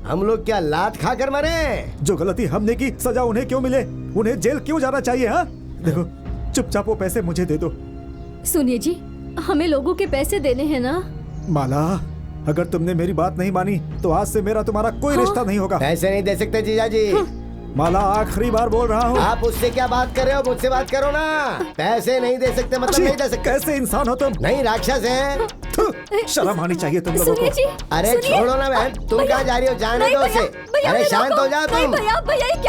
हम लोग क्या लात खा कर मरे? जो गलती हमने की सजा उन्हें क्यों मिले? उन्हें जेल क्यों जाना चाहिए? हाँ देखो, चुपचाप वो पैसे मुझे दे दो। सुनिए जी, हमें लोगों के पैसे देने हैं ना। माला, अगर तुमने मेरी बात नहीं मानी तो आज से मेरा तुम्हारा कोई रिश्ता नहीं होगा। पैसे नहीं दे सकते जीजा जी। माला, आखिरी बार बोल रहा हूँ। आप उससे क्या बात कर रहे हो? मुझसे बात करो ना। पैसे नहीं दे सकते मतलब नहीं दे सकते। कैसे इंसान हो तुम? नहीं, राक्षस है। शर्म आनी चाहिए तुम लोगों को। अरे छोड़ो ना बहन, तुम कहाँ जा रही हो? जाने दो उसे। अरे शांत हो जाओ तुम।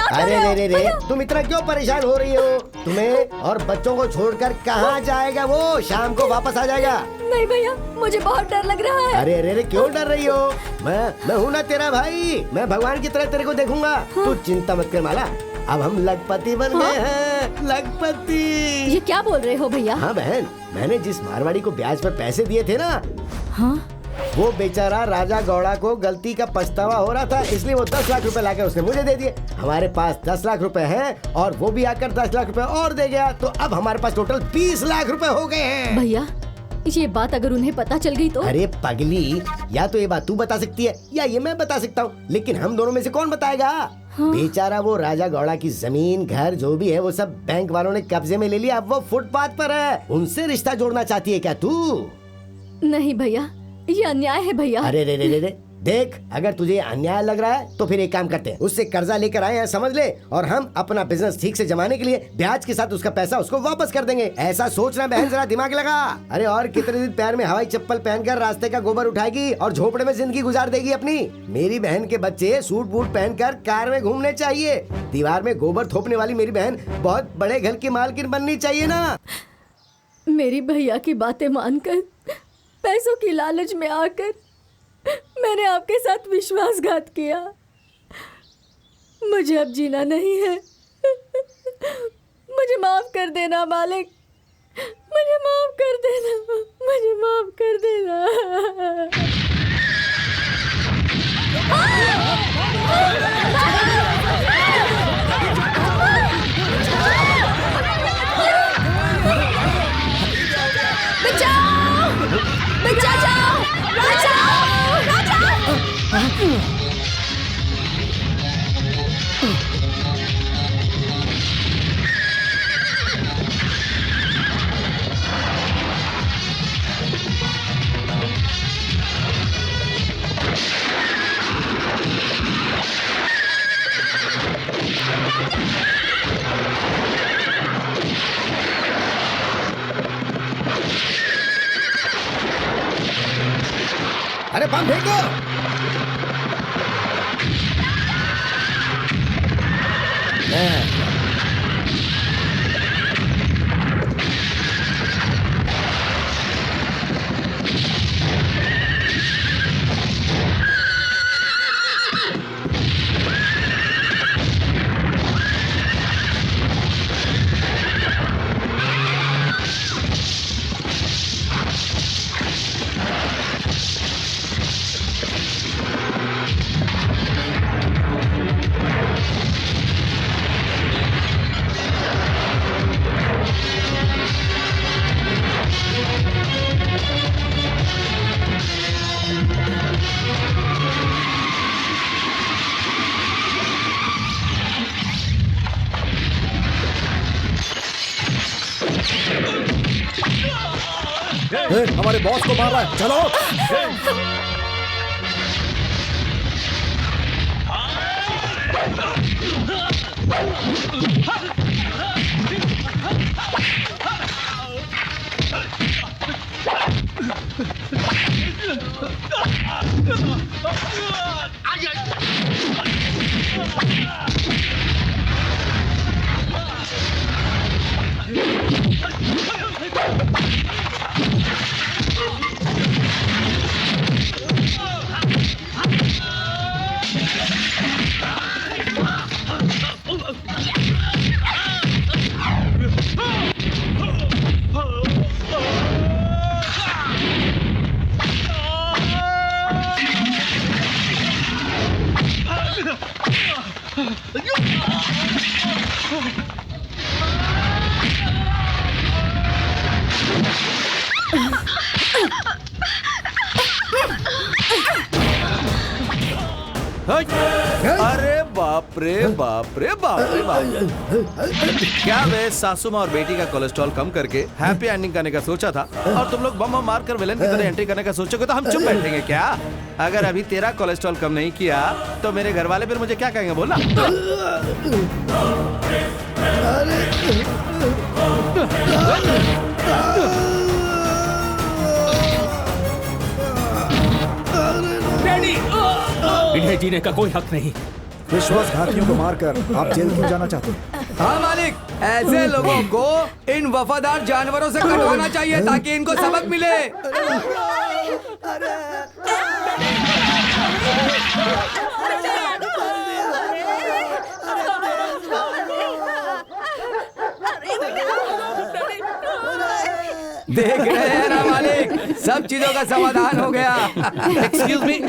अरे रे रे, तुम इतना क्यों परेशान हो रही हो? तुम्हें और बच्चों को छोड़कर कहाँ जाएगा वो? शाम को वापस आ जाएगा। नहीं भैया, मुझे बहुत डर लग रहा है। अरे रे, क्यों डर रही हो? मैं हूँ ना तेरा भाई। मैं भगवान की तरह तेरे को देखूंगा। तू चिंता मत कर माला, अब हम लखपति बन गए हैं। लखपति। ये क्या बोल रहे हो भैया? हाँ बहन, मैंने जिस मारवाड़ी को ब्याज पर पैसे दिए थे ना, हाँ? वो बेचारा राजा गौड़ा को गलती का पछतावा हो रहा था, इसलिए वो 10 लाख रुपए लाकर उसने मुझे दे दिए। हमारे पास 10 लाख रुपए हैं और वो भी आकर 10 लाख रुपए और दे गया, तो अब हमारे पास टोटल 20 लाख रुपए हो गए हैं। भैया ये बात अगर उन्हें पता चल गई तो? अरे पगली, या तो ये बात तू बता सकती है या ये मैं बता सकता हूँ, लेकिन हम दोनों में से कौन बताएगा? हाँ? बेचारा वो राजा गौड़ा की जमीन घर जो भी है वो सब बैंक वालों ने कब्जे में ले लिया, अब वो फुटपाथ पर है। उनसे रिश्ता जोड़ना चाहती है क्या तू? नहीं भैया, ये अन्याय है भैया। अरे रे रे रे रे, देख अगर तुझे अन्याय लग रहा है तो फिर एक काम करते हैं, उससे कर्जा लेकर आए हैं समझ ले, और हम अपना बिजनेस ठीक से जमाने के लिए ब्याज के साथ उसका पैसा उसको वापस कर देंगे। ऐसा सोचना बहन, जरा दिमाग लगा। अरे और कितने दिन पैर में हवाई चप्पल पहनकर रास्ते का गोबर उठाएगी और झोपड़े में जिंदगी गुजार देगी अपनी? मेरी बहन के बच्चे सूट बूट पहनकर कार में घूमने चाहिए, दीवार में गोबर थोपने वाली मेरी बहन बहुत बड़े घर की मालकिन बननी चाहिए ना। मेरी भैया की बातें मानकर, पैसों की लालच में आकर मैंने आपके साथ विश्वासघात किया। मुझे अब जीना नहीं है। मुझे माफ कर देना मालिक, मुझे माफ कर देना, मुझे माफ कर देना। बचाओ! बचाओ! बचाओ! बचाओ! अरे बम फेंको। हमारे बॉस को मार रहा है, चलो। अरे बाप रे बाप रे बाप रे बाप। क्या मैं सासू माँ और बेटी का कोलेस्ट्रॉल कम करके हैप्पी एंडिंग करने का सोचा था, और तुम लोग बम बम मार कर विलन की तरह एंट्री करने का सोचोगे तो हम चुप बैठेंगे क्या? अगर अभी तेरा कोलेस्ट्रॉल कम नहीं किया तो मेरे घर वाले फिर मुझे क्या कहेंगे बोलना? इन्हें जीने का कोई हक नहीं। विश्वासघातियों को मारकर आप जेल क्यों जाना चाहते हैं? हाँ मालिक, ऐसे लोगों को इन वफादार जानवरों से कटवाना चाहिए ताकि इनको सबक मिले। देख रहे हैं ना मालिक, सब चीजों का समाधान हो गया। Excuse me,